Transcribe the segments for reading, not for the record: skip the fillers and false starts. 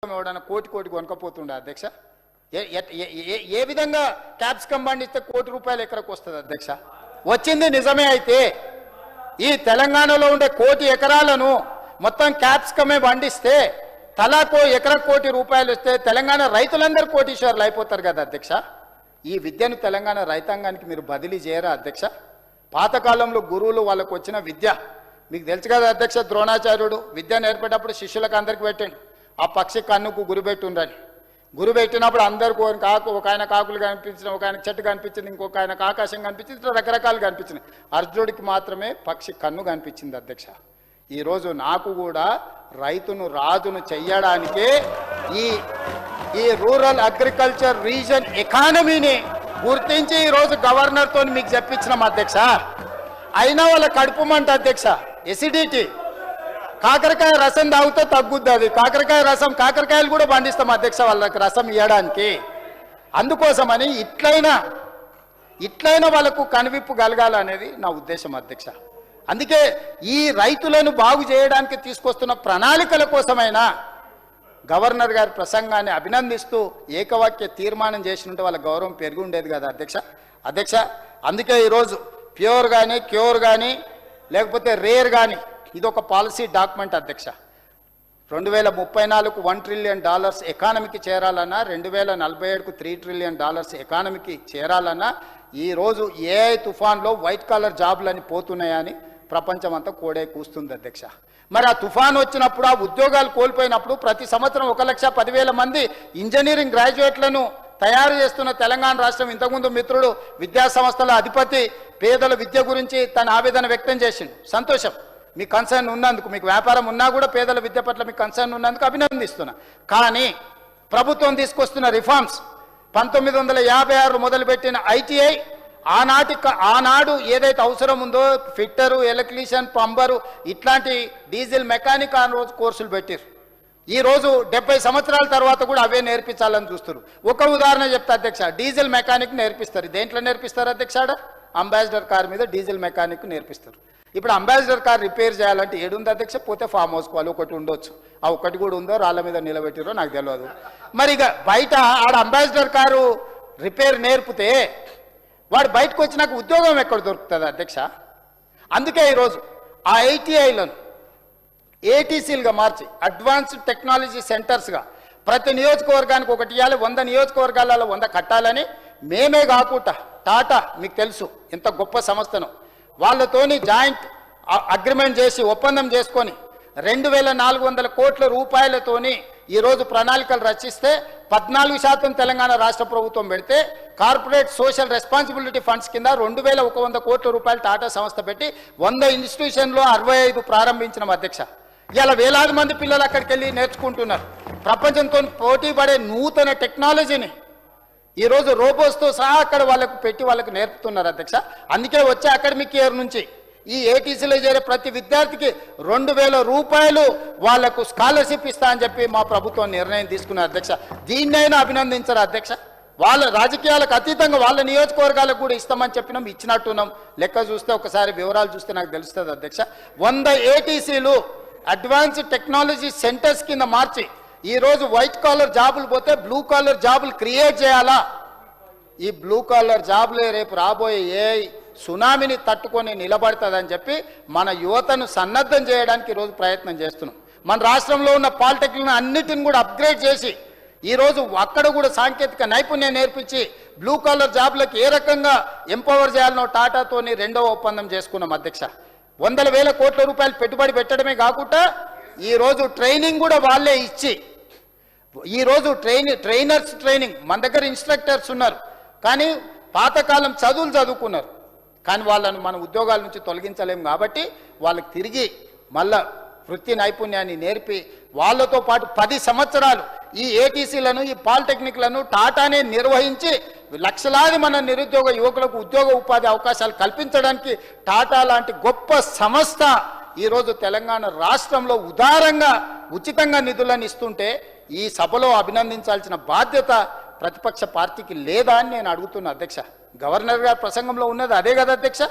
ఎవడన్నా కోటి కొనకపోతుండే అధ్యక్ష. ఏ విధంగా క్యాప్సికం పండిస్తే ₹1 ఎకరకు వస్తుంది అధ్యక్ష? వచ్చింది నిజమే. అయితే ఈ తెలంగాణలో ఉండే 1 కోటి ఎకరాలను మొత్తం క్యాప్సికమే పండిస్తే తలాకో ఎకరకు ₹1 వస్తే తెలంగాణ రైతులందరూ కోటీశ్వర్లు అయిపోతారు కదా అధ్యక్ష. ఈ విద్యను తెలంగాణ రైతాంగానికి మీరు బదిలీ చేయరా అధ్యక్ష? పాతకాలంలో గురువులు వాళ్ళకు వచ్చిన విద్య మీకు తెలుసు కదా అధ్యక్ష. ద్రోణాచార్యుడు విద్య నేర్పేటప్పుడు శిష్యులకు అందరికి పెట్టండి, ఆ పక్షి కన్నుకు గురి పెట్టుండని. గురి పెట్టినప్పుడు అందరికీ ఒక ఆయన కాకులు కనిపించిన, ఒక ఆయన చెట్టు కనిపించింది, ఇంకొక ఆయనకు ఆకాశం కనిపించింది, ఇట్లా రకరకాలు కనిపించినాయి. అర్జునుడికి మాత్రమే పక్షి కన్ను కనిపించింది అధ్యక్ష. ఈరోజు నాకు కూడా రైతును రాజును చెయ్యడానికే ఈ రూరల్ అగ్రికల్చర్ రీజన్ ఎకానమీని గుర్తించి ఈరోజు గవర్నర్తో మీకు చెప్పించినాం అధ్యక్ష. అయినా వాళ్ళ కడుపు మంట అధ్యక్ష, ఎసిడిటీ. కాకరకాయ రసం తాగితే తగ్గుద్ది అది. కాకరకాయలు కూడా పండిస్తాం అధ్యక్ష వాళ్ళకి రసం ఇవ్వడానికి. అందుకోసమని ఇట్లయినా వాళ్ళకు కనువిప్పు కలగాలనేది నా ఉద్దేశం అధ్యక్ష. అందుకే ఈ రైతులను బాగు చేయడానికి తీసుకొస్తున్న ప్రణాళికల కోసమైనా గవర్నర్ గారి ప్రసంగాన్ని అభినందిస్తూ ఏకవాక్య తీర్మానం చేసినట్టు వాళ్ళ గౌరవం పెరిగి ఉండేది కదా అధ్యక్ష. అందుకే ఈరోజు ప్యూర్ కానీ క్యూర్ కానీ లేకపోతే రేర్ కానీ ఇది ఒక పాలసీ డాక్యుమెంట్ అధ్యక్ష. 2034కు $1 ట్రిలియన్ ఎకానమీకి చేరాలన్నా, 2047కు $3 ట్రిలియన్ ఎకానమీకి చేరాలన్నా ఈరోజు ఏఐ తుఫాన్లో వైట్ కాలర్ జాబులని పోతున్నాయని ప్రపంచం అంతా కోడే కూస్తుంది అధ్యక్ష. మరి ఆ తుఫాన్ వచ్చినప్పుడు, ఆ ఉద్యోగాలు కోల్పోయినప్పుడు ప్రతి సంవత్సరం 1,10,000 మంది ఇంజనీరింగ్ గ్రాడ్యుయేట్లను తయారు చేస్తున్న తెలంగాణ రాష్ట్రం, ఇంతకుముందు మిత్రుడు విద్యా సంస్థల అధిపతి పేదల విద్య గురించి తన ఆవేదన వ్యక్తం చేసిండు. సంతోషం, మీ కన్సర్న్ ఉన్నందుకు. మీకు వ్యాపారం ఉన్నా కూడా పేదల విద్య పట్ల మీకు కన్సర్న్ ఉన్నందుకు అభినందిస్తున్నా. కానీ ప్రభుత్వం తీసుకొస్తున్న రిఫార్మ్స్ 1956 మొదలుపెట్టిన ఐటీఐ ఆనాడు ఏదైతే అవసరం ఉందో ఫిట్టరు, ఎలక్ట్రీషియన్, పంబరు ఇట్లాంటి డీజిల్ మెకానిక్ ఆ రోజు కోర్సులు పెట్టారు. ఈరోజు 70 సంవత్సరాల తర్వాత కూడా అవే నేర్పించాలని చూస్తారు. ఒక ఉదాహరణ చెప్తా అధ్యక్ష, డీజిల్ మెకానిక్ నేర్పిస్తారు. దేంట్లో నేర్పిస్తారు అధ్యక్ష? అంబాసిడర్ కార్ మీద డీజిల్ మెకానిక్ నేర్పిస్తారు. ఇప్పుడు అంబాసిడర్ కార్ రిపేర్ చేయాలంటే ఏడుంది అధ్యక్ష? పోతే ఫామ్ హౌస్ వాళ్ళు ఒకటి ఉండొచ్చు, ఆ ఒకటి కూడా ఉందో రాళ్ళ మీద నిలబెట్టిరో నాకు తెలియదు. మరి ఇక బయట ఆడ అంబాసిడర్ కారు రిపేర్ నేర్పితే వాడు బయటకు వచ్చినాక ఉద్యోగం ఎక్కడ దొరుకుతుంది అధ్యక్ష? అందుకే ఈరోజు ఆ ఐటీఐలను ఏటీసీలుగా మార్చి అడ్వాన్స్డ్ టెక్నాలజీ సెంటర్స్గా ప్రతి నియోజకవర్గానికి ఒకటి ఇవ్వాలి. 100 నియోజకవర్గాలలో 100 కట్టాలని మేమే కాకుండా టాటా మీకు తెలుసు ఎంత గొప్ప సంస్థను, వాళ్ళతోని జాయింట్ అగ్రిమెంట్ చేసి ఒప్పందం చేసుకొని 2,400 కోట్ల రూపాయలతోని ఈరోజు ప్రణాళికలు రచిస్తే 14% తెలంగాణ రాష్ట్ర ప్రభుత్వం పెడితే కార్పొరేట్ సోషల్ రెస్పాన్సిబిలిటీ ఫండ్స్ కింద 2,100 కోట్ల రూపాయలు టాటా సంస్థ పెట్టి 100 ఇన్స్టిట్యూషన్లో 65 ప్రారంభించిన అధ్యక్ష. ఇలా వేలాది మంది పిల్లలు అక్కడికి వెళ్ళి నేర్చుకుంటున్నారు. ప్రపంచంతో పోటీ పడే నూతన టెక్నాలజీని ఈరోజు రోబోస్తో సహా అక్కడ వాళ్ళకు నేర్పుతున్నారు అధ్యక్ష. అందుకే వచ్చే అకాడమిక్ ఇయర్ నుంచి ఈ ఏటీసీలో చేరే ప్రతి విద్యార్థికి ₹2,000 వాళ్లకు స్కాలర్షిప్ ఇస్తా అని చెప్పి మా ప్రభుత్వం నిర్ణయం తీసుకున్నారు అధ్యక్ష. దీన్నైనా అభినందించారు అధ్యక్ష. వాళ్ళ రాజకీయాలకు అతీతంగా వాళ్ళ నియోజకవర్గాలకు కూడా ఇస్తామని చెప్పినాం, ఇచ్చినట్టున్నాం. లెక్క చూస్తే ఒకసారి వివరాలు చూస్తే నాకు తెలుస్తుంది అధ్యక్ష. 100 ఏటీసీలు అడ్వాన్స్డ్ టెక్నాలజీ సెంటర్స్ కింద మార్చి ఈరోజు వైట్ కాలర్ జాబులు పోతే బ్లూ కాలర్ జాబులు క్రియేట్ చేయాలా. ఈ బ్లూ కాలర్ జాబులే రేపు రాబోయే ఏఐ సునామీని తట్టుకొని నిలబడుతుందని చెప్పి మన యువతను సన్నద్ధం చేయడానికి ఈరోజు ప్రయత్నం చేస్తున్నాం. మన రాష్ట్రంలో ఉన్న పాలిటెక్నిక్ అన్నిటిని కూడా అప్గ్రేడ్ చేసి ఈరోజు అక్కడ కూడా సాంకేతిక నైపుణ్యం నేర్పించి బ్లూ కాలర్ జాబులకు ఏ రకంగా ఎంపవర్ చేయాలనో టాటాతోని 2వ ఒప్పందం చేసుకున్నాం అధ్యక్ష. 100,000 కోట్ల రూపాయలు పెట్టుబడి పెట్టడమే కాకుండా ఈరోజు ట్రైనింగ్ కూడా వాళ్ళే ఇచ్చి ఈరోజు ట్రైనర్స్ ట్రైనింగ్ మన దగ్గర ఇన్స్ట్రక్టర్స్ ఉన్నారు, కానీ పాతకాలం చదువులు చదువుకున్నారు, కానీ వాళ్ళను మన ఉద్యోగాల నుంచి తొలగించలేము. కాబట్టి వాళ్ళకి తిరిగి మళ్ళా వృత్తి నైపుణ్యాన్ని నేర్పి వాళ్ళతో పాటు 10 సంవత్సరాలు ఈ ఏటీసీలను, ఈ పాలిటెక్నిక్లను టాటానే నిర్వహించి లక్షలాది మన నిరుద్యోగ యువకులకు ఉద్యోగ ఉపాధి అవకాశాలు కల్పించడానికి టాటా లాంటి గొప్ప సంస్థ ఈరోజు తెలంగాణ రాష్ట్రంలో ఉదారంగా ఉచితంగా నిధులను ఇస్తుంటే ఈ సభలో అభినందించాల్సిన బాధ్యత ప్రతిపక్ష పార్టీకి లేదా అని నేను అడుగుతున్నా అధ్యక్ష. గవర్నర్ గారి ప్రసంగంలో ఉన్నది అదే కదా అధ్యక్ష.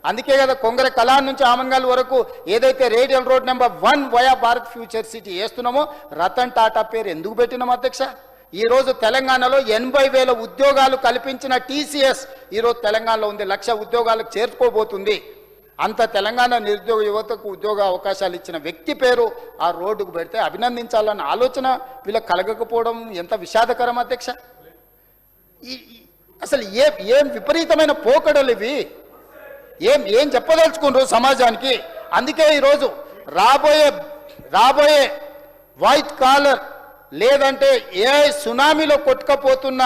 అందుకే కదా కొంగర కలాన్ నుంచి ఆమంగల్ వరకు ఏదైతే radial road number 1 via Bharat future city వేస్తున్నామో రతన్ టాటా పేరు ఎందుకు పెట్టినాం అధ్యక్ష? ఈరోజు తెలంగాణలో 80,000 ఉద్యోగాలు కల్పించిన టీసీఎస్ ఈరోజు తెలంగాణలో ఉంది, 1,00,000 ఉద్యోగాలకు చేర్చుకోబోతుంది. అంత తెలంగాణ నిరుద్యోగ యువతకు ఉద్యోగ అవకాశాలు ఇచ్చిన వ్యక్తి పేరు ఆ రోడ్డుకు పెడితే అభినందించాలన్న ఆలోచన వీళ్ళకి కలగకపోవడం ఎంత విషాదకరం అధ్యక్ష. అసలు ఏం విపరీతమైన పోకడలు ఇవి, ఏం చెప్పదలుచుకున్నారు సమాజానికి? అందుకే ఈరోజు రాబోయే వైట్ కాలర్ లేదంటే ఏ సునామీలో కొట్టుకపోతున్న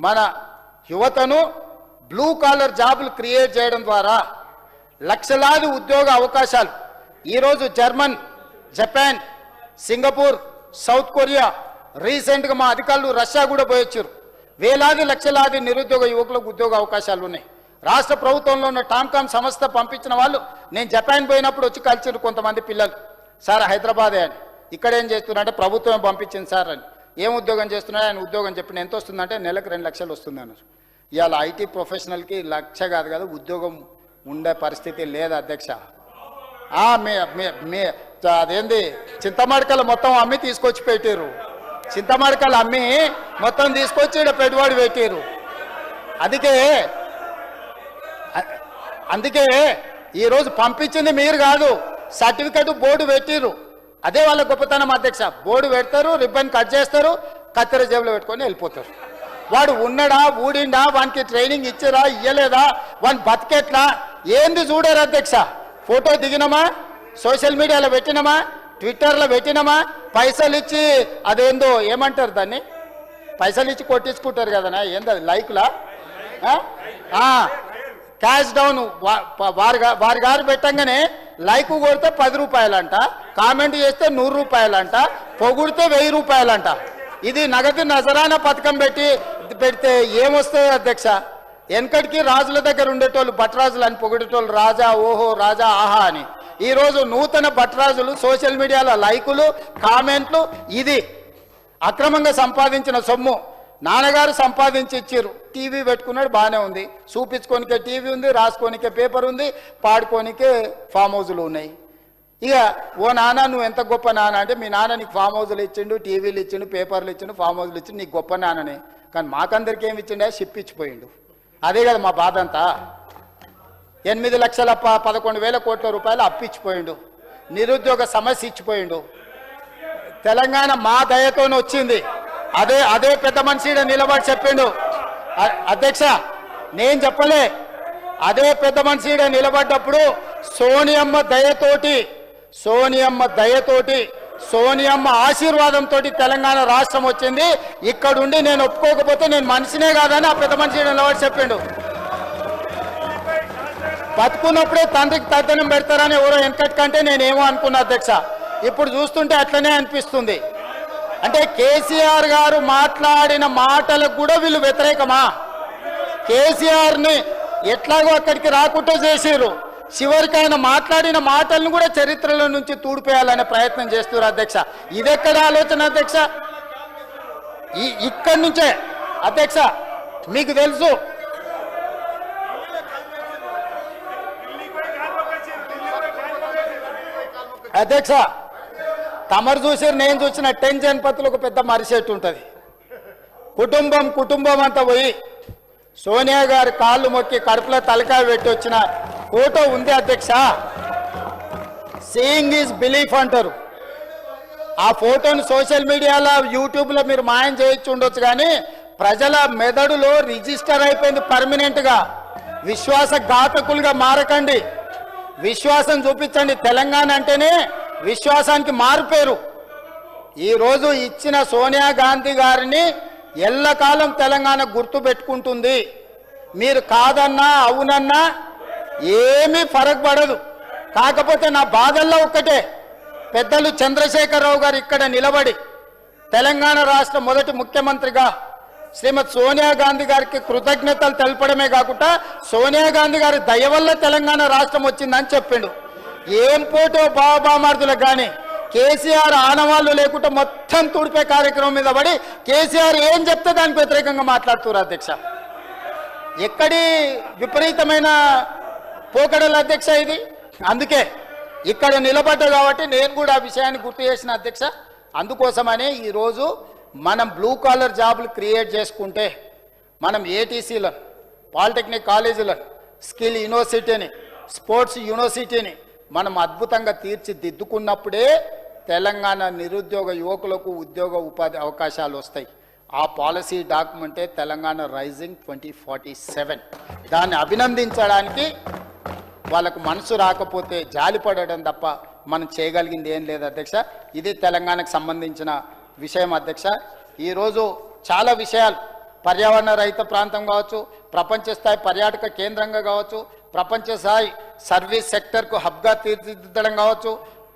మన యువతను బ్లూ కాలర్ జాబులు క్రియేట్ చేయడం ద్వారా లక్షలాది ఉద్యోగ అవకాశాలు ఈరోజు German, Japan, Singapore, south Korea, రీసెంట్గా మా అధికారులు రష్యా కూడా పోయొచ్చారు. వేలాది లక్షలాది నిరుద్యోగ యువకులకు ఉద్యోగ అవకాశాలు ఉన్నాయి. రాష్ట్ర ప్రభుత్వంలో ఉన్న టామ్కామ్ సంస్థ పంపించిన వాళ్ళు నేను జపాన్ పోయినప్పుడు వచ్చి కలిసారు కొంతమంది పిల్లలు. సార్ హైదరాబాదే అని, ఇక్కడ ఏం చేస్తున్నారంటే ప్రభుత్వం పంపించింది సార్ అని. ఏం ఉద్యోగం చేస్తున్నాడు ఆయన ఉద్యోగం చెప్పిన ఎంత వస్తుందంటే నెలకు 2 లక్షలు వస్తుంది అన్నారు. ఇవాళ ఐటీ ప్రొఫెషనల్కి 1,00,000 కాదు కదా ఉద్యోగం ఉండే పరిస్థితి లేదు అధ్యక్ష. అదేంది చింతమడకలు మొత్తం అమ్మి తీసుకొచ్చి పెట్టారు, చింతమడకలు అమ్మి మొత్తం తీసుకొచ్చి ఇక్కడ పెట్టుబడి పెట్టారు. అందుకే ఈరోజు పంపించింది మీరు కాదు, సర్టిఫికెట్ బోర్డు పెట్టిరు. అదే వాళ్ళ గొప్పతనం అధ్యక్ష. బోర్డు పెడతారు, రిబ్బన్ కట్ చేస్తారు, కత్తెర జేబులో పెట్టుకొని వెళ్ళిపోతారు. వాడు ఉన్నడా ఊడిండా, వానికి ట్రైనింగ్ ఇచ్చిరా ఇయ్యలేదా, వాని బతికెట్లా ఏంది చూడరు అధ్యక్ష. ఫోటో దిగినమా, సోషల్ మీడియాలో పెట్టినమా, ట్విట్టర్లో పెట్టినమా, పైసలు ఇచ్చి అదేందో ఏమంటారు దాన్ని, పైసలు ఇచ్చి కొట్టించుకుంటారు కదనా, ఏంది అది లైక్లా, క్యాష్ డౌన్ వారి గారు పెట్టంగానే లైక్ కొడితే 10 రూపాయలంట, కామెంట్ చేస్తే 100 రూపాయలంట, పొగుడితే 1000 రూపాయలంట. ఇది నగదు నజరానా పథకం పెడితే ఏమొస్తాయి అధ్యక్ష? వెనకటికి రాజుల దగ్గర ఉండేటోళ్ళు భట్రాజులు అని పొగిడేటోళ్ళు, రాజా ఓహో రాజా ఆహా అని. ఈరోజు నూతన భట్రాజులు సోషల్ మీడియాలో లైకులు, కామెంట్లు, ఇది అక్రమంగా సంపాదించిన సొమ్ము. నాన్నగారు సంపాదించి ఇచ్చారు, టీవీ పెట్టుకున్నాడు బాగానే ఉంది, చూపించుకోనికే టీవీ ఉంది, రాసుకోనికే పేపర్ ఉంది, పాడుకోనికే ఫామ్ హౌజులు ఉన్నాయి. ఇక ఓ నాన్న నువ్వు ఎంత గొప్ప నాన్న అంటే, మీ నాన్న నీకు ఫామ్ హౌజులు ఇచ్చిండు, టీవీలు ఇచ్చిండు, పేపర్లు ఇచ్చిండు, ఫామ్ హౌజులు ఇచ్చిండు, నీకు గొప్ప నాన్ననే. కానీ మాకందరికి ఏమి ఇచ్చిండే, షిప్ ఇచ్చిపోయిండు. అదే కదా మా బాధ అంతా. 8,11,000 కోట్ల రూపాయలు అప్పిచ్చిపోయిండు, నిరుద్యోగ సమస్య ఇచ్చిపోయిండు. తెలంగాణ మా దయతోనే వచ్చింది. అదే పెద్ద మనిషి నిలబడి చెప్పిండు అధ్యక్ష, నేను చెప్పలే. అదే పెద్ద మనిషి నిలబడ్డప్పుడు సోనియమ్మ దయతోటి సోనియమ్మ ఆశీర్వాదంతో తెలంగాణ రాష్ట్రం వచ్చింది. ఇక్కడుండి నేను ఒప్పుకోకపోతే నేను మనిషినే కాదని ఆ పెద్ద మనిషి నిలబడి చెప్పిండు. బతుకున్నప్పుడే తండ్రికి తద్దనం పెడతారని ఎవరో వెనకటి కంటే నేనేమో అనుకున్నా అధ్యక్ష. ఇప్పుడు చూస్తుంటే అట్లనే అనిపిస్తుంది. అంటే కేసీఆర్ గారు మాట్లాడిన మాటలకు కూడా వీళ్ళు వ్యతిరేకమా? కేసీఆర్ని ఎట్లాగో అక్కడికి రాకుండా చేసిరు, చివరికి ఆయన మాట్లాడిన మాటలను కూడా చరిత్రలో నుంచి తూడిపేయాలనే ప్రయత్నం చేస్తున్నారు అధ్యక్ష. ఇదెక్కడ ఆలోచన అధ్యక్ష? ఇక్కడి నుంచే అధ్యక్ష మీకు తెలుసు, అధ్యక్ష తమరు చూసారు, నేను చూసిన 10 జనపతులు ఒక పెద్ద మరిచెట్టు ఉంటుంది. కుటుంబం అంతా పోయి సోనియా గారి కాళ్ళు మొక్కి కడుపులో తలకాయ పెట్టి వచ్చిన ఫోటో ఉంది అధ్యక్ష. సీయింగ్ ఈజ్ బిలీఫ్ అంటారు. ఆ ఫోటోను సోషల్ మీడియాలో యూట్యూబ్లో మీరు మాయం చేయొచ్చు ఉండొచ్చు, కానీ ప్రజల మెదడులో రిజిస్టర్ అయిపోయింది పర్మనెంట్గా. విశ్వాసఘాతకులుగా మారకండి, విశ్వాసం చూపించండి. తెలంగాణ అంటేనే విశ్వాసానికి మారుపేరు. ఈరోజు ఇచ్చిన సోనియా గాంధీ గారిని ఎల్లకాలం తెలంగాణ గుర్తు పెట్టుకుంటుంది. మీరు కాదన్నా అవునన్నా ఏమీ ఫరక్ పడదు. కాకపోతే నా బాధల్లో ఒక్కటే, పెద్దలు చంద్రశేఖరరావు గారు ఇక్కడ నిలబడి తెలంగాణ రాష్ట్ర మొదటి ముఖ్యమంత్రిగా శ్రీమతి సోనియా గాంధీ గారికి కృతజ్ఞతలు తెలపడమే కాకుండా సోనియా గాంధీ గారి దయ వల్ల తెలంగాణ రాష్ట్రం వచ్చిందని చెప్పిండు. ఏం పోటో బాబామార్దులకు కానీ కేసీఆర్ ఆనవాళ్ళు లేకుండా మొత్తం తుడిపే కార్యక్రమం మీద పడి కేసీఆర్ ఏం చెప్తే దానికి వ్యతిరేకంగా మాట్లాడుతున్నారు అధ్యక్ష. ఎక్కడి విపరీతమైన పోకడల అధ్యక్ష ఇది. అందుకే ఇక్కడ నిలబడ్డా కాబట్టి నేను కూడా ఆ విషయాన్ని గుర్తు చేసిన అధ్యక్ష. అందుకోసమనే ఈరోజు మనం బ్లూ కాలర్ జాబులు క్రియేట్ చేసుకుంటే మనం ఏటీసీలను, పాలిటెక్నిక్ కాలేజీలను, స్కిల్ యూనివర్సిటీని, స్పోర్ట్స్ యూనివర్సిటీని మనం అద్భుతంగా తీర్చిదిద్దుకున్నప్పుడే తెలంగాణ నిరుద్యోగ యువకులకు ఉద్యోగ ఉపాధి అవకాశాలు వస్తాయి. ఆ పాలసీ డాక్యుమెంటే తెలంగాణ రైజింగ్ 2047. దాన్ని అభినందించడానికి వాళ్ళకు మనసు రాకపోతే జాలిపడడం తప్ప మనం చేయగలిగింది ఏం లేదు అధ్యక్ష. ఇది తెలంగాణకు సంబంధించిన విషయం అధ్యక్ష. ఈరోజు చాలా విషయాలు, పర్యావరణ రహిత ప్రాంతం కావచ్చు, ప్రపంచ స్థాయి పర్యాటక కేంద్రంగా కావచ్చు, ప్రపంచ స్థాయి సర్వీస్ సెక్టర్కు హబ్గా తీర్చిదిద్దడం కావచ్చు,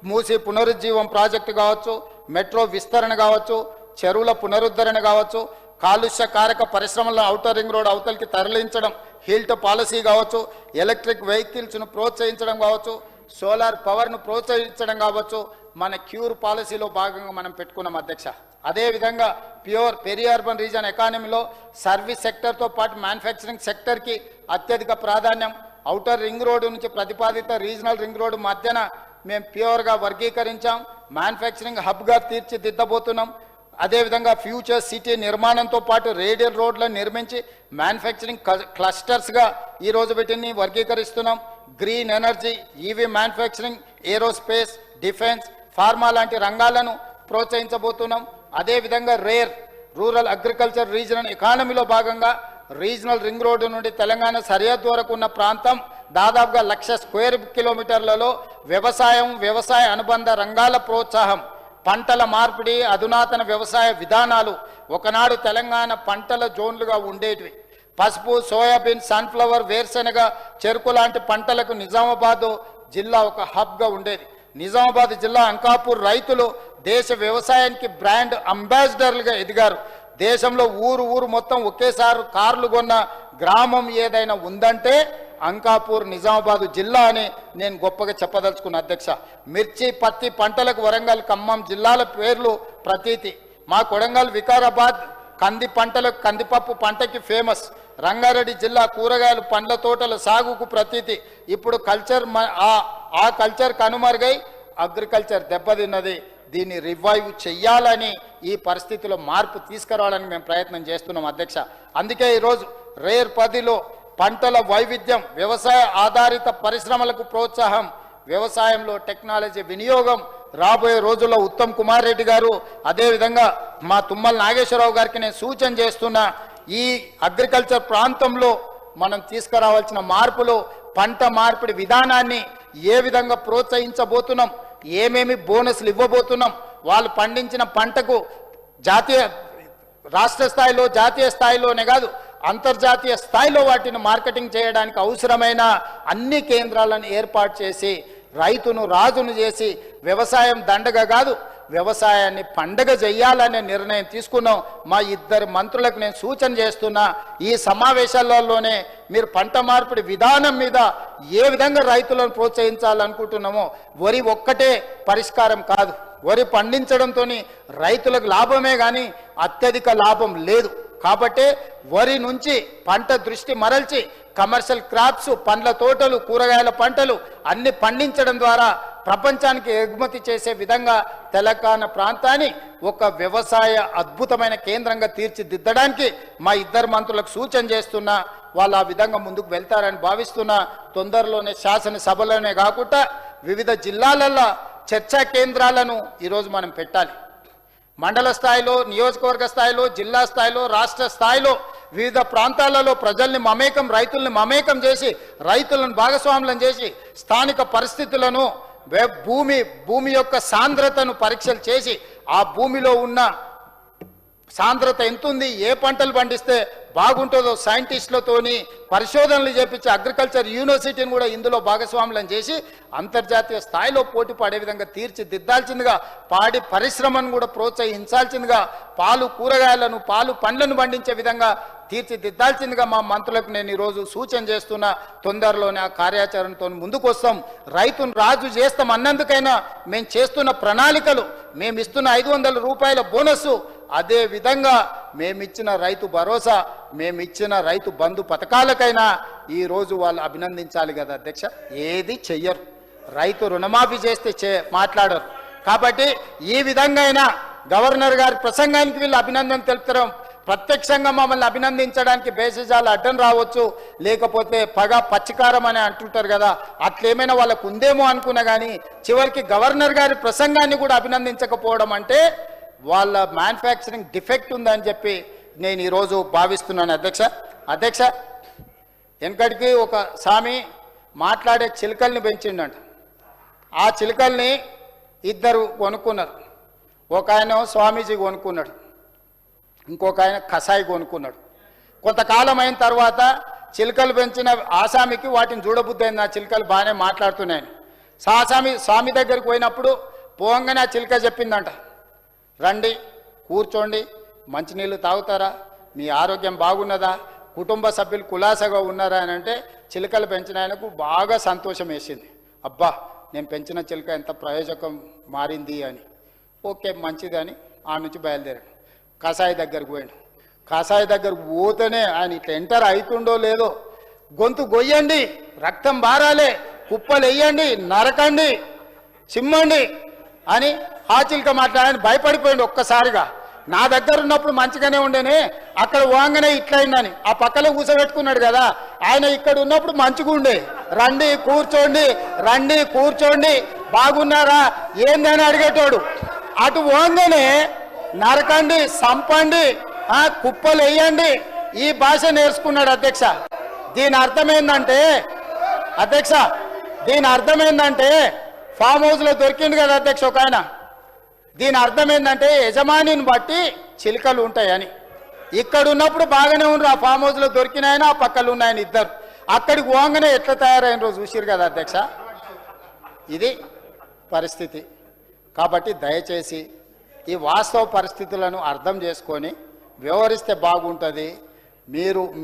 మూసి పునరుజ్జీవం ప్రాజెక్టు కావచ్చు, మెట్రో విస్తరణ కావచ్చు, చెరువుల పునరుద్ధరణ కావచ్చు, కాలుష్య కారక పరిశ్రమల ఔటర్ రింగ్ రోడ్ అవతలికి తరలించడం, హీల్ట్ పాలసీ కావచ్చు, ఎలక్ట్రిక్ వెహికల్స్ను ప్రోత్సహించడం కావచ్చు, సోలార్ పవర్ను ప్రోత్సహించడం కావచ్చు, మన క్యూర్ పాలసీలో భాగంగా మనం పెట్టుకున్నాం అధ్యక్ష. అదేవిధంగా ప్యూర్ పెరి అర్బన్ రీజన్ ఎకానమీలో సర్వీస్ సెక్టర్తో పాటు మ్యానుఫ్యాక్చరింగ్ సెక్టర్కి అత్యధిక ప్రాధాన్యం. ఔటర్ రింగ్ రోడ్డు నుంచి ప్రతిపాదిత రీజనల్ రింగ్ రోడ్డు మధ్యన మేము ప్యూర్గా వర్గీకరించాం, మ్యానుఫ్యాక్చరింగ్ హబ్గా తీర్చిదిద్దబోతున్నాం. అదేవిధంగా ఫ్యూచర్ సిటీ నిర్మాణంతో పాటు రేడియల్ రోడ్లను నిర్మించి మ్యానుఫ్యాక్చరింగ్ క్లస్టర్స్గా ఈరోజు వీటిని వర్గీకరిస్తున్నాం. Green energy, EV manufacturing, aerospace, defence, pharma లాంటి రంగాలను ప్రోత్సహించబోతున్నాం. అదేవిధంగా రూరల్ అగ్రికల్చర్ రీజనల్ ఎకానమీలో భాగంగా రీజనల్ రింగ్ రోడ్డు నుండి తెలంగాణ సరిహద్దు వరకు ఉన్న ప్రాంతం దాదాపుగా 1,00,000 స్క్వేర్ కిలోమీటర్లలో వ్యవసాయ అనుబంధ రంగాల ప్రోత్సాహం, పంటల మార్పిడి, అధునాతన వ్యవసాయ విధానాలు. ఒకనాడు తెలంగాణ పంటల జోన్లుగా ఉండేటివి. పసుపు, సోయాబీన్, సన్ఫ్లవర్, వేరుశెనగ, చెరుకు లాంటి పంటలకు నిజామాబాద్ జిల్లా ఒక హబ్గా ఉండేది. నిజామాబాద్ జిల్లా అంకాపూర్ రైతులు దేశ వ్యవసాయానికి బ్రాండ్ అంబాసిడర్లుగా ఎదిగారు. దేశంలో ఊరు మొత్తం ఒకేసారి కార్లు కొన్న గ్రామం ఏదైనా ఉందంటే అంకాపూర్ నిజామాబాద్ జిల్లా అని నేను గొప్పగా చెప్పదలుచుకున్న అధ్యక్ష. మిర్చి, పత్తి పంటలకు వరంగల్, ఖమ్మం జిల్లాల పేర్లు ప్రతీతి. మా కొడంగల్, వికారాబాద్ కంది పంటలకు, కందిపప్పు పంటకి ఫేమస్. రంగారెడ్డి జిల్లా కూరగాయలు, పండ్ల తోటల సాగుకు ప్రతీతి. ఇప్పుడు ఆ కల్చర్ కనుమరుగై అగ్రికల్చర్ దెబ్బతిన్నది. దీన్ని రివైవ్ చెయ్యాలని, ఈ పరిస్థితిలో మార్పు తీసుకురావాలని మేము ప్రయత్నం చేస్తున్నాం అధ్యక్ష. అందుకే ఈరోజు రేర్ 10లో పంటల వైవిధ్యం, వ్యవసాయ ఆధారిత పరిశ్రమలకు ప్రోత్సాహం, వ్యవసాయంలో టెక్నాలజీ వినియోగం రాబోయే రోజుల్లో ఉత్తమ్ కుమార్ రెడ్డి గారు, అదేవిధంగా మా తుమ్మల నాగేశ్వరరావు గారికి నేను సూచన చేస్తున్నా. ఈ అగ్రికల్చర్ ప్రాంతంలో మనం తీసుకురావాల్సిన మార్పులు, పంట మార్పిడి విధానాన్ని ఏ విధంగా ప్రోత్సహించబోతున్నాం, ఏమేమి బోనస్లు ఇవ్వబోతున్నాం, వాళ్ళు పండించిన పంటకు రాష్ట్ర స్థాయిలో, జాతీయ స్థాయిలోనే కాదు అంతర్జాతీయ స్థాయిలో వాటిని మార్కెటింగ్ చేయడానికి అవసరమైన అన్ని కేంద్రాలను ఏర్పాటు చేసి రైతును రాజును చేసి వ్యవసాయం దండగ కాదు వ్యవసాయాన్ని పండగ చేయాలనే నిర్ణయం తీసుకున్నాం. మా ఇద్దరు మంత్రులకు నేను సూచన చేస్తున్నా, ఈ సమావేశాలలోనే మీరు పంట మార్పిడి విధానం మీద ఏ విధంగా రైతులను ప్రోత్సహించాలనుకుంటున్నామో, వరి ఒక్కటే పరిష్కారం కాదు. వరి పండించడంతో రైతులకు లాభమే కానీ అత్యధిక లాభం లేదు. కాబట్టి వరి నుంచి పంట దృష్టి మరల్చి కమర్షియల్ క్రాప్స్, పండ్ల తోటలు, కూరగాయల పంటలు అన్ని పండించడం ద్వారా ప్రపంచానికి ఎగుమతి చేసే విధంగా తెలంగాణ ప్రాంతాన్ని ఒక వ్యవసాయ అద్భుతమైన కేంద్రంగా తీర్చిదిద్దడానికి మా ఇద్దరు మంత్రులకు సూచన చేస్తున్నా. వాళ్ళు ఆ విధంగా ముందుకు వెళ్తారని భావిస్తున్నా. తొందరలోనే శాసనసభలోనే కాకుండా వివిధ జిల్లాలలో చర్చా కేంద్రాలను ఈరోజు మనం పెట్టాలి. మండల స్థాయిలో, నియోజకవర్గ స్థాయిలో, జిల్లా స్థాయిలో, రాష్ట్ర స్థాయిలో వివిధ ప్రాంతాలలో ప్రజల్ని మమేకం, రైతుల్ని మమేకం చేసి, రైతులను భాగస్వాములను చేసి, స్థానిక పరిస్థితులను, భూమి యొక్క సాంద్రతను పరీక్షలు చేసి, ఆ భూమిలో ఉన్న సాంద్రత ఎంతుంది, ఏ పంటలు పండిస్తే బాగుంటుందో సైంటిస్టులతోని పరిశోధనలు చేపించి అగ్రికల్చర్ యూనివర్సిటీని కూడా ఇందులో భాగస్వాములను చేసి అంతర్జాతీయ స్థాయిలో పోటీ పడే విధంగా తీర్చిదిద్దాల్సిందిగా, పాడి పరిశ్రమను కూడా ప్రోత్సహించాల్సిందిగా, పాలు కూరగాయలను, పాలు పండ్లను పండించే విధంగా తీర్చిదిద్దాల్సిందిగా మా మంత్రులకు నేను ఈరోజు సూచన చేస్తున్నా. తొందరలోనే ఆ కార్యాచరణతో ముందుకు వస్తాం. రైతును రాజు చేస్తాం అన్నందుకైనా మేము చేస్తున్న ప్రణాళికలు, మేము ఇస్తున్న 500 రూపాయల బోనస్సు, అదే విధంగా మేమిచ్చిన రైతు భరోసా మేము ఇచ్చిన రైతు బంధు పథకాలకైనా ఈరోజు వాళ్ళు అభినందించాలి కదా అధ్యక్ష. ఏది చెయ్యరు. రైతు రుణమాఫీ చేస్తే మాట్లాడరు. కాబట్టి ఈ విధంగా అయినా గవర్నర్ గారి ప్రసంగానికి వీళ్ళు అభినందన తెలుపుతారు. ప్రత్యక్షంగా మమ్మల్ని అభినందించడానికి బేసిజాలు అడ్డం రావచ్చు, లేకపోతే పగ పచ్చికారం అని అంటుంటారు కదా, అట్లేమైనా వాళ్ళకు ఉందేమో అనుకున్నా కానీ చివరికి గవర్నర్ గారి ప్రసంగాన్ని కూడా అభినందించకపోవడం అంటే వాళ్ళ మ్యానుఫ్యాక్చరింగ్ డిఫెక్ట్ ఉందని చెప్పి నేను ఈరోజు భావిస్తున్నాను అధ్యక్ష. వెనకడికి ఒక స్వామి మాట్లాడే చిలుకల్ని పెంచిండంట. ఆ చిలుకల్ని ఇద్దరు కొనుక్కున్నారు. ఒక ఆయన స్వామీజీ కొనుక్కున్నాడు, ఇంకొక ఆయన కషాయి కొనుక్కున్నాడు. కొంతకాలం అయిన తర్వాత చిలుకలు పెంచిన ఆసామికి వాటిని చూడబుద్ధి అయింది. ఆ చిలుకలు బాగానే మాట్లాడుతున్నాయని స్వామి దగ్గరికి పోయినప్పుడు పోంగానే ఆ చిలుక చెప్పిందంట, రండి కూర్చోండి, మంచినీళ్ళు తాగుతారా, మీ ఆరోగ్యం బాగున్నదా, కుటుంబ సభ్యులు కులాసగా ఉన్నారా అని అంటే చిలుకలు పెంచిన ఆయనకు బాగా సంతోషం వేసింది. అబ్బా, నేను పెంచిన చిలుక ఎంత ప్రయోజకం మారింది అని. ఓకే మంచిది అని ఆ నుంచి బయలుదేరాడు. కషాయి దగ్గరకు పోయాడు. కషాయి దగ్గరకు పోతేనే ఆయన ఇట్లా ఎంటర్ అవుతుండో లేదో, గొంతు గొయ్యండి, రక్తం బారాలే, కుప్పలు వేయండి, నరకండి, చిమ్మండి అని ఆ చిలుక మాట్లాడని భయపడిపోయింది ఒక్కసారిగా. నా దగ్గర ఉన్నప్పుడు మంచిగానే ఉండేనే, అక్కడ పోగానే ఇట్లయిందని ఆ పక్కలో కూర్చోబెట్టుకున్నాడు కదా, ఆయన ఇక్కడ ఉన్నప్పుడు మంచిగా ఉండే, రండి కూర్చోండి, రండి కూర్చోండి, బాగున్నారా ఏందని అడిగేటోడు. అటు పోగానే నరకండి, సంపండి, కుప్పలు వేయండి, ఈ భాష నేర్చుకున్నాడు అధ్యక్ష. దీని అర్థం ఏంటంటే ఫామ్ హౌస్లో దొరికింది కదా అధ్యక్ష ఒక ఆయన. దీని అర్థం ఏంటంటే యజమానిని బట్టి చిలుకలు ఉంటాయని. ఇక్కడ ఉన్నప్పుడు బాగానే ఉన్నారు, ఆ ఫామ్ హౌస్లో దొరికిన ఆయన ఆ పక్కలు ఉన్నాయని ఇద్దరు. అక్కడికి పోగానే ఎట్లా తయారైన రోజు చూసిరు కదా అధ్యక్ష. ఇది పరిస్థితి. కాబట్టి దయచేసి ఈ వాస్తవ పరిస్థితులను అర్థం చేసుకొని వ్యవహరిస్తే బాగుంటుంది.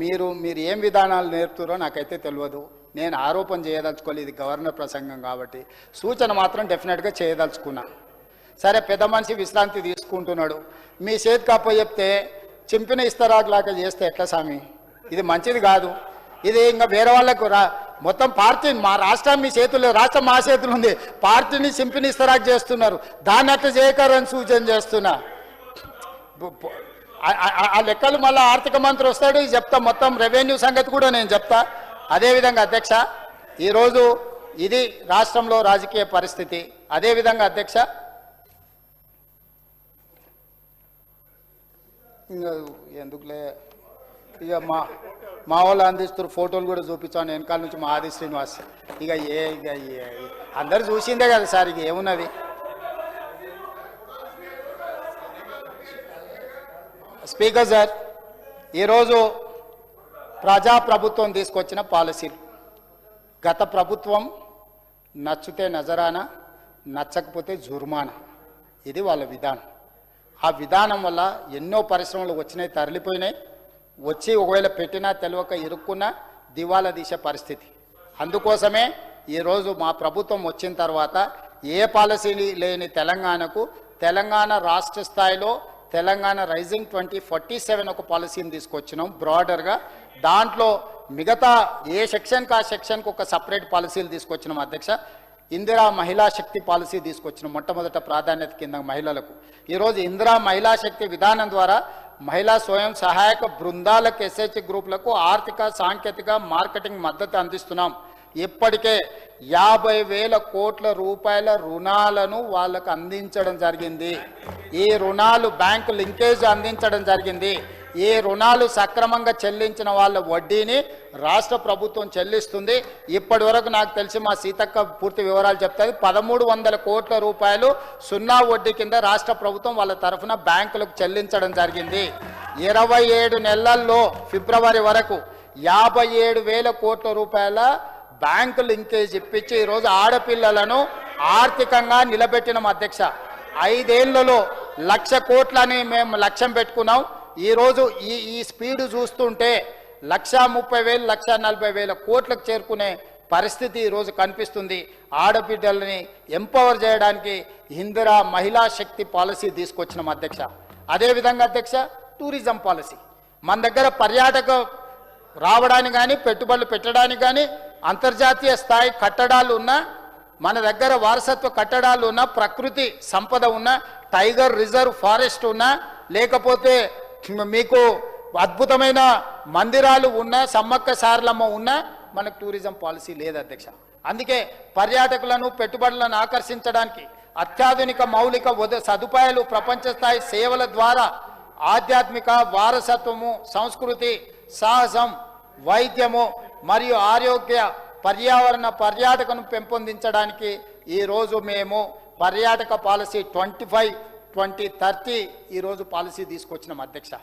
మీరు ఏం విధానాలు నేర్పుతారో నాకైతే తెలియదు. నేను ఆరోపణ చేయదలుచుకోలేదు, ఇది గవర్నర్ ప్రసంగం కాబట్టి సూచన మాత్రం డెఫినెట్గా చేయదలుచుకున్నా. సరే, పెద్ద మనిషి విశ్రాంతి తీసుకుంటున్నాడు, మీ చేతికి అప్ప చెప్తే చింపిన ఇస్తరాకులాగా చేస్తే ఎట్లా స్వామి? ఇది మంచిది కాదు. ఇది ఇంకా వేరే వాళ్ళకు మొత్తం పార్టీ, మా రాష్ట్రం మీ చేతుల్లో, రాష్ట్రం మా చేతులు ఉంది, పార్టీని చింపిన ఇస్తరాకు చేస్తున్నారు. దాన్ని అట్లా చేయకరని సూచన చేస్తున్నా. ఆ లెక్కలు మళ్ళీ ఆర్థిక మంత్రి వస్తాడు చెప్తా, మొత్తం రెవెన్యూ సంగతి కూడా నేను చెప్తా. అదేవిధంగా అధ్యక్ష, ఈరోజు ఇది రాష్ట్రంలో రాజకీయ పరిస్థితి. అదేవిధంగా అధ్యక్ష, ఇంకా ఎందుకులే, ఇక మా వాళ్ళు అందిస్తున్న ఫోటోలు కూడా చూపించాను వెనకాల నుంచి, మా ఆది శ్రీనివాస్. ఇక అందరు చూసిందే కదా సార్, ఇక ఏమున్నది. స్పీకర్ సార్, ఈరోజు ప్రజాప్రభుత్వం తీసుకొచ్చిన పాలసీలు, గత ప్రభుత్వం నచ్చితే నజరానా, నచ్చకపోతే జుర్మానా, ఇది వాళ్ళ విధానం. ఆ విధానం వల్ల ఎన్నో పరిశ్రమలు వచ్చినాయి, తరలిపోయినాయి, వచ్చి ఒకవేళ పెట్టినా తెలియక ఇరుక్కున్నా దివాలా తీసే పరిస్థితి. అందుకోసమే ఈరోజు మా ప్రభుత్వం వచ్చిన తర్వాత ఏ పాలసీ లేని తెలంగాణకు తెలంగాణ రాష్ట్ర స్థాయిలో తెలంగాణ రైజింగ్ 2047 ఒక పాలసీని తీసుకొచ్చినాం బ్రాడర్గా. దాంట్లో మిగతా ఏ సెక్షన్కి ఆ సెక్షన్కి ఒక సపరేట్ పాలసీలు తీసుకొచ్చినాం అధ్యక్ష. ఇందిరా మహిళా శక్తి పాలసీ తీసుకొచ్చినాం మొట్టమొదట ప్రాధాన్యత కింద మహిళలకు. ఈరోజు ఇందిరా మహిళా శక్తి విధానం ద్వారా మహిళా స్వయం సహాయక బృందాలకు, ఎస్హెచ్ గ్రూపులకు ఆర్థిక, సాంకేతిక, మార్కెటింగ్ మద్దతు అందిస్తున్నాం. ఇప్పటికే 50,000 కోట్ల రూపాయల రుణాలను వాళ్ళకు అందించడం జరిగింది. ఈ రుణాలు బ్యాంకు లింకేజ్ అందించడం జరిగింది. ఈ రుణాలు సక్రమంగా చెల్లించిన వాళ్ళ వడ్డీని రాష్ట్ర ప్రభుత్వం చెల్లిస్తుంది. ఇప్పటి వరకు నాకు తెలిసి మా సీతక్క పూర్తి వివరాలు చెప్తుంది, 1300 కోట్ల రూపాయలు సున్నా వడ్డీ కింద రాష్ట్ర ప్రభుత్వం వాళ్ళ తరఫున బ్యాంకులకు చెల్లించడం జరిగింది. 27 నెలల్లో ఫిబ్రవరి వరకు 57,000 కోట్ల రూపాయల బ్యాంకు లింకేజ్ ఇప్పించి ఈరోజు ఆడపిల్లలను ఆర్థికంగా నిలబెట్టినాం అధ్యక్ష. 5 ఏళ్లలో 1,00,000 కోట్లని మేము లక్ష్యం పెట్టుకున్నాం. ఈరోజు ఈ స్పీడ్ చూస్తుంటే 1,30,000, 1,40,000 కోట్లకు చేరుకునే పరిస్థితి ఈరోజు కనిపిస్తుంది. ఆడబిడ్డలని ఎంపవర్ చేయడానికి ఇందిరా మహిళా శక్తి పాలసీ తీసుకొచ్చినాం అధ్యక్ష. అదేవిధంగా అధ్యక్ష, టూరిజం పాలసీ మన దగ్గర పర్యాటక రావడానికి కానీ పెట్టుబడులు పెట్టడానికి కానీ అంతర్జాతీయ స్థాయి కట్టడాలు ఉన్న మన దగ్గర వారసత్వ కట్టడాలు ఉన్న ప్రకృతి సంపద ఉన్న టైగర్ రిజర్వ్ ఫారెస్ట్ ఉన్న లేకపోతే మీకు అద్భుతమైన మందిరాలు ఉన్న సమ్మక్క సారలమ్మ ఉన్న మనకు టూరిజం పాలసీ లేదు అధ్యక్ష. అందుకే పర్యాటకులను పెట్టుబడులను ఆకర్షించడానికి అత్యాధునిక మౌలిక సదుపాయాలు ప్రపంచ స్థాయి సేవల ద్వారా ఆధ్యాత్మిక వారసత్వము సంస్కృతి సహజం వైద్యము మరియు ఆరోగ్య పర్యాటకను పెంపొందించడానికి ఈరోజు మేము పర్యాటక పాలసీ 25-2030 ఈరోజు పాలసీ తీసుకొచ్చినాం అధ్యక్ష.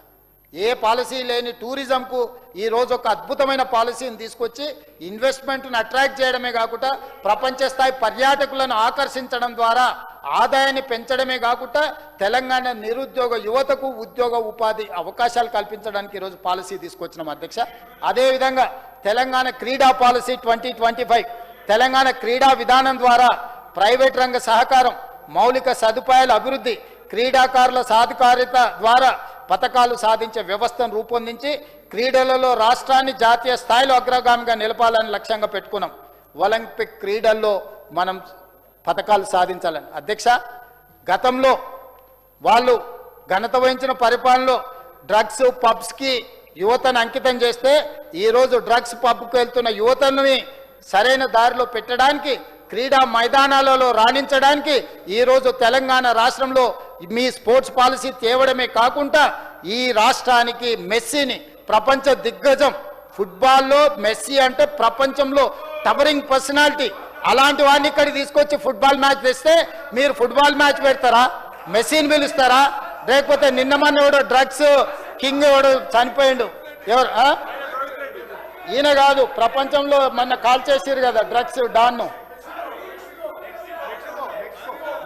ఏ పాలసీ లేని టూరిజంకు ఈరోజు ఒక అద్భుతమైన పాలసీని తీసుకొచ్చి ఇన్వెస్ట్మెంట్ను అట్రాక్ట్ చేయడమే కాకుండా ప్రపంచ స్థాయి పర్యాటకులను ఆకర్షించడం ద్వారా ఆదాయాన్ని పెంచడమే కాకుండా తెలంగాణ నిరుద్యోగ యువతకు ఉద్యోగ ఉపాధి అవకాశాలు కల్పించడానికి ఈరోజు పాలసీ తీసుకొచ్చినాం అధ్యక్ష. అదేవిధంగా తెలంగాణ క్రీడా పాలసీ 2025 తెలంగాణ క్రీడా విధానం ద్వారా ప్రైవేట్ రంగ సహకారం మౌలిక సదుపాయాల అభివృద్ధి క్రీడాకారుల సాధికారిత ద్వారా పథకాలు సాధించే వ్యవస్థను రూపొందించి క్రీడలలో రాష్ట్రాన్ని జాతీయ స్థాయిలో అగ్రగామిగా నిలపాలని లక్ష్యంగా పెట్టుకున్నాం. ఒలింపిక్ క్రీడల్లో మనం పథకాలు సాధించాలని అధ్యక్ష. గతంలో వాళ్ళు ఘనత వహించిన పరిపాలనలో డ్రగ్స్ పబ్స్కి యువతను అంకితం చేస్తే ఈరోజు డ్రగ్స్ పబ్కు వెళ్తున్న యువతని సరైన దారిలో పెట్టడానికి క్రీడా మైదానాలలో రాణించడానికి ఈరోజు తెలంగాణ రాష్ట్రంలో మీ స్పోర్ట్స్ పాలసీ తేవడమే కాకుండా ఈ రాష్ట్రానికి మెస్సీని ప్రపంచ దిగ్గజం ఫుట్బాల్లో మెస్సీ అంటే ప్రపంచంలో టవరింగ్ పర్సనాలిటీ అలాంటి వాడిని ఇక్కడ తీసుకొచ్చి ఫుట్బాల్ మ్యాచ్ తెస్తే మీరు ఫుట్బాల్ మ్యాచ్ పెడతారా మెస్సీని పిలుస్తారా లేకపోతే నిన్న మొన్న ఎవడో డ్రగ్స్ కింగ్ ఎవడు చనిపోయిండు ఎవరు ఈయన కాదు ప్రపంచంలో మొన్న కాల్ చేసిరు కదా డ్రగ్స్ డాన్ను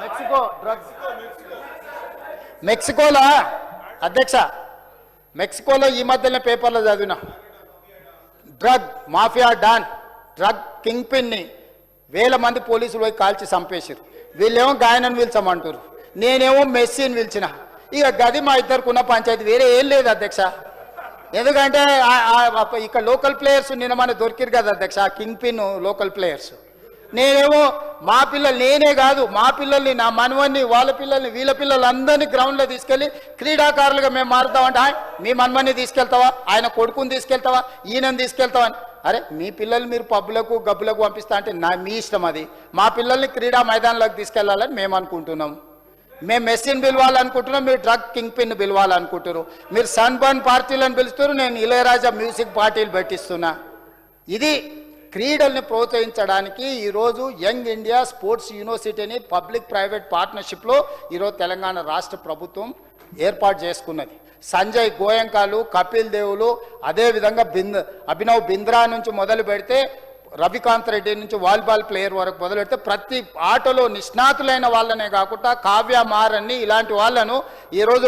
మెక్సికో డ్రగ్స్ మెక్సికోలో అధ్యక్ష మెక్సికోలో ఈ మధ్యనే పేపర్లో చదివిన drug mafia don drug kingpin 1000 మంది పోలీసులు పోయి కాల్చి చంపేసారు. వీళ్ళేమో గాయనని పిలిచామంటారు నేనేమో మెస్సీని పిలిచిన ఇక గది మా ఇద్దరుకున్న పంచాయతీ వేరే ఏం లేదు అధ్యక్ష. ఎందుకంటే ఇక్కడ లోకల్ ప్లేయర్స్ నిన్న మన దొరికిరు కదా అధ్యక్ష కింగ్ పిన్ లోకల్ ప్లేయర్స్ నేనేమో మా పిల్లలు నేనే కాదు మా పిల్లల్ని నా మనవన్ని వాళ్ళ పిల్లల్ని వీళ్ళ పిల్లలందరినీ గ్రౌండ్లో తీసుకెళ్ళి క్రీడాకారులుగా మేము మారుతామంటే మీ మనవన్ని తీసుకెళ్తావా ఆయన కొడుకుని తీసుకెళ్తావా ఈయనని తీసుకెళ్తావా అని అరే మీ పిల్లల్ని మీరు పబ్బులకు గబ్బులకు పంపిస్తా అంటే మీ ఇష్టం అది మా పిల్లల్ని క్రీడా మైదానంలోకి తీసుకెళ్లాలని మేము అనుకుంటున్నాం. మేము మెస్సీని పిలవాలనుకుంటున్నాం మీరు డ్రగ్ కింగ్ పిన్ పిలవాలనుకుంటున్నారు మీరు సన్బర్న్ పార్టీలను పిలుస్తారు నేను ఇళయరాజా మ్యూజిక్ పార్టీలు పెట్టిస్తున్నా. ఇది క్రీడల్ని ప్రోత్సహించడానికి ఈరోజు యంగ్ ఇండియా స్పోర్ట్స్ యూనివర్సిటీని పబ్లిక్ ప్రైవేట్ పార్ట్నర్షిప్లో ఈరోజు తెలంగాణ రాష్ట్ర ప్రభుత్వం ఏర్పాటు చేసుకున్నది. సంజయ్ గోయంకాలు కపిల్ దేవులు అదేవిధంగా అభినవ్ బింద్రా నుంచి మొదలు పెడితే రవికాంత్ రెడ్డి నుంచి వాలీబాల్ ప్లేయర్ వరకు మొదలెడితే ప్రతి ఆటలో నిష్ణాతులైన వాళ్ళనే కాకుండా కావ్య మారన్ని ఇలాంటి వాళ్ళను ఈరోజు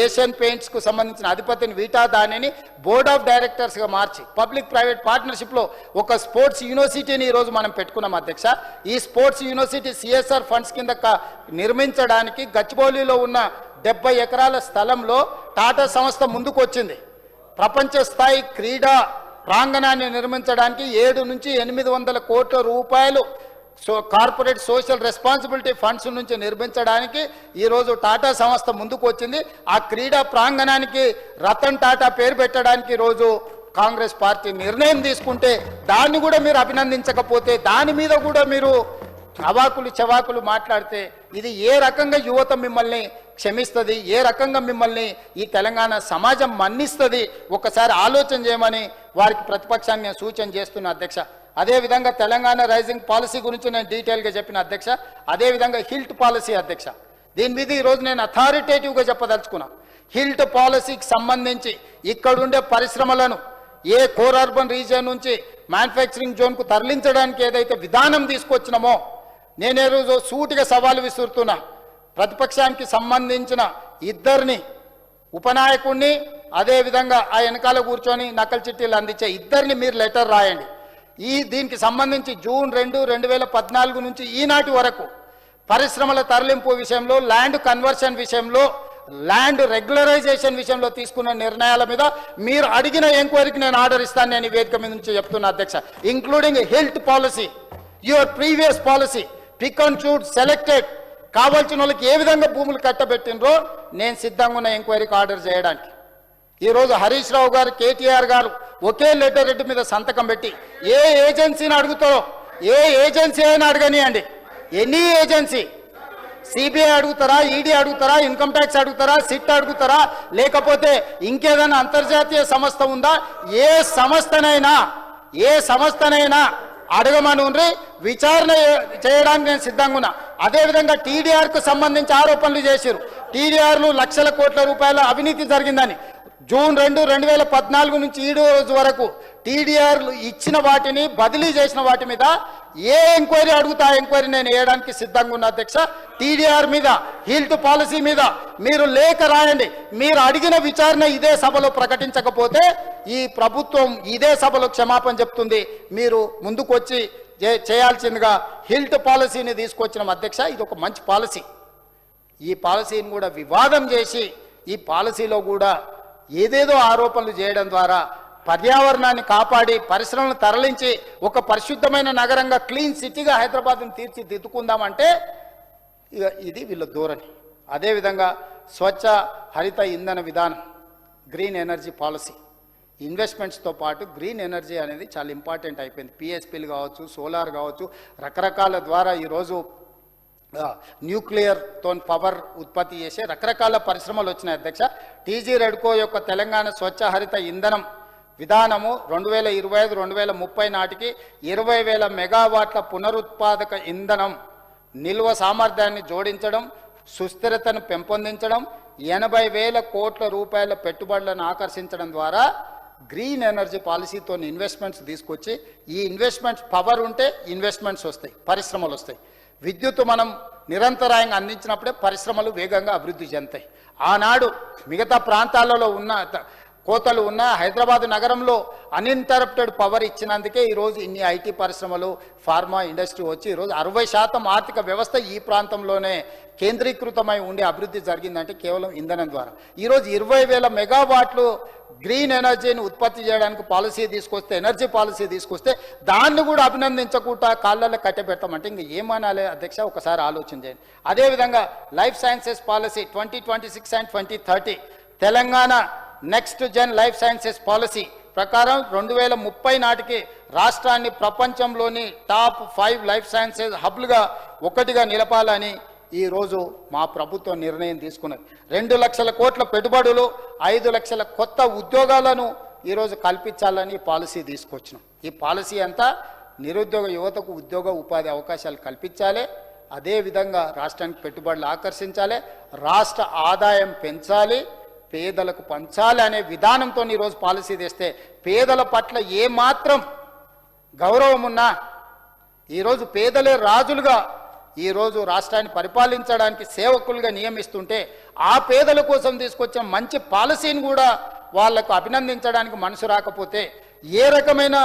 ఏషియన్ పెయింట్స్కు సంబంధించిన అధిపతిని వీటా దానిని బోర్డ్ ఆఫ్ డైరెక్టర్స్గా మార్చి పబ్లిక్ ప్రైవేట్ పార్ట్నర్షిప్లో ఒక స్పోర్ట్స్ యూనివర్సిటీని ఈరోజు మనం పెట్టుకున్నాం అధ్యక్ష. ఈ స్పోర్ట్స్ యూనివర్సిటీ సిఎస్ఆర్ ఫండ్స్ కింద నిర్మించడానికి గచ్చిబౌలిలో ఉన్న 70 ఎకరాల స్థలంలో టాటా సంస్థ ముందుకు వచ్చింది. ప్రపంచ స్థాయి క్రీడా ప్రాంగణాన్ని నిర్మించడానికి 700 నుంచి 800 కోట్ల రూపాయలు కార్పొరేట్ సోషల్ రెస్పాన్సిబిలిటీ ఫండ్స్ నుంచి నిర్మించడానికి ఈరోజు టాటా సంస్థ ముందుకు వచ్చింది. ఆ క్రీడా ప్రాంగణానికి రతన్ టాటా పేరు పెట్టడానికి ఈరోజు కాంగ్రెస్ పార్టీ నిర్ణయం తీసుకుంటే దాన్ని కూడా మీరు అభినందించకపోతే దాని మీద కూడా మీరు అవాకులు చవాకులు మాట్లాడితే ఇది ఏ రకంగా యువత మిమ్మల్ని క్షమిస్తుంది ఏ రకంగా మిమ్మల్ని ఈ తెలంగాణ సమాజం మన్నిస్తుంది ఒకసారి ఆలోచన చేయమని వారికి ప్రతిపక్షాన్ని నేను సూచన చేస్తున్నా అధ్యక్ష. అదేవిధంగా తెలంగాణ రైజింగ్ పాలసీ గురించి నేను డీటెయిల్గా చెప్పిన అధ్యక్ష. అదేవిధంగా హిల్ట్ పాలసీ అధ్యక్ష దీని మీద ఈరోజు నేను అథారిటేటివ్గా చెప్పదలుచుకున్నా. హిల్ట్ పాలసీకి సంబంధించి ఇక్కడుండే పరిశ్రమలను ఏ కోర్ అర్బన్ రీజియన్ నుంచి మ్యానుఫ్యాక్చరింగ్ జోన్కు తరలించడానికి ఏదైతే విధానం తీసుకొచ్చినామో నేనే రోజు సూటిగా సవాలు విసురుతున్నా. ప్రతిపక్షానికి సంబంధించిన ఇద్దరిని ఉపనాయకుడిని అదేవిధంగా ఆ వెనకాల కూర్చొని నకలు చిట్టీలు అందించే ఇద్దరిని మీరు లెటర్ రాయండి. దీనికి సంబంధించి జూన్ 2, 2014 నుంచి ఈనాటి వరకు పరిశ్రమల తరలింపు విషయంలో ల్యాండ్ కన్వర్షన్ విషయంలో ల్యాండ్ రెగ్యులరైజేషన్ విషయంలో తీసుకున్న నిర్ణయాల మీద మీరు అడిగిన ఎంక్వైరీకి నేను ఆర్డర్ ఇస్తాను. నేను ఈ వేదిక మీద నుంచి చెప్తున్నా అధ్యక్ష, including health policy, your previous policy, pick and choose selected, కావాల్సిన వాళ్ళకి ఏ విధంగా భూములు కట్టబెట్టినరో నేను సిద్ధంగా ఉన్న ఎంక్వైరీకి ఆర్డర్ చేయడానికి. ఈరోజు హరీష్ రావు గారు, కేటీఆర్ గారు ఒకే లెటర్ రెడ్డి మీద సంతకం పెట్టి ఏ ఏజెన్సీని అడుగుతారో, ఏ ఏజెన్సీ అయినా అడగనియండి, ఎనీ ఏజెన్సీ, సిబిఐ అడుగుతారా, ఈడీ అడుగుతారా, ఇన్కమ్ ట్యాక్స్ అడుగుతారా, సిట్ అడుగుతారా, లేకపోతే ఇంకేదైనా అంతర్జాతీయ సంస్థ ఉందా, ఏ సంస్థనైనా అడగమని విచారణ చేయడానికి నేను సిద్ధంగా ఉన్నా. అదేవిధంగా టీడీఆర్కు సంబంధించి ఆరోపణలు చేశారు. టీడీఆర్లు లక్షల కోట్ల రూపాయల అవినీతి జరిగిందని జూన్ 2, 2014 నుంచి ఈ రోజు వరకు టీడీఆర్లు ఇచ్చిన వాటిని బదిలీ చేసిన వాటి మీద ఏ ఎంక్వైరీ అడుగుతా ఎంక్వైరీ నేను వేయడానికి సిద్ధంగా ఉన్న అధ్యక్ష. టీడీఆర్ మీద, హెల్త్ పాలసీ మీద మీరు లేఖ రాయండి. మీరు అడిగిన విచారణ ఇదే సభలో ప్రకటించకపోతే ఈ ప్రభుత్వం ఇదే సభలో క్షమాపణ చెప్తుంది. మీరు ముందుకు వచ్చి చేయాల్సిందిగా హెల్త్ పాలసీని తీసుకొచ్చిన అధ్యక్ష. ఇది ఒక మంచి పాలసీ. ఈ పాలసీని కూడా వివాదం చేసి ఈ పాలసీలో కూడా ఏదేదో ఆరోపణలు చేయడం ద్వారా పర్యావరణాన్ని కాపాడి పరిశ్రమలను తరలించి ఒక పరిశుద్ధమైన నగరంగా, క్లీన్ సిటీగా హైదరాబాద్ను తీర్చిదిద్దుకుందామంటే ఇది వీళ్ళ ధోరణి. అదేవిధంగా స్వచ్ఛ హరిత ఇంధన విధానం, గ్రీన్ ఎనర్జీ పాలసీ, ఇన్వెస్ట్మెంట్స్తో పాటు గ్రీన్ ఎనర్జీ అనేది చాలా ఇంపార్టెంట్ అయిపోయింది. పిఎస్పీలు కావచ్చు, సోలార్ కావచ్చు, రకరకాల ద్వారా ఈరోజు న్యూక్లియర్తో పవర్ ఉత్పత్తి చేసే రకరకాల పరిశ్రమలు వచ్చినాయి అధ్యక్ష. టీజీ రెడ్కో యొక్క తెలంగాణ స్వచ్ఛ హరిత ఇంధనం విధానము 2025-2030 నాటికి 20,000 మెగావాట్ల పునరుత్పాదక ఇంధనం నిల్వ సామర్థ్యాన్ని జోడించడం, సుస్థిరతను పెంపొందించడం, 80,000 కోట్ల రూపాయల పెట్టుబడులను ఆకర్షించడం ద్వారా గ్రీన్ ఎనర్జీ పాలసీతో ఇన్వెస్ట్మెంట్స్ తీసుకొచ్చి, ఈ ఇన్వెస్ట్మెంట్స్ పవర్ ఉంటే ఇన్వెస్ట్మెంట్స్ వస్తాయి, పరిశ్రమలు వస్తాయి. విద్యుత్తు మనం నిరంతరాయంగా అందించినప్పుడే పరిశ్రమలు వేగంగా అభివృద్ధి చెందుతాయి. ఆనాడు మిగతా ప్రాంతాలలో ఉన్న కోతలు ఉన్న హైదరాబాద్ నగరంలో అన్ఇంటరప్టెడ్ పవర్ ఇచ్చినందుకే ఈరోజు ఇన్ని ఐటీ పరిశ్రమలు, ఫార్మా ఇండస్ట్రీ వచ్చి ఈరోజు 60% ఆర్థిక వ్యవస్థ ఈ ప్రాంతంలోనే కేంద్రీకృతమై ఉండే అభివృద్ధి జరిగిందంటే కేవలం ఇంధనం ద్వారా. ఈరోజు 20,000 మెగావాట్లు గ్రీన్ ఎనర్జీని ఉత్పత్తి చేయడానికి పాలసీ తీసుకొస్తే, ఎనర్జీ పాలసీ తీసుకొస్తే దాన్ని కూడా అభినందించకుండా కాళ్ళల్లో కట్టబెడతామంటే ఇంకా ఏమనాలి అధ్యక్ష? ఒకసారి ఆలోచన చేయండి. అదేవిధంగా life sciences policy 2026 and 2030 Telangana next gen life sciences policy ప్రకారం 2030 నాటికి రాష్ట్రాన్ని ప్రపంచంలోని టాప్ 5 లైఫ్ సైన్సెస్ హబ్లుగా ఒకటిగా నిలపాలని ఈరోజు మా ప్రభుత్వం నిర్ణయం తీసుకున్నది. 2 లక్షల కోట్ల పెట్టుబడులు, 5 లక్షల కొత్త ఉద్యోగాలను ఈరోజు కల్పించాలని పాలసీ తీసుకొచ్చినాం. ఈ పాలసీ అంతా నిరుద్యోగ యువతకు ఉద్యోగ ఉపాధి అవకాశాలు కల్పించాలి, అదేవిధంగా రాష్ట్రానికి పెట్టుబడులు ఆకర్షించాలి, రాష్ట్ర ఆదాయం పెంచాలి, పేదలకు పంచాలి అనే విధానంతో ఈరోజు పాలసీ తెస్తే పేదల పట్ల ఏమాత్రం గౌరవం ఉన్నా ఈరోజు పేదలే రాజులుగా ఈరోజు రాష్ట్రాన్ని పరిపాలించడానికి సేవకులుగా నియమిస్తుంటే ఆ పేదల కోసం తీసుకొచ్చిన మంచి పాలసీని కూడా వాళ్లకు అభినందించడానికి మనసు రాకపోతే ఏ రకమైన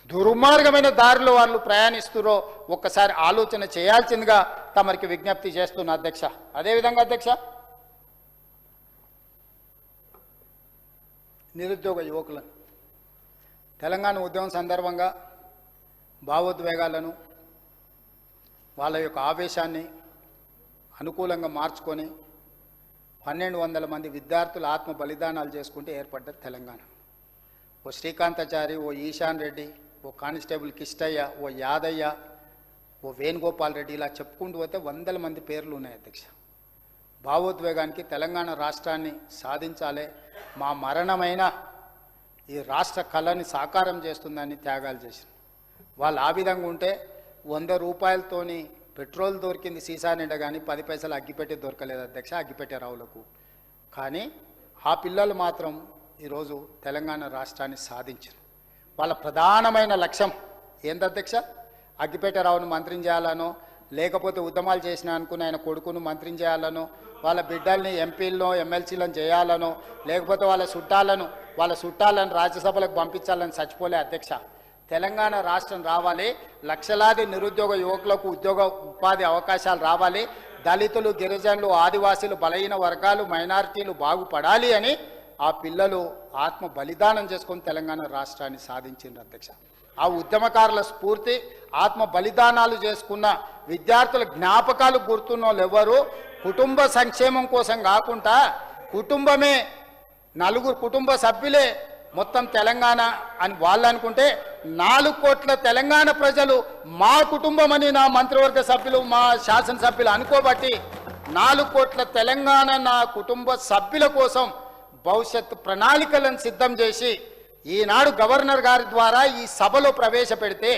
దుర్మార్గమైన దారిలో వాళ్ళు ప్రయాణిస్తురో ఒక్కసారి ఆలోచన చేయాల్సిందిగా తమరికి విజ్ఞప్తి చేస్తున్న అధ్యక్ష. అదేవిధంగా అధ్యక్ష, నిరుద్యోగ యువకులను తెలంగాణ ఉద్యమం సందర్భంగా భావోద్వేగాలను, వాళ్ళ యొక్క ఆవేశాన్ని అనుకూలంగా మార్చుకొని 1,200 మంది విద్యార్థులు ఆత్మ బలిదానాలు చేసుకుంటే ఏర్పడ్డది తెలంగాణ. ఓ శ్రీకాంతాచారి, ఓ ఈశాన్ రెడ్డి, ఓ కానిస్టేబుల్ కిష్టయ్య, ఓ యాదయ్య, ఓ వేణుగోపాల్ రెడ్డి, ఇలా చెప్పుకుంటూ పోతే 100 మంది పేర్లు ఉన్నాయి అధ్యక్ష. భావోద్వేగానికి తెలంగాణ రాష్ట్రాన్ని సాధించాలి, మా మరణమైన ఈ రాష్ట్ర కళని సాకారం చేస్తుందని త్యాగాలు చేసింది. వాళ్ళు ఆ విధంగా ఉంటే 100 రూపాయలతోని పెట్రోల్ దొరికింది సీసా నిండా, కానీ 10 పైసలు అగ్గిపెట్టి దొరకలేదు అధ్యక్ష, అగ్గిపెట్టే రావులకు. కానీ ఆ పిల్లలు మాత్రం ఈరోజు తెలంగాణ రాష్ట్రాన్ని సాధించారు. వాళ్ళ ప్రధానమైన లక్ష్యం ఏంది అధ్యక్ష? అగ్గిపెట్టే రావును మంత్రిని చేయాలనో, లేకపోతే ఉద్యమాలు చేసిన అనుకుని ఆయన కొడుకును మంత్రిని చేయాలనో, వాళ్ళ బిడ్డల్ని ఎంపీలను ఎమ్మెల్సీలను చేయాలనో, లేకపోతే వాళ్ళ చుట్టాలను రాజ్యసభలకు పంపించాలని చచ్చిపోలే అధ్యక్ష. తెలంగాణ రాష్ట్రం రావాలి, లక్షలాది నిరుద్యోగ యువకులకు ఉద్యోగ ఉపాధి అవకాశాలు రావాలి, దళితులు, గిరిజనులు, ఆదివాసీలు, బలహీన వర్గాలు, మైనారిటీలు బాగుపడాలి అని ఆ పిల్లలు ఆత్మ బలిదానం చేసుకొని తెలంగాణ రాష్ట్రాన్ని సాధించింది అధ్యక్ష. ఆ ఉద్యమకారుల స్ఫూర్తి, ఆత్మ బలిదానాలు చేసుకున్న విద్యార్థుల జ్ఞాపకాలు గుర్తున్న వాళ్ళు ఎవరు కుటుంబ సంక్షేమం కోసం కాకుండా కుటుంబమే, నలుగురు కుటుంబ సభ్యులే మొత్తం తెలంగాణ అని వాళ్ళు అనుకుంటే 4 కోట్ల తెలంగాణ ప్రజలు మా కుటుంబం అని నా మంత్రివర్గ సభ్యులు, మా శాసనసభ్యులు అనుకోబట్టి 4 కోట్ల తెలంగాణ నా కుటుంబ సభ్యుల కోసం భవిష్యత్తు ప్రణాళికలను సిద్ధం చేసి ఈనాడు గవర్నర్ గారి ద్వారా ఈ సభలో ప్రవేశపెడితే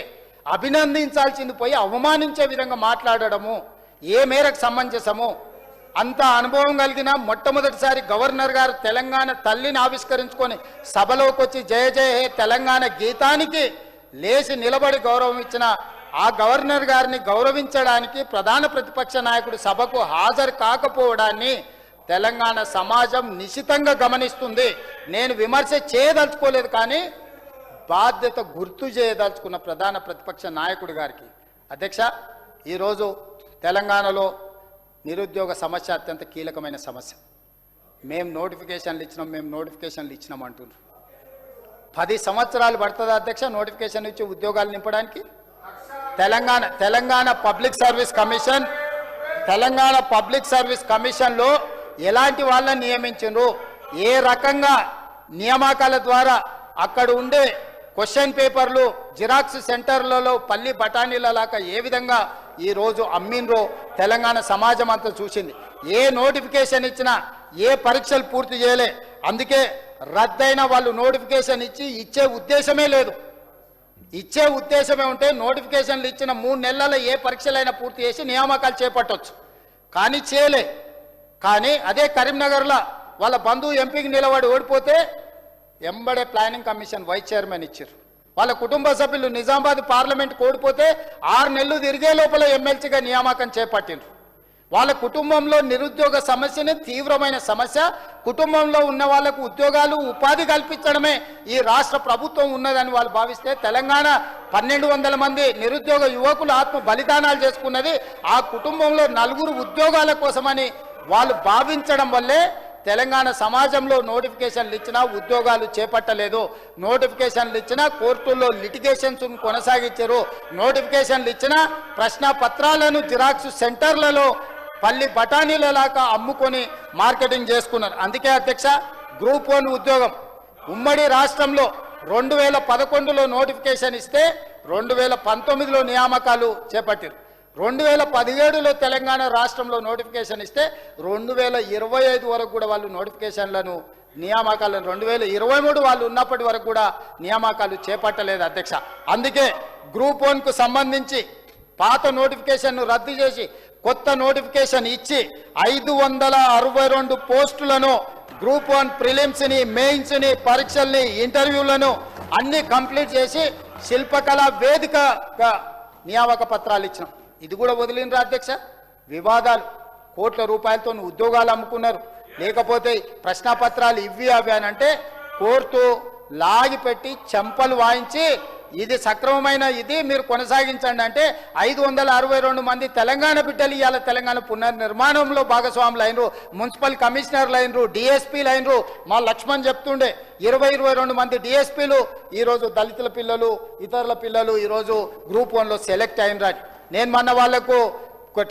అభినందించాల్సింది పోయి అవమానించే విధంగా మాట్లాడడము ఏ మేరకు సమంజసము? అంత అనుభవం కలిగిన మొట్టమొదటిసారి గవర్నర్ గారు తెలంగాణ తల్లిని ఆవిష్కరించుకొని సభలోకి వచ్చి జయ జయ హే తెలంగాణ గీతానికి లేచి నిలబడి గౌరవం ఇచ్చిన ఆ గవర్నర్ గారిని గౌరవించడానికి ప్రధాన ప్రతిపక్ష నాయకుడు సభకు హాజరు కాకపోవడాన్ని తెలంగాణ సమాజం నిశితంగా గమనిస్తుంది. నేను విమర్శ చేయదలుచుకోలేదు, కానీ బాధ్యత గుర్తు చేయదలుచుకున్న ప్రధాన ప్రతిపక్ష నాయకుడు గారికి అధ్యక్ష, ఈరోజు తెలంగాణలో నిరుద్యోగ సమస్య అత్యంత కీలకమైన సమస్య. మేము నోటిఫికేషన్లు ఇచ్చినాం అంటున్నారు. 10 సంవత్సరాలు పడుతుంది అధ్యక్ష నోటిఫికేషన్ ఇచ్చి ఉద్యోగాలు నింపడానికి. తెలంగాణ పబ్లిక్ సర్వీస్ కమిషన్లో ఎలాంటి వాళ్ళని నియమించారు, ఏ రకంగా నియామకాల ద్వారా అక్కడ ఉండే క్వశ్చన్ పేపర్లు జిరాక్స్ సెంటర్లలో పల్లి బఠానీలలాగా ఏ విధంగా ఈరోజు అమ్మిండ్రో తెలంగాణ సమాజం అంతా చూసింది. ఏ నోటిఫికేషన్ ఇచ్చినా ఏ పరీక్షలు పూర్తి చేయలే. అందుకే రద్దయిన వాళ్ళు నోటిఫికేషన్ ఇచ్చే ఉద్దేశమే లేదు. ఇచ్చే ఉద్దేశమే ఉంటే నోటిఫికేషన్లు ఇచ్చిన 3 నెలల ఏ పరీక్షలైనా పూర్తి చేసి నియామకాలు చేపట్టవచ్చు, కానీ చేయలే. కానీ అదే కరీంనగర్లో వాళ్ళ బంధువు ఎంపీకి నిలబడి ఓడిపోతే ఎంబడే ప్లానింగ్ కమిషన్ వైస్ చైర్మన్ ఇచ్చారు. వాళ్ళ కుటుంబ సభ్యులు నిజామాబాద్ పార్లమెంట్కి ఓడిపోతే 6 నెలలు తిరిగే లోపల ఎమ్మెల్సీగా నియామకం చేపట్టిండ్రు. వాళ్ళ కుటుంబంలో నిరుద్యోగ సమస్యని తీవ్రమైన సమస్య. కుటుంబంలో ఉన్న వాళ్ళకు ఉద్యోగాలు, ఉపాధి కల్పించడమే ఈ రాష్ట్ర ప్రభుత్వం ఉన్నదని వాళ్ళు భావిస్తే తెలంగాణ 1200 మంది నిరుద్యోగ యువకులు ఆత్మ బలిదానాలు చేసుకున్నది ఆ కుటుంబంలో 4 ఉద్యోగాల కోసమని వాళ్ళు భావించడం వల్లే తెలంగాణ సమాజంలో నోటిఫికేషన్లు ఇచ్చినా ఉద్యోగాలు చేపట్టలేదు. నోటిఫికేషన్లు ఇచ్చినా కోర్టుల్లో లిటిగేషన్స్ కొనసాగించారు. నోటిఫికేషన్లు ఇచ్చినా ప్రశ్న పత్రాలను జిరాక్స్ సెంటర్లలో పల్లి బఠానీలలాగా అమ్ముకొని మార్కెటింగ్ చేసుకున్నారు. అందుకే అధ్యక్ష, గ్రూప్ 1 ఉద్యోగం ఉమ్మడి రాష్ట్రంలో 2011లో నోటిఫికేషన్ ఇస్తే 2019లో నియామకాలు చేపట్టారు. 2017లో తెలంగాణ రాష్ట్రంలో నోటిఫికేషన్ ఇస్తే 2025 వరకు కూడా వాళ్ళు నోటిఫికేషన్లను నియామకాలను 2023 వాళ్ళు ఉన్నప్పటి వరకు కూడా నియామకాలు చేపట్టలేదు అధ్యక్ష. అందుకే గ్రూప్ 1కు సంబంధించి పాత నోటిఫికేషన్ను రద్దు చేసి కొత్త నోటిఫికేషన్ ఇచ్చి 562 పోస్టులను గ్రూప్ 1 ప్రిలిమ్స్ని, మెయిన్స్ని, పరీక్షల్ని, ఇంటర్వ్యూలను అన్ని కంప్లీట్ చేసి శిల్పకళా వేదికగా నియామక పత్రాలు ఇచ్చినాం. ఇది కూడా వదిలినరా అధ్యక్ష? వివాదాలు, కోట్ల రూపాయలతో ఉద్యోగాలు అమ్ముకున్నారు. లేకపోతే ప్రశ్నపత్రాలు ఇవి అవి అని అంటే కోర్టు లాగిపెట్టి చెంపలు వాయించి ఇది సక్రమమైన ఇది మీరు కొనసాగించండి అంటే 562 మంది తెలంగాణ బిడ్డలు ఇవాళ తెలంగాణ పునర్నిర్మాణంలో భాగస్వాములు అయినరు, మున్సిపల్ కమిషనర్లు అయినరు, డిఎస్పీలు అయినరు. మా లక్ష్మణ్ చెప్తుండే 22 మంది డిఎస్పీలు ఈరోజు దళితుల పిల్లలు, ఇతరుల పిల్లలు ఈరోజు గ్రూప్ 1లో సెలెక్ట్ అయినరు. నేను మొన్న వాళ్లకు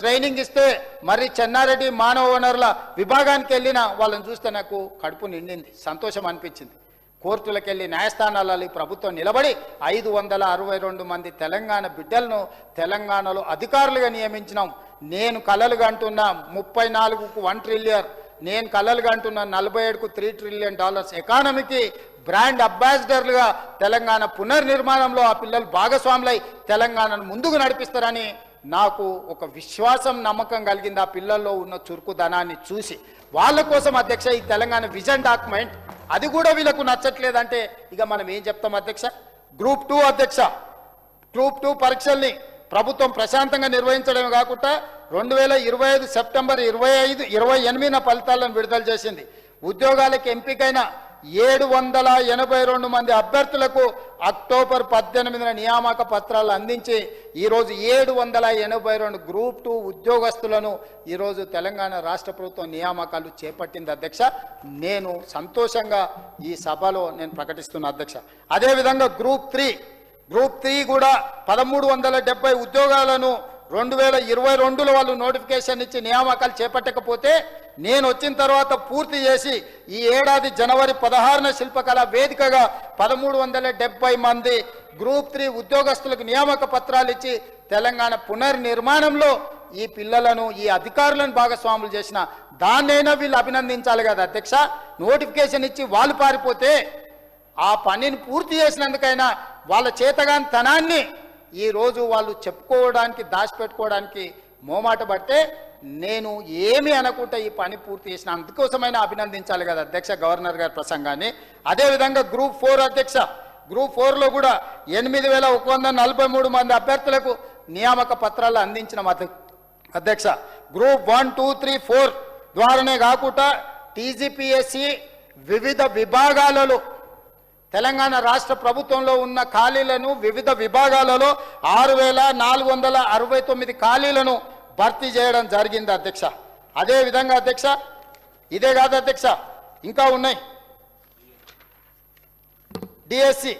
ట్రైనింగ్ ఇస్తే మరి చెన్నారెడ్డి మానవ వనరుల విభాగానికి వెళ్ళిన వాళ్ళని చూస్తే నాకు కడుపు నిండింది, సంతోషం అనిపించింది. కోర్టులకు వెళ్ళి న్యాయస్థానాలలో ప్రభుత్వం నిలబడి 562 మంది తెలంగాణ బిడ్డలను తెలంగాణలో అధికారులుగా నియమించినాం. నేను కలలుగా అంటున్నా 34కు 1 ట్రిలియన్, నేను కలలుగా అంటున్నా 47కు $3 ట్రిలియన్ ఎకానమీకి బ్రాండ్ అంబాసిడర్లుగా తెలంగాణ పునర్నిర్మాణంలో ఆ పిల్లలు భాగస్వాములై తెలంగాణను ముందుకు నడిపిస్తారని నాకు ఒక విశ్వాసం, నమ్మకం కలిగింది ఆ పిల్లల్లో ఉన్న చురుకుదనాన్ని చూసి. వాళ్ళ కోసం అధ్యక్ష ఈ తెలంగాణ విజన్ డాక్యుమెంట్ అది కూడా వీళ్ళకు నచ్చట్లేదంటే ఇక మనం ఏం చెప్తాం అధ్యక్ష? గ్రూప్ 2 అధ్యక్ష, గ్రూప్ 2 పరీక్షల్ని ప్రభుత్వం ప్రశాంతంగా నిర్వహించడమే కాకుండా 2025 సెప్టెంబర్ 28న ఫలితాలను విడుదల చేసింది. ఉద్యోగాలకు ఎంపికైన 782 మంది అభ్యర్థులకు అక్టోబర్ 18న నియామక పత్రాలు అందించి ఈరోజు 782 గ్రూప్ 2 ఉద్యోగస్తులను ఈరోజు తెలంగాణ రాష్ట్ర ప్రభుత్వం నియామకాలు చేపట్టింది అధ్యక్ష. నేను సంతోషంగా ఈ సభలో నేను ప్రకటిస్తున్నా అధ్యక్ష. అదేవిధంగా గ్రూప్ 3 కూడా 1370 ఉద్యోగాలను 2022లో వాళ్ళు నోటిఫికేషన్ ఇచ్చి నియామకాలు చేపట్టకపోతే నేను వచ్చిన తర్వాత పూర్తి చేసి ఈ ఏడాది జనవరి 16న శిల్పకళ వేదికగా 1370 మంది గ్రూప్ 3 ఉద్యోగస్తులకు నియామక పత్రాలు ఇచ్చి తెలంగాణ పునర్నిర్మాణంలో ఈ పిల్లలను ఈ అధికారులను భాగస్వాములు చేసిన దాన్నైనా వీళ్ళు అభినందించాలి కదా అధ్యక్ష. నోటిఫికేషన్ ఇచ్చి వాళ్ళు పారిపోతే ఆ పనిని పూర్తి చేసినందుకైనా వాళ్ళ చేతగాని తనాన్ని ఈరోజు వాళ్ళు చెప్పుకోవడానికి దాచిపెట్టుకోవడానికి మోమాట పడితే నేను ఏమి అనుకుంటా ఈ పని పూర్తి చేసిన అందుకోసమైనా అభినందించాలి కదా అధ్యక్ష గవర్నర్ గారి ప్రసంగాన్ని. అదేవిధంగా గ్రూప్ 4 అధ్యక్ష, గ్రూప్ 4లో కూడా 8143 మంది అభ్యర్థులకు నియామక పత్రాలు అందించిన అధ్యక్ష. గ్రూప్ 1, 2, 3, 4 ద్వారానే కాకుండా టీజీపీఎస్సీ వివిధ విభాగాలలో తెలంగాణ రాష్ట్ర ప్రభుత్వంలో ఉన్న ఖాళీలను వివిధ విభాగాలలో 6469 ఖాళీలను భర్తీ చేయడం జరిగింది అధ్యక్ష. అదేవిధంగా అధ్యక్ష ఇదే కాదు అధ్యక్ష, ఇంకా ఉన్నాయి. డిఎస్సి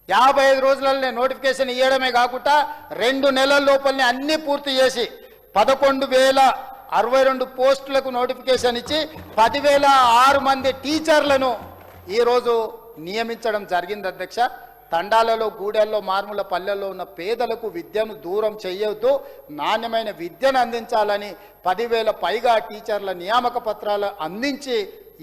55 రోజులనే నోటిఫికేషన్ ఇవ్వడమే కాకుండా 2 నెలల లోపలనే అన్ని పూర్తి చేసి 11,062 పోస్టులకు నోటిఫికేషన్ ఇచ్చి 10,006 మంది టీచర్లను ఈరోజు నియమించడం జరిగింది అధ్యక్ష. తండాలలో, గూడెల్లో, మారుమూల పల్లెల్లో ఉన్న పేదలకు విద్యను దూరం చేయొద్దు, నాణ్యమైన విద్యను అందించాలని 10,000 పైగా టీచర్ల నియామక పత్రాలు అందించి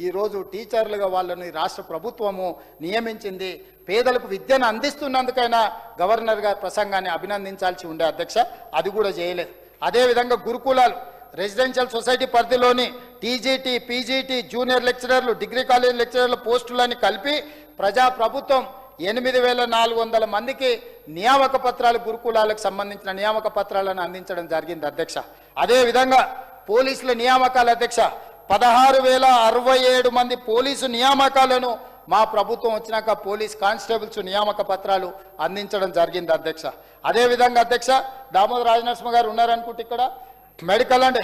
ఈరోజు టీచర్లుగా వాళ్ళని రాష్ట్ర ప్రభుత్వము నియమించింది. పేదలకు విద్యను అందిస్తున్నందుకైనా గవర్నర్ గారి ప్రసంగాన్ని అభినందించాల్సి ఉండే అధ్యక్ష, అది కూడా చేయలేదు. అదేవిధంగా గురుకులాలు, రెసిడెన్షియల్ సొసైటీ పరిధిలోని టీజీటీ, పీజీటీ, జూనియర్ లెక్చరర్లు, డిగ్రీ కాలేజ్ లెక్చరర్ల పోస్టులని కలిపి ప్రజాప్రభుత్వం 8400 మందికి నియామక పత్రాలు, గురుకులాలకు సంబంధించిన నియామక పత్రాలను అందించడం జరిగింది అధ్యక్ష. అదేవిధంగా పోలీసుల నియామకాలు అధ్యక్ష, 16,067 మంది పోలీసు నియామకాలను మా ప్రభుత్వం వచ్చినాక పోలీస్ కానిస్టేబుల్స్ నియామక పత్రాలు అందించడం జరిగింది అధ్యక్ష. అదేవిధంగా అధ్యక్ష దామోదర రాజనరసింహ గారు ఉన్నారనుకుంటే ఇక్కడ medical and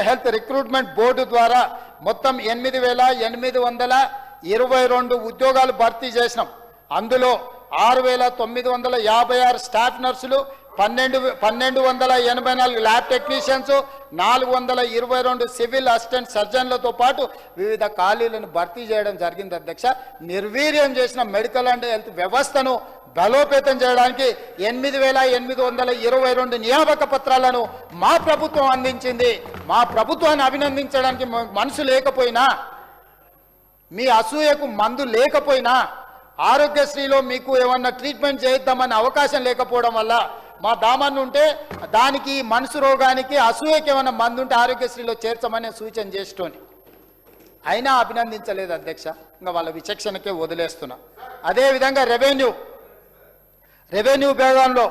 health recruitment board ద్వారా మొత్తం 8,822 ఉద్యోగాలు భర్తీ చేసినాం. అందులో 6,956 స్టాఫ్ నర్సులు, 1,284 ల్యాబ్ టెక్నీషియన్స్, 422 సివిల్ అసిస్టెంట్ సర్జన్లతో పాటు వివిధ ఖాళీలను భర్తీ చేయడం జరిగింది అధ్యక్ష. నిర్వీర్యం చేసిన మెడికల్ అండ్ హెల్త్ వ్యవస్థను బలోపేతం చేయడానికి 8,822 నియామక పత్రాలను మా ప్రభుత్వం అందించింది. మా ప్రభుత్వాన్ని అభినందించడానికి మనసు లేకపోయినా, మీ అసూయకు మందు లేకపోయినా, ఆరోగ్యశ్రీలో మీకు ఏమన్నా ట్రీట్మెంట్ చేద్దామని అవకాశం లేకపోవడం వల్ల మా దామాన్ని ఉంటే దానికి మనసు రోగానికి అసూయకి ఏమైనా మందు ఉంటే ఆరోగ్యశ్రీలో చేర్చమనే సూచన చేస్తోని అయినా అభినందించలేదు అధ్యక్ష. ఇంకా వాళ్ళ విచక్షణకే వదిలేస్తున్నా. అదేవిధంగా రెవెన్యూ విభాగంలో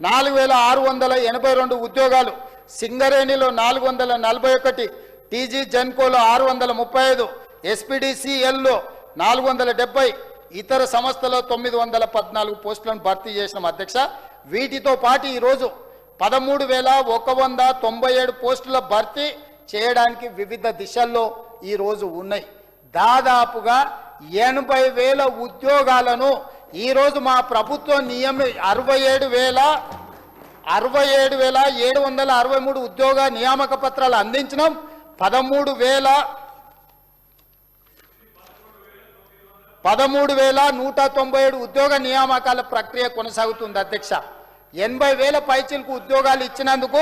4,682 ఉద్యోగాలు, సింగరేణిలో 441, టీజీ జెన్కోలో 635, ఎస్పీడీసీఎల్లో 470, ఇతర సంస్థలో 914 పోస్టులను భర్తీ చేసిన అధ్యక్ష. వీటితో పాటు ఈరోజు 13,197 పోస్టుల భర్తీ చేయడానికి వివిధ దిశల్లో ఈరోజు ఉన్నాయి. దాదాపుగా 80,000 ఉద్యోగాలను ఈరోజు మా ప్రభుత్వం 67,763 ఉద్యోగ నియామక పత్రాలు అందించినాం. 13,197 ఉద్యోగ నియామకాల ప్రక్రియ కొనసాగుతుంది అధ్యక్ష. 80,000 పైచిలకు ఉద్యోగాలు ఇచ్చినందుకు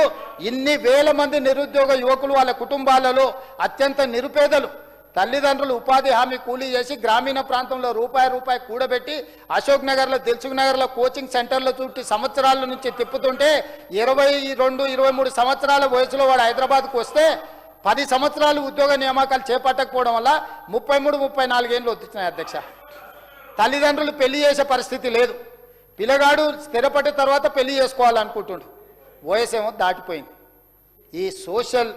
ఇన్ని వేల మంది నిరుద్యోగ యువకులు, వాళ్ళ కుటుంబాలలో అత్యంత నిరుపేదలు, తల్లిదండ్రులు ఉపాధి హామీ కూలీ చేసి గ్రామీణ ప్రాంతంలో రూపాయి కూడబెట్టి అశోక్ నగర్లో, దిల్సుఖ్ నగర్లో కోచింగ్ సెంటర్ల చుట్టూ సంవత్సరాల నుంచి తిప్పుతుంటే 22-23 సంవత్సరాల వయసులో వాడు హైదరాబాద్కు వస్తే 10 సంవత్సరాలు ఉద్యోగ నియామకాలు చేపట్టకపోవడం వల్ల 33-34 ఏళ్ళు వచ్చినాయి అధ్యక్ష. తల్లిదండ్రులు పెళ్లి చేసే పరిస్థితి లేదు. పిల్లగాడు స్థిరపడిన తర్వాత పెళ్లి చేసుకోవాలనుకుంటుండు, వయసేమో దాటిపోయింది. ఈ సోషల్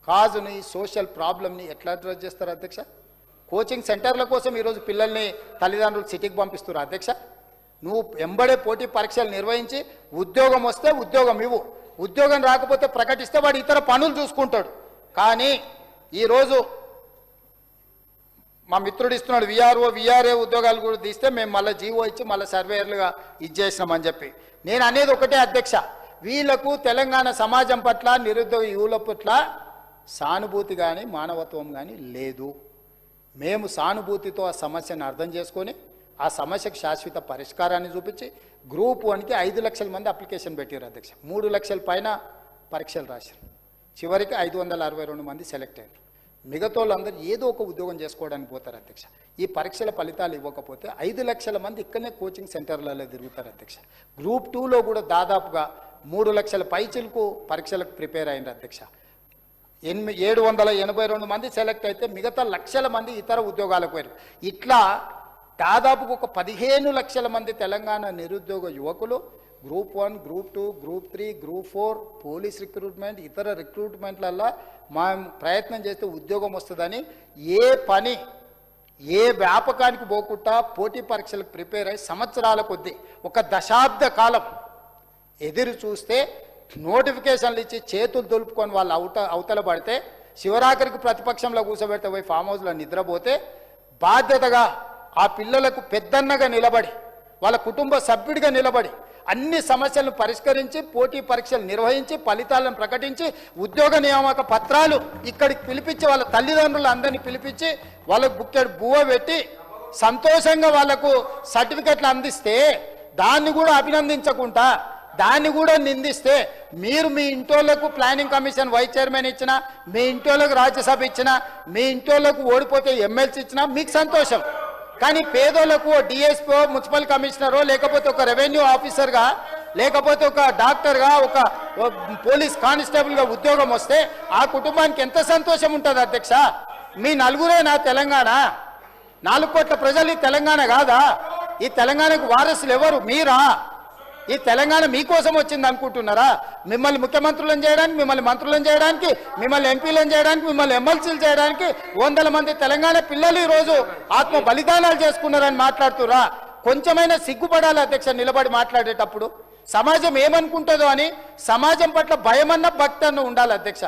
కాజుని, ఈ సోషల్ ప్రాబ్లమ్ని ఎట్లా అడ్రస్ చేస్తారు అధ్యక్ష? కోచింగ్ సెంటర్ల కోసం ఈరోజు పిల్లల్ని తల్లిదండ్రులు సిటీకి పంపిస్తున్నారు అధ్యక్ష. నువ్వు ఎంబడే పోటీ పరీక్షలు నిర్వహించి ఉద్యోగం వస్తే ఉద్యోగం ఇవ్వు, ఉద్యోగం రాకపోతే ప్రకటిస్తే వాడు ఇతర పనులు చూసుకుంటాడు. కానీ ఈరోజు మా మిత్రుడు ఇస్తున్నాడు విఆర్ఏ ఉద్యోగాలు కూడా తీస్తే మేము మళ్ళీ జీవో ఇచ్చి మళ్ళీ సర్వేయర్లుగా ఇచ్చేసినామని చెప్పి. నేను అనేది ఒకటే అధ్యక్ష, వీళ్లకు తెలంగాణ సమాజం పట్ల నిరుద్యోగ యువల పట్ల సానుభూతి కానీ మానవత్వం కానీ లేదు. మేము సానుభూతితో ఆ సమస్యను అర్థం చేసుకొని ఆ సమస్యకు శాశ్వత పరిష్కారాన్ని చూపించి గ్రూప్ 1కి 5 లక్షల మంది అప్లికేషన్ పెట్టారు అధ్యక్ష. 3 లక్షల పైన పరీక్షలు రాశారు. చివరికి 562 మంది సెలెక్ట్ అయ్యారు. మిగతా వాళ్ళందరూ ఏదో ఒక ఉద్యోగం చేసుకోవడానికి పోతారు అధ్యక్ష. ఈ పరీక్షల ఫలితాలు ఇవ్వకపోతే 5 లక్షల మంది ఇక్కడనే కోచింగ్ సెంటర్లలో తిరుగుతారు అధ్యక్ష. గ్రూప్ 2లో కూడా దాదాపుగా 3 లక్షల పైచిలకు పరీక్షలకు ప్రిపేర్ అయినారు అధ్యక్ష. 782 మంది సెలెక్ట్ అయితే మిగతా లక్షల మంది ఇతర ఉద్యోగాలకు పోయారు. ఇట్లా దాదాపుగా ఒక 15 లక్షల మంది తెలంగాణ నిరుద్యోగ యువకులు group 1, group 2, group 3, group 4 police recruitment ఇతర రిక్రూట్మెంట్లల్లో మనం ప్రయత్నం చేస్తే ఉద్యోగం వస్తుందని ఏ పని ఏ వ్యాపకానికి పోకుండా పోటీ పరీక్షలకు ప్రిపేర్ అయ్యి సంవత్సరాల కొద్దీ ఒక దశాబ్ద కాలం ఎదురు చూస్తే నోటిఫికేషన్లు ఇచ్చి చేతులు దులుపుకొని వాళ్ళు అవతల పడితే శివరాఖరికి ప్రతిపక్షంలో కూర్చోబెడితే పోయి ఫామ్ హౌస్లో నిద్రపోతే బాధ్యతగా ఆ పిల్లలకు పెద్దన్నగా నిలబడి వాళ్ళ కుటుంబ సభ్యుడిగా నిలబడి అన్ని సమస్యలను పరిష్కరించి పోటీ పరీక్షలు నిర్వహించి ఫలితాలను ప్రకటించి ఉద్యోగ నియామక పత్రాలు ఇక్కడికి పిలిపించి వాళ్ళ తల్లిదండ్రులు అందరినీ పిలిపించి వాళ్ళకు బుక్కెడు బువ్వ పెట్టి సంతోషంగా వాళ్లకు సర్టిఫికెట్లు అందిస్తే దాన్ని కూడా అభినందించకుండా దాన్ని కూడా నిందిస్తే మీరు మీ ఇంటోళ్లకు ప్లానింగ్ కమిషన్ వైస్ చైర్మన్ ఇచ్చినా మీ ఇంటోళ్లకు రాజ్యసభ ఇచ్చినా మీ ఇంటోళ్లకు ఓడిపోతే ఎమ్మెల్సీ ఇచ్చినా మీకు సంతోషం. కానీ పేదోళ్లకు డిఎస్పీ మున్సిపల్ కమిషనరో లేకపోతే ఒక రెవెన్యూ ఆఫీసర్గా లేకపోతే ఒక డాక్టర్గా ఒక పోలీస్ కానిస్టేబుల్గా ఉద్యోగం వస్తే ఆ కుటుంబానికి ఎంత సంతోషం ఉంటుంది అధ్యక్ష. మీ నలుగురేనా తెలంగాణ? 4 కోట్ల ప్రజలు ఈ తెలంగాణ కాదా? ఈ తెలంగాణకు వారసులు ఎవరు? మీరా? ఈ తెలంగాణ మీకోసం వచ్చింది అనుకుంటున్నారా? మిమ్మల్ని ముఖ్యమంత్రులను చేయడానికి, మిమ్మల్ని మంత్రులను చేయడానికి, మిమ్మల్ని ఎంపీలను చేయడానికి, మిమ్మల్ని ఎమ్మెల్సీలు చేయడానికి 100 మంది తెలంగాణ పిల్లలు ఈరోజు ఆత్మ బలిదానాలు చేసుకున్నారని మాట్లాడుతురా? కొంచెమైనా సిగ్గుపడాలి అధ్యక్ష నిలబడి మాట్లాడేటప్పుడు. సమాజం ఏమనుకుంటుందో అని సమాజం పట్ల భయమన్న భక్తి అన్న ఉండాలి అధ్యక్ష.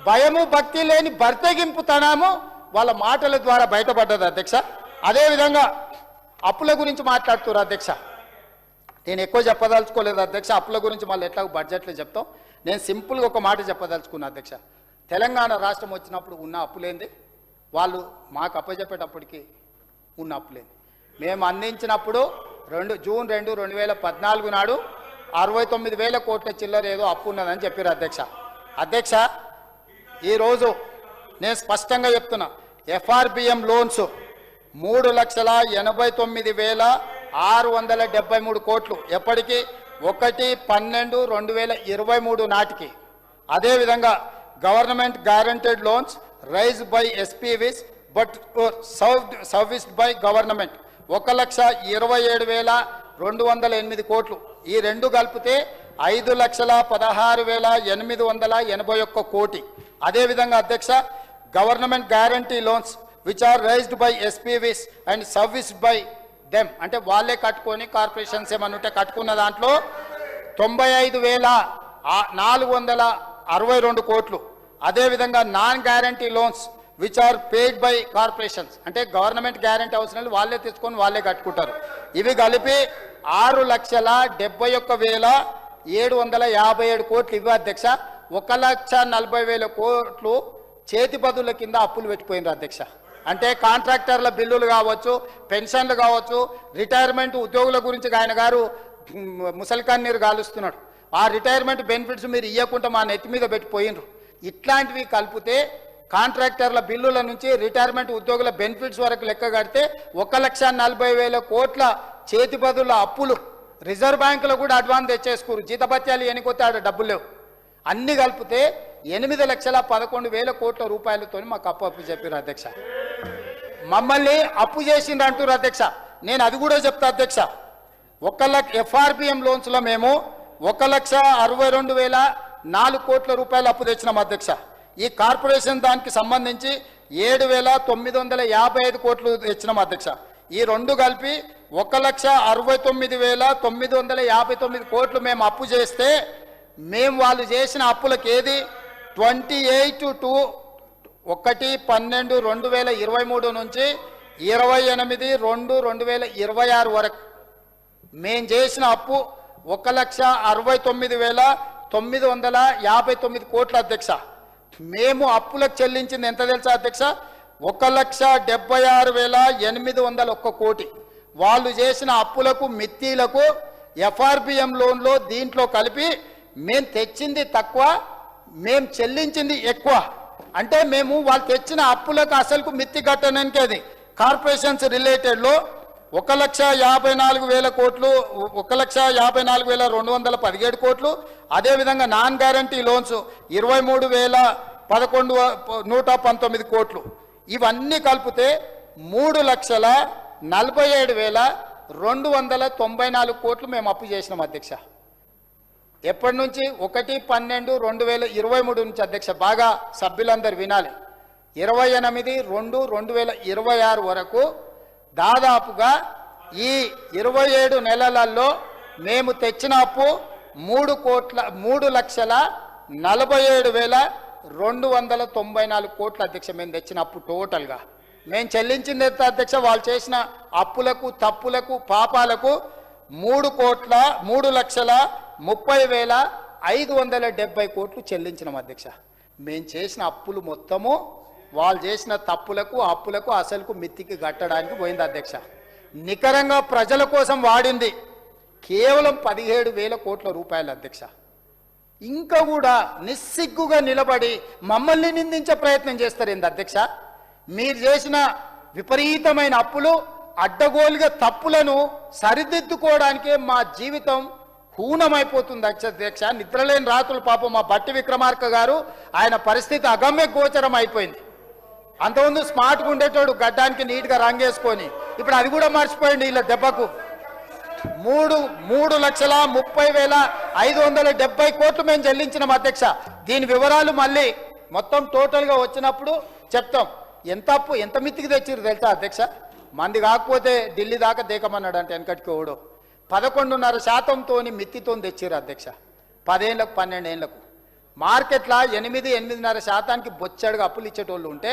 భయము భక్తి లేని బర్తెగింపుతనము వాళ్ళ మాటల ద్వారా బయటపడ్డది అధ్యక్ష. అదేవిధంగా అప్పుల గురించి మాట్లాడుతున్నారు అధ్యక్ష. నేను ఎక్కువ చెప్పదలుచుకోలేదు అధ్యక్ష. అప్పుల గురించి మళ్ళీ ఎట్లా బడ్జెట్లో చెప్తాం. నేను సింపుల్గా ఒక మాట చెప్పదలుచుకున్నా అధ్యక్ష. తెలంగాణ రాష్ట్రం వచ్చినప్పుడు ఉన్న అప్పులేంది, వాళ్ళు మాకు అప్పచెప్పేటప్పటికి ఉన్న అప్పులేంది. మేము అందించినప్పుడు జూన్ 2, 2014 నాడు 69,000 కోట్ల చిల్లర ఏదో అప్పు ఉన్నదని చెప్పారు అధ్యక్ష. అధ్యక్ష ఈరోజు నేను స్పష్టంగా చెప్తున్నా, ఎఫ్ఆర్బిఎం లోన్స్ 3,89,673 కోట్లు ఎప్పటికీ 1/12/2023 నాటికి. అదేవిధంగా government guaranteed loans raise by SPVs but serviced by government 1,27,208 కోట్లు. ఈ రెండు కలిపితే 5,16,881 కోటి. అదేవిధంగా అధ్యక్ష government guarantee loans which are raised by SPVs and serviced by them, అంటే వాళ్ళే కట్టుకొని కార్పొరేషన్స్ ఏమన్నా ఉంటే కట్టుకున్న దాంట్లో 95,462 కోట్లు. అదేవిధంగా non guarantee loans which are paid by corporations, అంటే గవర్నమెంట్ గ్యారంటీ అవసరం వాళ్ళే తెచ్చుకొని వాళ్ళే కట్టుకుంటారు. ఇవి కలిపి 6,41,757 కోట్లు ఇవి అధ్యక్ష. 1,40,000 కోట్లు చేతి బదుల కింద అప్పులు పెట్టిపోయినారు అధ్యక్ష. అంటే కాంట్రాక్టర్ల బిల్లులు కావచ్చు, పెన్షన్లు కావచ్చు, రిటైర్మెంట్ ఉద్యోగుల గురించి ఆయన గారు ముసలికాన్ నీరు గాలుస్తున్నాడు. ఆ రిటైర్మెంట్ బెనిఫిట్స్ మీరు ఇవ్వకుండా మా నెత్తి మీద పెట్టిపోయినరు. ఇట్లాంటివి కలిపితే కాంట్రాక్టర్ల బిల్లుల నుంచి రిటైర్మెంట్ ఉద్యోగుల బెనిఫిట్స్ వరకు లెక్క కడితే 1,40,000 కోట్ల చేతి బదుల అప్పులు. రిజర్వ్ బ్యాంకులో కూడా అడ్వాన్స్ తెచ్చేసుకోరు, జీతభత్యాలు ఎన్నికొతే ఆడ డబ్బులు లేవు. అన్ని కలిపితే 8,11,000 కోట్ల రూపాయలతో మాకు అప్పు చెప్పారు అధ్యక్ష. మమ్మల్ని అప్పు చేసిండ్రు అంటారు అధ్యక్ష. నేను అది కూడా చెప్తా అధ్యక్ష. ఎఫ్ఆర్బిఎం లోన్స్లో మేము 1,62,004 కోట్ల రూపాయలు అప్పు తెచ్చినాం అధ్యక్ష. ఈ కార్పొరేషన్ దానికి సంబంధించి 7,955 కోట్లు తెచ్చినాం అధ్యక్ష. ఈ రెండు కలిపి 1,69,959 కోట్లు మేము అప్పు చేస్తే మేము వాళ్ళు చేసిన అప్పులకు ఏది 28/1/2023 నుంచి 28/2/2026 వరకు మేము చేసిన అప్పు 1,69,959 కోట్ల అధ్యక్ష. మేము అప్పులకు చెల్లించింది ఎంత తెలుసా అధ్యక్ష? 1,76,801 కోటి. వాళ్ళు చేసిన అప్పులకు మిత్తీలకు ఎఫ్ఆర్బిఎం లోన్లో దీంట్లో కలిపి మేము తెచ్చింది తక్కువ, మేము చెల్లించింది ఎక్కువ. అంటే మేము వాళ్ళు తెచ్చిన అప్పులకు అసలుకు మిత్తి కట్టడానికి అది కార్పొరేషన్స్ రిలేటెడ్లో 1,54,000 కోట్లు, 1,54,217 కోట్లు. అదేవిధంగా నాన్ గ్యారంటీ లోన్స్ 23,119 కోట్లు. ఇవన్నీ కలిపితే 3,47,294 కోట్లు మేము అప్పు చేసినాం అధ్యక్ష. ఎప్పటి నుంచి? 1/12/2023 నుంచి అధ్యక్ష. బాగా సభ్యులందరూ వినాలి. 28/2/2026 వరకు దాదాపుగా ఈ 27 నెలలలో మేము తెచ్చిన అప్పు 3,47,294 కోట్ల అధ్యక్ష. మేము తెచ్చిన అప్పు టోటల్గా. మేము చెల్లించింది ఎంత అధ్యక్ష? వాళ్ళు చేసిన అప్పులకు, తప్పులకు, పాపాలకు 3,30,570 కోట్లు చెల్లించినాం అధ్యక్ష. మేము చేసిన అప్పులు మొత్తము వాళ్ళు చేసిన తప్పులకు, అప్పులకు, అసలుకు మిత్తికి కట్టడానికి పోయింది అధ్యక్ష. నికరంగా ప్రజల కోసం వాడింది కేవలం 17,000 కోట్ల రూపాయలు అధ్యక్ష. ఇంకా కూడా నిస్సిగ్గుగా నిలబడి మమ్మల్ని నిందించే ప్రయత్నం చేస్తారు ఏంది అధ్యక్ష? మీరు చేసిన విపరీతమైన అప్పులు, అడ్డగోలుగా తప్పులను సరిదిద్దుకోవడానికే మా జీవితం హూనమైపోతుంది అధ్యక్ష. నిద్రలేని రాత్రులు పాపం మా బట్టి విక్రమార్క గారు, ఆయన పరిస్థితి అగమ్య గోచరం అయిపోయింది. అంతకుముందు స్మార్ట్గా ఉండేటోడు, గడ్డానికి నీట్గా రంగేసుకొని, ఇప్పుడు అది కూడా మర్చిపోయింది వీళ్ళ దెబ్బకు. 3,30,30,570 కోట్లు మేము చెల్లించినాం అధ్యక్ష. దీని వివరాలు మళ్ళీ మొత్తం టోటల్గా వచ్చినప్పుడు చెప్తాం. ఎంత అప్పు, ఎంత మిత్తికి తెచ్చిరు తెలుసా అధ్యక్ష? మంది కాకపోతే ఢిల్లీ దాకా దేకమన్నాడు అంటే వెనకటికి ఓడు. 11.5%తో మిత్తితో తెచ్చిరు అధ్యక్ష. 10 ఏళ్ళకు 12 ఏళ్లకు మార్కెట్లో 8-8.5% బొచ్చడుగా అప్పులు ఇచ్చేటోళ్ళు ఉంటే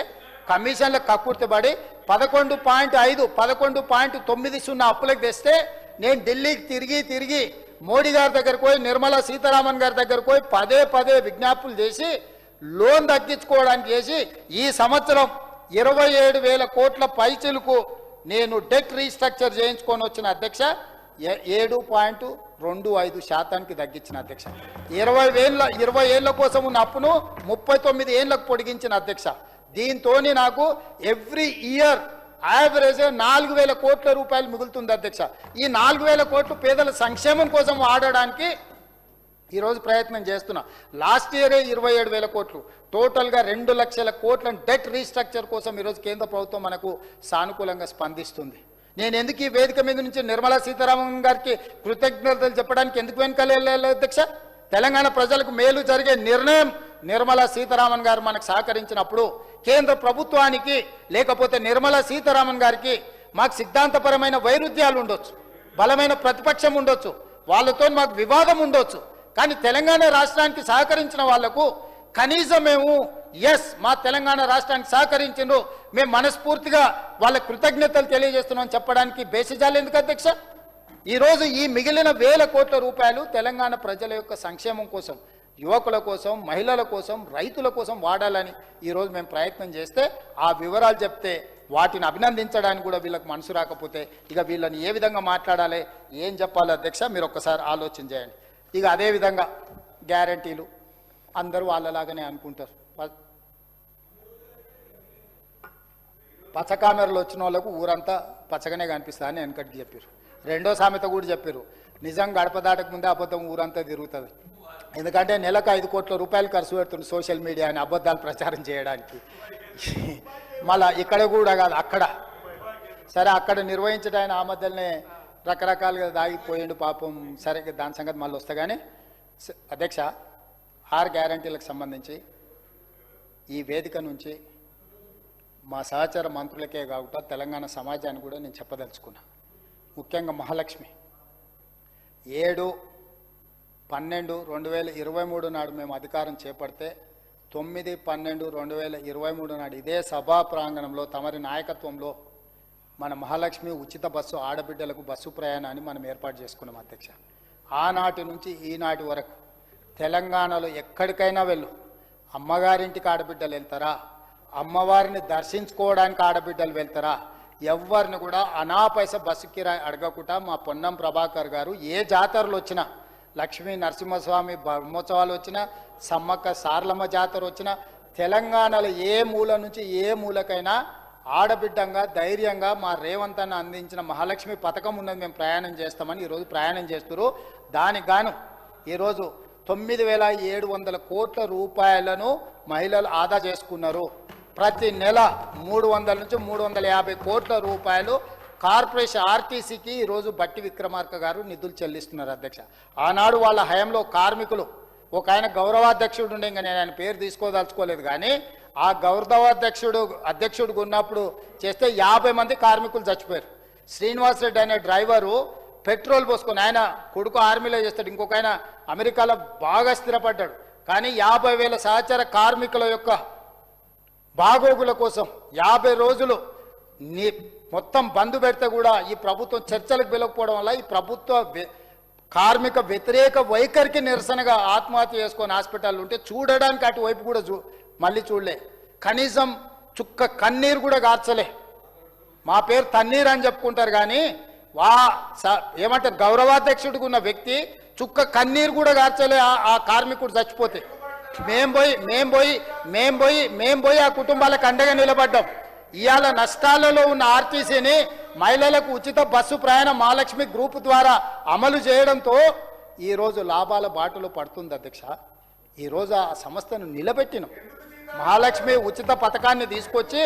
కమిషన్లకు కక్కుర్తిపడి 11.5, 11.90 అప్పులకు తెస్తే నేను ఢిల్లీకి తిరిగి మోడీ గారి దగ్గరకు పోయి, నిర్మలా సీతారామన్ గారి దగ్గరకు పోయి పదే విజ్ఞాపనలు చేసి లోన్ తగ్గించుకోవడానికి చేసి ఈ సంవత్సరం 27,000 కోట్ల పైచిలకు నేను డెట్ రీస్ట్రక్చర్ చేయించుకొని వచ్చిన అధ్యక్ష. 7.25% తగ్గించిన అధ్యక్ష. 20 ఏళ్ల కోసం ఉన్న అప్పును 39 ఏళ్లకు పొడిగించిన అధ్యక్ష. దీంతో నాకు ఎవ్రీ ఇయర్ యావరేజ్ 4,000 కోట్ల రూపాయలు మిగులుతుంది అధ్యక్ష. ఈ 4,000 కోట్లు పేదల సంక్షేమం కోసం వాడడానికి ఈరోజు ప్రయత్నం చేస్తున్నా. లాస్ట్ ఇయరే 27,000 కోట్లు, టోటల్గా 2 లక్షల కోట్లను డెట్ రీస్ట్రక్చర్ కోసం ఈరోజు కేంద్ర ప్రభుత్వం మనకు సానుకూలంగా స్పందిస్తుంది. నేను ఎందుకు ఈ వేదిక మీద నుంచి నిర్మలా సీతారామన్ గారికి కృతజ్ఞతలు చెప్పడానికి ఎందుకు వెనుకలేదు అధ్యక్ష? తెలంగాణ ప్రజలకు మేలు జరిగే నిర్ణయం నిర్మలా సీతారామన్ గారు మనకు సహకరించినప్పుడు, కేంద్ర ప్రభుత్వానికి లేకపోతే నిర్మలా సీతారామన్ గారికి మాకు సిద్ధాంతపరమైన వైరుధ్యాలు ఉండొచ్చు, బలమైన ప్రతిపక్షం ఉండొచ్చు, వాళ్ళతో మాకు వివాదం ఉండొచ్చు. కానీ తెలంగాణ రాష్ట్రానికి సహకరించిన వాళ్లకు కనీసం మేము మా తెలంగాణ రాష్ట్రానికి సహకరించిండ్రు, మేము మనస్ఫూర్తిగా వాళ్ళ కృతజ్ఞతలు తెలియజేస్తున్నాం చెప్పడానికి బేసిజాలు ఎందుకు అధ్యక్ష? ఈరోజు ఈ మిగిలిన 1,000 కోట్ల రూపాయలు తెలంగాణ ప్రజల యొక్క సంక్షేమం కోసం, యువకుల కోసం, మహిళల కోసం, రైతుల కోసం వాడాలని ఈరోజు మేము ప్రయత్నం చేస్తే, ఆ వివరాలు చెప్తే వాటిని అభినందించడానికి కూడా వీళ్ళకి మనసు రాకపోతే ఇక వీళ్ళని ఏ విధంగా మాట్లాడాలి, ఏం చెప్పాలి అధ్యక్ష? మీరు ఒక్కసారి ఆలోచన చేయండి. ఇక అదేవిధంగా గ్యారంటీలు అందరూ వాళ్ళలాగానే అనుకుంటారు. పచ్చకామెరలు వచ్చిన వాళ్ళకు ఊరంతా పచ్చగానే కనిపిస్తా అని వెనకటికి చెప్పారు. రెండో సామెత కూడా చెప్పారు, నిజం గడప దాటక ముందే అబద్ధం ఊరంతా తిరుగుతుంది. ఎందుకంటే నెలకు 5 కోట్ల రూపాయలు ఖర్చు పెడుతుంది సోషల్ మీడియా అని అబద్ధాలు ప్రచారం చేయడానికి. మళ్ళా ఇక్కడ కూడా కాదు, అక్కడ సరే అక్కడ నిర్వహించడానికి ఆ మధ్యలోనే రకరకాలుగా దాగిపోయిండు పాపం. సరే దాని సంగతి మళ్ళీ వస్తా. కానీ అధ్యక్ష, 6 గ్యారంటీలకు సంబంధించి ఈ వేదిక నుంచి మా సహచర మంత్రులకే కాకుండా తెలంగాణ సమాజాన్ని కూడా నేను చెప్పదలుచుకున్నా. ముఖ్యంగా మహాలక్ష్మి 7/12/2023 నాడు మేము అధికారం చేపడితే 9/12/2023 నాడు ఇదే సభా ప్రాంగణంలో తమరి నాయకత్వంలో మన మహాలక్ష్మి ఉచిత బస్సు ఆడబిడ్డలకు బస్సు ప్రయాణాన్ని మనం ఏర్పాటు చేసుకున్నాం అధ్యక్ష. ఆనాటి నుంచి ఈనాటి వరకు తెలంగాణలో ఎక్కడికైనా వెళ్ళు, అమ్మగారింటికి ఆడబిడ్డలు వెళ్తారా, అమ్మవారిని దర్శించుకోవడానికి ఆడబిడ్డలు వెళ్తారా, ఎవరిని కూడా అనాపైస బస్సు కిరాయి అడగకుండా మా పొన్నం ప్రభాకర్ గారు ఏ జాతరలు వచ్చినా, లక్ష్మీ నరసింహస్వామి బ్రహ్మోత్సవాలు వచ్చినా, సమ్మక్క సార్లమ్మ జాతర వచ్చినా, తెలంగాణలో ఏ మూల నుంచి ఏ మూలకైనా ఆడబిడ్డంగా ధైర్యంగా మా రేవంత్ అన్న అందించిన మహాలక్ష్మి పథకం ఉన్నది, మేము ప్రయాణం చేస్తామని ఈరోజు ప్రయాణం చేస్తున్నారు. దానికి గాను ఈరోజు 9,700 కోట్ల రూపాయలను మహిళలు ఆదా చేసుకున్నారు. ప్రతి నెల 300 నుంచి 350 కోట్ల రూపాయలు కార్పొరేషన్ ఆర్టీసీకి ఈరోజు బట్టి విక్రమార్క గారు నిధులు చెల్లిస్తున్నారు అధ్యక్ష. ఆనాడు వాళ్ళ హయాంలో కార్మికులు ఒక ఆయన గౌరవాధ్యక్షుడు ఉండే, ఇంకా నేను ఆయన పేరు తీసుకోదలుచుకోలేదు, కానీ ఆ అధ్యక్షుడు ఉన్నప్పుడు చేస్తే 50 మంది కార్మికులు చచ్చిపోయారు. శ్రీనివాస్ రెడ్డి అనే డ్రైవరు పెట్రోల్ పోసుకొని, ఆయన కొడుకు ఆర్మీలో చేస్తాడు, ఇంకొక ఆయన అమెరికాలో బాగా స్థిరపడ్డాడు, కానీ 50,000 సహచర కార్మికుల యొక్క బాగోగుల కోసం 50 రోజులు మొత్తం బంద్ పెడితే కూడా ఈ ప్రభుత్వం చర్చలకు పిలవకపోవడం వల్ల ఈ ప్రభుత్వ కార్మిక వ్యతిరేక వైఖరికి నిరసనగా ఆత్మహత్య చేసుకొని హాస్పిటల్ ఉంటే చూడడానికి అటువైపు కూడా మళ్ళీ చూడలే, కనీసం చుక్క కన్నీరు కూడా గార్చలే. మా పేరు తన్నీరు అని చెప్పుకుంటారు, కానీ ఏమంటారు గౌరవాధ్యక్షుడికి ఉన్న వ్యక్తి చుక్క కన్నీరు కూడా గార్చలే. ఆ కార్మికుడు చచ్చిపోతే మేం పోయి ఆ కుటుంబాలకు అండగా నిలబడ్డాం. ఇవాళ నష్టాలలో ఉన్న ఆర్టీసీని మహిళలకు ఉచిత బస్సు ప్రయాణం మహాలక్ష్మి గ్రూప్ ద్వారా అమలు చేయడంతో ఈరోజు లాభాల బాటలో పడుతుంది అధ్యక్ష. ఈరోజు ఆ సంస్థను నిలబెట్టినాం. మహాలక్ష్మి ఉచిత పథకాన్ని తీసుకొచ్చి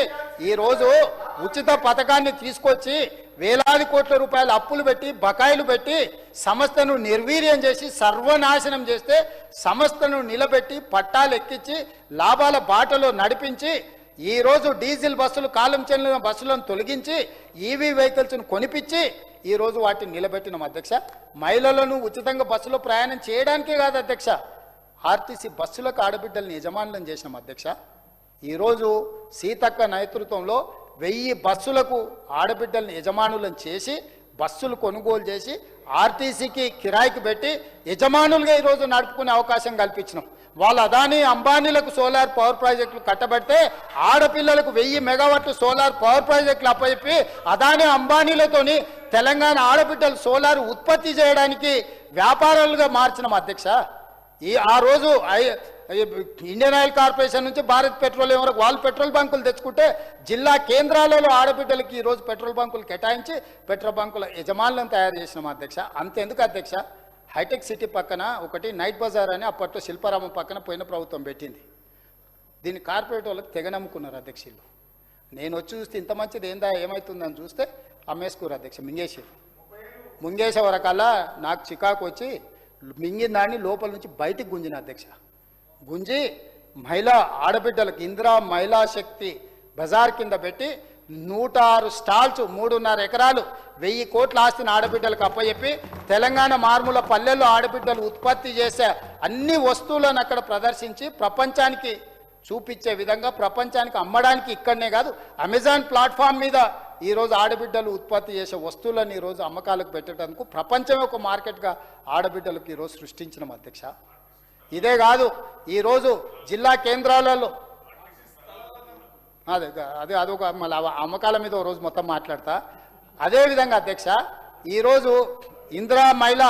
వేలాది కోట్ల రూపాయల అప్పులు పెట్టి బకాయిలు పెట్టి సంస్థను నిర్వీర్యం చేసి సర్వనాశనం చేస్తే సంస్థను నిలబెట్టి పట్టాలు ఎక్కించి లాభాల బాటలో నడిపించి ఈరోజు డీజిల్ బస్సులు కాలం చెల్లిన బస్సులను తొలగించి ఈవీ వెహికల్స్ను కొనిపించి ఈరోజు వాటిని నిలబెట్టినాం అధ్యక్ష. మహిళలను ఉచితంగా బస్సులో ప్రయాణం చేయడానికే కాదు అధ్యక్ష, ఆర్టీసీ బస్సులకు ఆడబిడ్డలను యజమానులను చేసినాం అధ్యక్ష. ఈరోజు సీతక్క నేతృత్వంలో 1000 బస్సులకు ఆడబిడ్డలను యజమానులను చేసి బస్సులు కొనుగోలు చేసి ఆర్టీసీకి కిరాయికి పెట్టి యజమానులుగా ఈరోజు నడుపుకునే అవకాశం కల్పించినాం. వాళ్ళ అదానీ అంబానీలకు సోలార్ పవర్ ప్రాజెక్టులు కట్టబెడితే ఆడపిల్లలకు 1000 మెగావాట్లు సోలార్ పవర్ ప్రాజెక్టులు అప్పచెప్పి అదానీ అంబానీలతోని తెలంగాణ ఆడబిడ్డలు సోలార్ ఉత్పత్తి చేయడానికి వ్యాపారాలుగా మార్చినాం అధ్యక్ష. ఆ రోజు ఇండియన్ ఆయిల్ కార్పొరేషన్ నుంచి భారత్ పెట్రోలియం వరకు వాళ్ళు పెట్రోల్ బంకులు తెచ్చుకుంటే జిల్లా కేంద్రాలలో ఆడబిడ్డలకి ఈరోజు పెట్రోల్ బంకులు కేటాయించి పెట్రోల్ బంకుల యజమానులను తయారు చేసినాం అధ్యక్ష. అంతెందుకు అధ్యక్ష, హైటెక్ సిటీ పక్కన ఒకటి నైట్ బజార్ అని అప్పట్లో శిల్పారామం పక్కన పోయిన ప్రభుత్వం పెట్టింది. దీన్ని కార్పొరేట్ వాళ్ళకి తెగ నమ్ముకున్నారు అధ్యక్షులు. నేను వచ్చి చూస్తే ఇంత మంచిది ఏమవుతుందని చూస్తే అమ్మేసుకోరు అధ్యక్ష, ముంగేసే వరకల్లా నాకు చికాకు వచ్చి మింగిన దాన్ని లోపల నుంచి బయటికి గుంజిన అధ్యక్ష. గుంజి మహిళా ఆడబిడ్డలకు ఇందిరా మహిళా శక్తి బజార్ కింద పెట్టి 106 స్టాల్స్ 3.5 ఎకరాలు 1000 కోట్ల ఆస్తిని ఆడబిడ్డలకు అప్పచెప్పి తెలంగాణ మారుమూల పల్లెల్లో ఆడబిడ్డలు ఉత్పత్తి చేసే అన్ని వస్తువులను అక్కడ ప్రదర్శించి ప్రపంచానికి చూపించే విధంగా ప్రపంచానికి అమ్మడానికి ఇక్కడనే కాదు అమెజాన్ ప్లాట్ఫామ్ మీద ఈరోజు ఆడబిడ్డలు ఉత్పత్తి చేసే వస్తువులను ఈరోజు అమ్మకాలకు పెట్టడానికి ప్రపంచమే ఒక మార్కెట్గా ఆడబిడ్డలకు ఈరోజు సృష్టించిన అధ్యక్ష. ఇదే కాదు, ఈరోజు జిల్లా కేంద్రాలలో అదొక మళ్ళీ అమ్మకాల మీద ఒక రోజు మొత్తం మాట్లాడతా. అదేవిధంగా అధ్యక్ష, ఈరోజు ఇందిరా మహిళ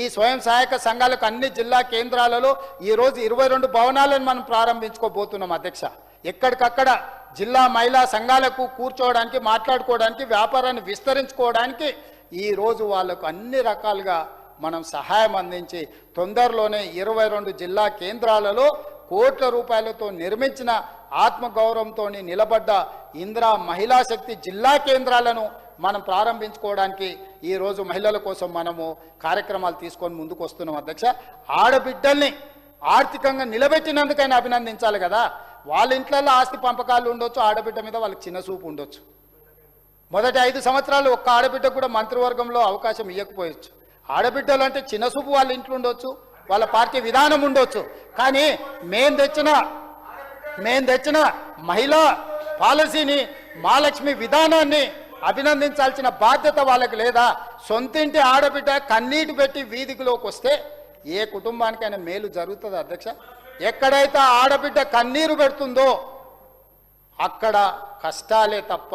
ఈ స్వయం సహాయక సంఘాలకు అన్ని జిల్లా కేంద్రాలలో ఈరోజు 22 భవనాలను మనం ప్రారంభించుకోబోతున్నాం అధ్యక్ష. ఎక్కడికక్కడ జిల్లా మహిళా సంఘాలకు కూర్చోవడానికి మాట్లాడుకోవడానికి వ్యాపారాన్ని విస్తరించుకోవడానికి ఈరోజు వాళ్ళకు అన్ని రకాలుగా మనం సహాయం అందించి తొందరలోనే 22 జిల్లా కేంద్రాలలో కోట్ల రూపాయలతో నిర్మించిన ఆత్మగౌరవంతో నిలబడ్డ ఇందిరా మహిళా శక్తి జిల్లా కేంద్రాలను మనం ప్రారంభించుకోవడానికి ఈరోజు మహిళల కోసం మనము కార్యక్రమాలు తీసుకొని ముందుకు వస్తున్నాం అధ్యక్ష. ఆడబిడ్డల్ని ఆర్థికంగా నిలబెట్టినందుకైనా అభినందించాలి కదా. వాళ్ళ ఇంట్లో ఆస్తి పంపకాలు ఉండొచ్చు, ఆడబిడ్డ మీద వాళ్ళకి చిన్న చూపు ఉండొచ్చు. మొదటి 5 సంవత్సరాలు ఒక్క ఆడబిడ్డ కూడా మంత్రివర్గంలో అవకాశం ఇవ్వకపోవచ్చు. ఆడబిడ్డలు అంటే చిన్న చూపు వాళ్ళ ఇంట్లో ఉండొచ్చు, వాళ్ళ పార్టీ విధానం ఉండొచ్చు. కానీ మేము తెచ్చిన మహిళా పాలసీని, మహాలక్ష్మి విధానాన్ని అభినందించాల్సిన బాధ్యత వాళ్ళకి లేదా? సొంతింటి ఆడబిడ్డ కన్నీటి పెట్టి వీధిలోకి వస్తే ఏ కుటుంబానికైనా మేలు జరుగుతుంది అధ్యక్ష? ఎక్కడైతే ఆడబిడ్డ కన్నీరు పెడుతుందో అక్కడ కష్టాలే తప్ప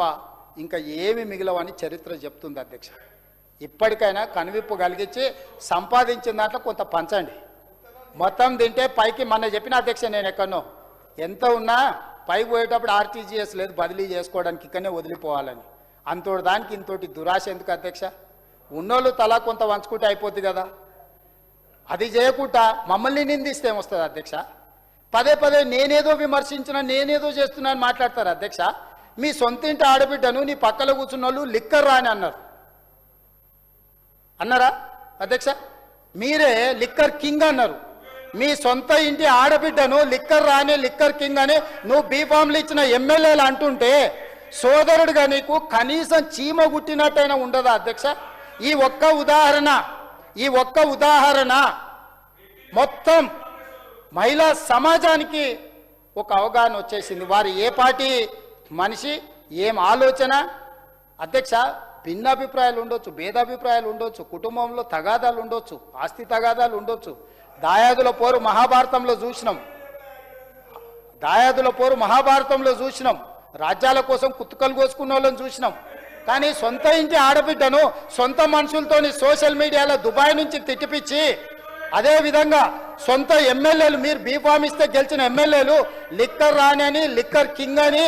ఇంకా ఏమి మిగిలవని చరిత్ర చెప్తుంది అధ్యక్ష. ఇప్పటికైనా కనువిప్పు కలిగించి సంపాదించిన దాంట్లో కొంత పంచండి. మొత్తం తింటే పైకి మొన్న చెప్పిన అధ్యక్ష, నేను ఎక్కడనో ఎంత ఉన్నా పైకి పోయేటప్పుడు ఆర్టీజీఎస్ లేదు బదిలీ చేసుకోవడానికి, ఇక్కడనే వదిలిపోవాలని. అంతోటి దానికి ఇంతోటి దురాశ ఎందుకు అధ్యక్ష? ఉన్నోళ్ళు తలా కొంత వంచుకుంటే అయిపోద్ది కదా. అది చేయకుండా మమ్మల్ని నిందిస్తే ఏమొస్తుంది అధ్యక్ష? పదే పదే నేనేదో విమర్శించిన, నేనేదో చేస్తున్నాను మాట్లాడతారు అధ్యక్ష. మీ సొంతింటి ఆడబిడ్డను నీ పక్కన కూర్చున్న వాళ్ళు లిక్కర్ రాని అన్నారా అధ్యక్ష? మీరే లిక్కర్ కింగ్ అన్నారు. మీ సొంత ఇంటి ఆడబిడ్డను లిక్కర్ రాని, లిక్కర్ కింగ్ అని నువ్వు బీఫామ్లు ఇచ్చిన ఎమ్మెల్యేలు అంటుంటే సోదరుడుగా నీకు కనీసం చీమ గుట్టినట్టయినా ఉండదా అధ్యక్ష? ఈ ఒక్క ఉదాహరణ మొత్తం మహిళా సమాజానికి ఒక అవగాహన వచ్చేసింది. వారు ఏ పార్టీ మనిషి, ఏం ఆలోచన అధ్యక్ష? భిన్నాభిప్రాయాలు ఉండొచ్చు, భేదాభిప్రాయాలు ఉండొచ్చు, కుటుంబంలో తగాదాలు ఉండొచ్చు, ఆస్తి తగాదాలు ఉండొచ్చు. దాయాదుల పోరు మహాభారతంలో చూసినాం. రాజ్యాల కోసం కుత్తుకలు కోసుకున్న వాళ్ళని చూసినాం. కానీ సొంత ఇంటి ఆడబిడ్డను సొంత మనుషులతోని సోషల్ మీడియాలో దుబాయ్ నుంచి తిట్టిపిచ్చి, అదేవిధంగా సొంత ఎమ్మెల్యేలు, మీరు బీఫామ్ ఇస్తే గెలిచిన ఎమ్మెల్యేలు లిక్కర్ రాని అని, లిక్కర్ కింగ్ అని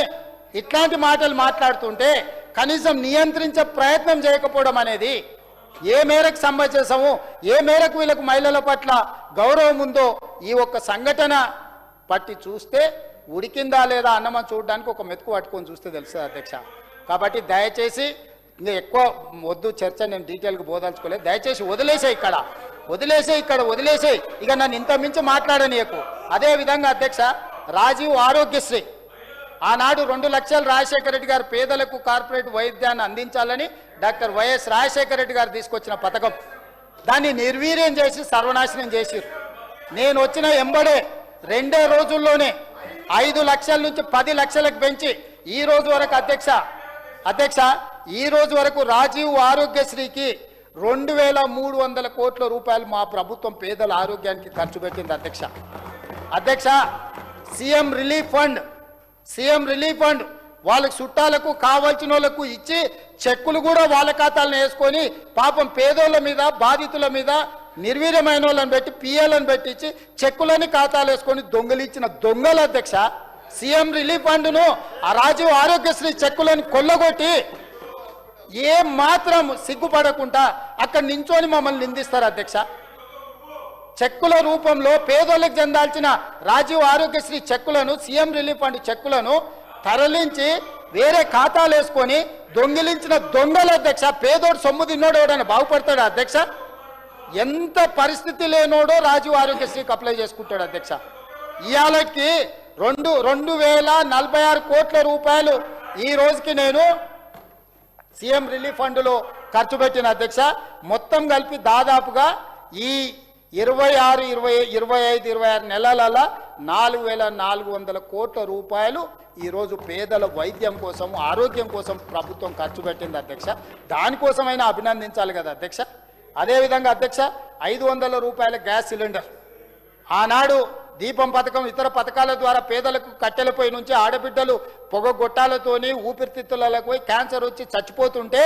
ఇట్లాంటి మాటలు మాట్లాడుతుంటే కనీసం నియంత్రించే ప్రయత్నం చేయకపోవడం అనేది ఏ మేరకు సమంజసము, ఏ మేరకు వీళ్ళకు మహిళల పట్ల గౌరవం ఉందో ఈ ఒక్క సంఘటన పట్టి చూస్తే ఉడికిందా లేదా అన్నమని చూడడానికి ఒక మెతుకు పట్టుకొని చూస్తే తెలుస్తుంది అధ్యక్ష. కాబట్టి దయచేసి ఇంకా ఎక్కువ వద్దు చర్చ, నేను డీటెయిల్గా బోదాల్చుకోలేదు. దయచేసి వదిలేసే ఇక నన్ను ఇంత మించి మాట్లాడనీయకు. అదేవిధంగా అధ్యక్ష, రాజీవ్ ఆరోగ్యశ్రీ ఆనాడు 2 లక్షలు రాజశేఖర రెడ్డి గారు పేదలకు కార్పొరేట్ వైద్యాన్ని అందించాలని డాక్టర్ వైఎస్ రాజశేఖర రెడ్డి గారు తీసుకొచ్చిన పథకం, దాన్ని నిర్వీర్యం చేసి సర్వనాశనం చేసిరు. నేను వచ్చిన ఎంబడే 2 రోజుల్లోనే 5 లక్షల నుంచి 10 లక్షలకు పెంచి ఈ రోజు వరకు అధ్యక్ష ఈ రోజు వరకు రాజీవ్ ఆరోగ్యశ్రీకి 2300 కోట్ల రూపాయలు మా ప్రభుత్వం పేదల ఆరోగ్యానికి ఖర్చు పెట్టింది అధ్యక్ష. సీఎం రిలీఫ్ ఫండ్ వాళ్ళకి చుట్టాలకు కావాల్సిన వాళ్ళకు ఇచ్చి చెక్కులు కూడా వాళ్ళ ఖాతాలను వేసుకొని పాపం పేదోళ్ళ మీద, బాధితుల మీద నిర్వీర్యమైన వాళ్ళని పెట్టి, పిఎలను పెట్టించి చెక్కులని ఖాతాలు వేసుకొని దొంగలించిన దొంగలు అధ్యక్ష. సీఎం రిలీఫ్ ఫండ్ను ఆ రాజీవ్ ఆరోగ్యశ్రీ చెక్కులను కొల్లగొట్టి ఏం మాత్రం సిగ్గుపడకుండా అక్కడ నించొని మమ్మల్ని నిందిస్తారు అధ్యక్ష. చెక్కుల రూపంలో పేదోళ్ళకి చెందాల్సిన రాజీవ్ ఆరోగ్యశ్రీ చెక్కులను, సీఎం రిలీఫ్ ఫండ్ చెక్కులను తరలించి వేరే ఖాతాలు వేసుకొని దొంగిలించిన దొంగల అధ్యక్ష. పేదోడు సొమ్ము తిన్నోడు ఎవడైనా బాగుపడతాడు అధ్యక్ష? ఎంత పరిస్థితి లేనోడో రాజీవ్ ఆరోగ్యశ్రీకి అప్లై చేసుకుంటాడు అధ్యక్ష. ఇవాళకి 2046 కోట్ల రూపాయలు ఈ రోజుకి నేను సీఎం రిలీఫ్ ఫండ్లో ఖర్చు పెట్టిన అధ్యక్ష. మొత్తం కలిపి దాదాపుగా ఈ 26, 25 నెలల 4400 కోట్ల రూపాయలు ఈరోజు పేదల వైద్యం కోసం, ఆరోగ్యం కోసం ప్రభుత్వం ఖర్చు పెట్టింది అధ్యక్ష. దానికోసమైనా అభినందించాలి కదా అధ్యక్ష. అదేవిధంగా అధ్యక్ష, 500 రూపాయల గ్యాస్ సిలిండర్ ఆనాడు దీపం పథకం, ఇతర పథకాల ద్వారా పేదలకు కట్టెల పొయ్యి నుంచి ఆడబిడ్డలు పొగగొట్టాలతోని ఊపిరితిత్తులకు పోయి క్యాన్సర్ వచ్చి చచ్చిపోతుంటే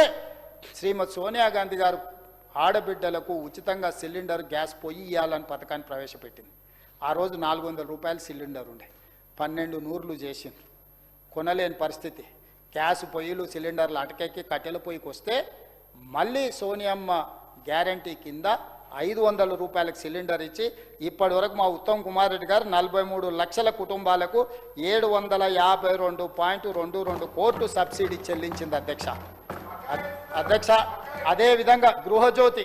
శ్రీమతి సోనియా గాంధీ గారు ఆడబిడ్డలకు ఉచితంగా సిలిండర్, గ్యాస్ పొయ్యి ఇవ్వాలని పథకాన్ని ప్రవేశపెట్టింది. ఆ రోజు 400 రూపాయల సిలిండర్ ఉండే, 12 నూర్లు చేసింది. కొనలేని పరిస్థితి. గ్యాస్ పొయ్యిలు, సిలిండర్లు అటకెక్కి కట్టెల పొయ్యికి వస్తే మళ్ళీ సోనియమ్మ గ్యారంటీ కింద 500 రూపాయలకు సిలిండర్ ఇచ్చి ఇప్పటి వరకు మా ఉత్తమ్ కుమార్ రెడ్డి గారు 43 లక్షల కుటుంబాలకు 752.22 కోట్లు సబ్సిడీ చెల్లించింది అధ్యక్ష. అదేవిధంగా గృహజ్యోతి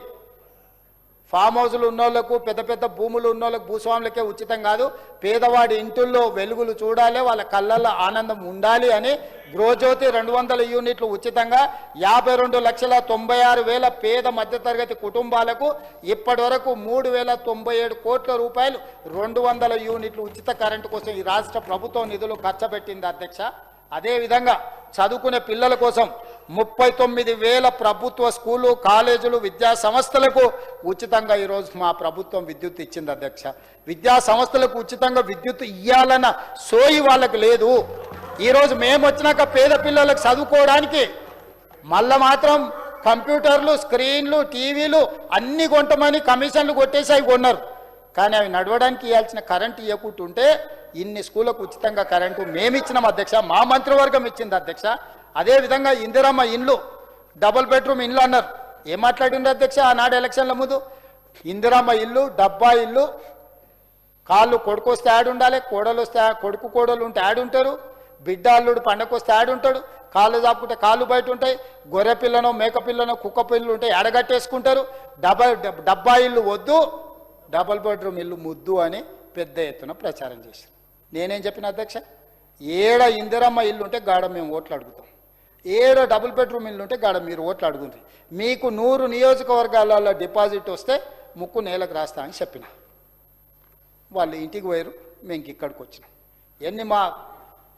ఫామ్ హౌజులు ఉన్నోళ్లకు పెద్ద పెద్ద భూములు ఉన్నోళ్ళకు భూస్వాములకే ఉచితం కాదు, పేదవాడి ఇంటిల్లో వెలుగులు చూడాలి, వాళ్ళ కళ్ళల్లో ఆనందం ఉండాలి అని గృహజ్యోతి 200 యూనిట్లు ఉచితంగా 52,96,000 పేద మధ్యతరగతి కుటుంబాలకు ఇప్పటి వరకు 3,097 కోట్ల రూపాయలు 200 యూనిట్లు ఉచిత కరెంటు కోసం ఈ రాష్ట్ర ప్రభుత్వం నిధులు ఖర్చు పెట్టింది అధ్యక్ష. అదేవిధంగా చదువుకునే పిల్లల కోసం 39,000 ప్రభుత్వ స్కూలు కాలేజీలు విద్యా సంస్థలకు ఉచితంగా ఈరోజు మా ప్రభుత్వం విద్యుత్ ఇచ్చింది అధ్యక్ష. విద్యా సంస్థలకు ఉచితంగా విద్యుత్ ఇవ్వాలన్న సోయి వాళ్ళకు లేదు. ఈరోజు మేము వచ్చినాక పేద పిల్లలకు చదువుకోవడానికి మళ్ళా మాత్రం కంప్యూటర్లు, స్క్రీన్లు, టీవీలు అన్ని కొంటమని కమిషన్లు కొట్టేసి అవి కొన్నారు. కానీ అవి నడవడానికి ఇవ్వాల్సిన కరెంటు ఇవ్వకుంటుంటే ఇన్ని స్కూళ్ళకు ఉచితంగా కరెంటు మేమిచ్చినాం అధ్యక్ష, మా మంత్రివర్గం ఇచ్చింది అధ్యక్ష. అదేవిధంగా ఇందిరమ్మ ఇండ్లు, డబుల్ బెడ్రూమ్ ఇండ్లు అన్నారు. ఏం మాట్లాడిండ్రు అధ్యక్ష ఆనాడు ఎలక్షన్ల ముందు? ఇందిరమ్మ ఇల్లు, డబ్బా ఇల్లు, కాళ్ళు కొడుకు వస్తే యాడ్ ఉండాలి, కోడలు వస్తే కొడుకు కోడలు ఉంటే యాడ్ ఉంటారు, బిడ్డ అల్లుడు పండగ వస్తే యాడ్ ఉంటాడు, కాళ్ళు చాపుకుంటే కాళ్ళు బయట ఉంటాయి, గొర్రె పిల్లనో మేక పిల్లనో కుక్క పిల్లలు ఉంటే ఎడగట్టేసుకుంటారు. డబ్బా ఇల్లు వద్దు, డబుల్ బెడ్రూమ్ ఇల్లు ముద్దు అని పెద్ద ఎత్తున ప్రచారం చేశారు. నేనేం చెప్పిన అధ్యక్ష, ఏడ ఇందిరమ్మ ఇల్లు ఉంటే గాడ మేము ఓట్లు అడుగుతాం, ఏడ డబుల్ బెడ్రూమ్ ఇల్లు ఉంటే గాడ మీరు ఓట్లు అడుగుతుంది, మీకు 100 నియోజకవర్గాలలో డిపాజిట్ వస్తే ముక్కు నేలకు రాస్తా అని చెప్పిన. వాళ్ళు ఇంటికి పోయారు, మేము ఇక్కడికి వచ్చినాం. మా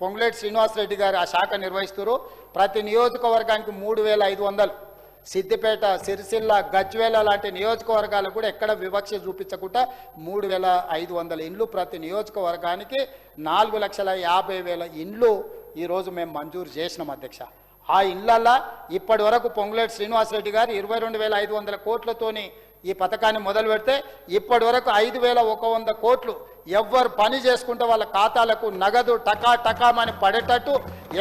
పొంగులేటి శ్రీనివాసరెడ్డి గారు ఆ శాఖ నిర్వహిస్తారు. ప్రతి నియోజకవర్గానికి 3,500, సిద్దిపేట, సిరిసిల్ల, గజ్వేల లాంటి నియోజకవర్గాలకు కూడా ఎక్కడ వివక్ష చూపించకుండా 3,500 ఇండ్లు ప్రతి నియోజకవర్గానికి 4,50,000 ఇండ్లు ఈరోజు మేము మంజూరు చేసినాం అధ్యక్ష. ఆ ఇండ్లల్లో ఇప్పటి వరకు పొంగులేటి శ్రీనివాసరెడ్డి గారు 22,500 కోట్లతోని ఈ పథకాన్ని మొదలు పెడితే ఇప్పటి వరకు 5,100 కోట్లు ఎవ్వరు పని చేసుకుంటే వాళ్ళ ఖాతాలకు నగదు టకా టకామని పడేటట్టు,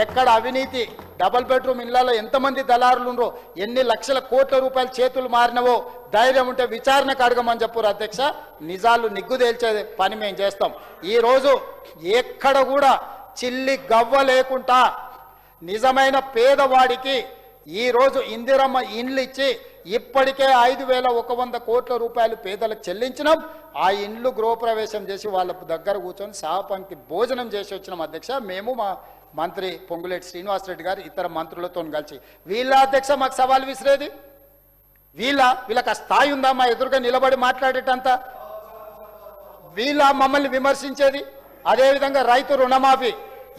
ఎక్కడ అవినీతి డబుల్ బెడ్రూమ్ ఇళ్లలో ఎంతమంది దళారులు ఉండరో, ఎన్ని లక్షల కోట్ల రూపాయలు చేతులు మారినవో ధైర్యం ఉంటే విచారణకు అడగమని చెప్పారు అధ్యక్ష. నిజాలు నిగ్గుదేల్చే పని మేము చేస్తాం. ఈరోజు ఎక్కడ కూడా చిల్లి గవ్వ లేకుండా నిజమైన పేదవాడికి ఈరోజు ఇందిరమ్మ ఇండ్లు ఇచ్చి ఇప్పటికే 5,100 కోట్ల రూపాయలు పేదలకు చెల్లించినాం. ఆ ఇండ్లు గృహప్రవేశం చేసి వాళ్ళ దగ్గర కూర్చొని సహపంక్తి భోజనం చేసి వచ్చినాం అధ్యక్ష. మేము మా మంత్రి పొంగులేటి శ్రీనివాసరెడ్డి గారు ఇతర మంత్రులతో కలిసి. వీళ్ళ అధ్యక్ష మాకు సవాల్ విసిరేది, వీళ్ళకి ఆ స్థాయి ఉందా మా ఎదురుగా నిలబడి మాట్లాడేటంత? వీళ్ళ మమ్మల్ని విమర్శించేది. అదేవిధంగా రైతు రుణమాఫీ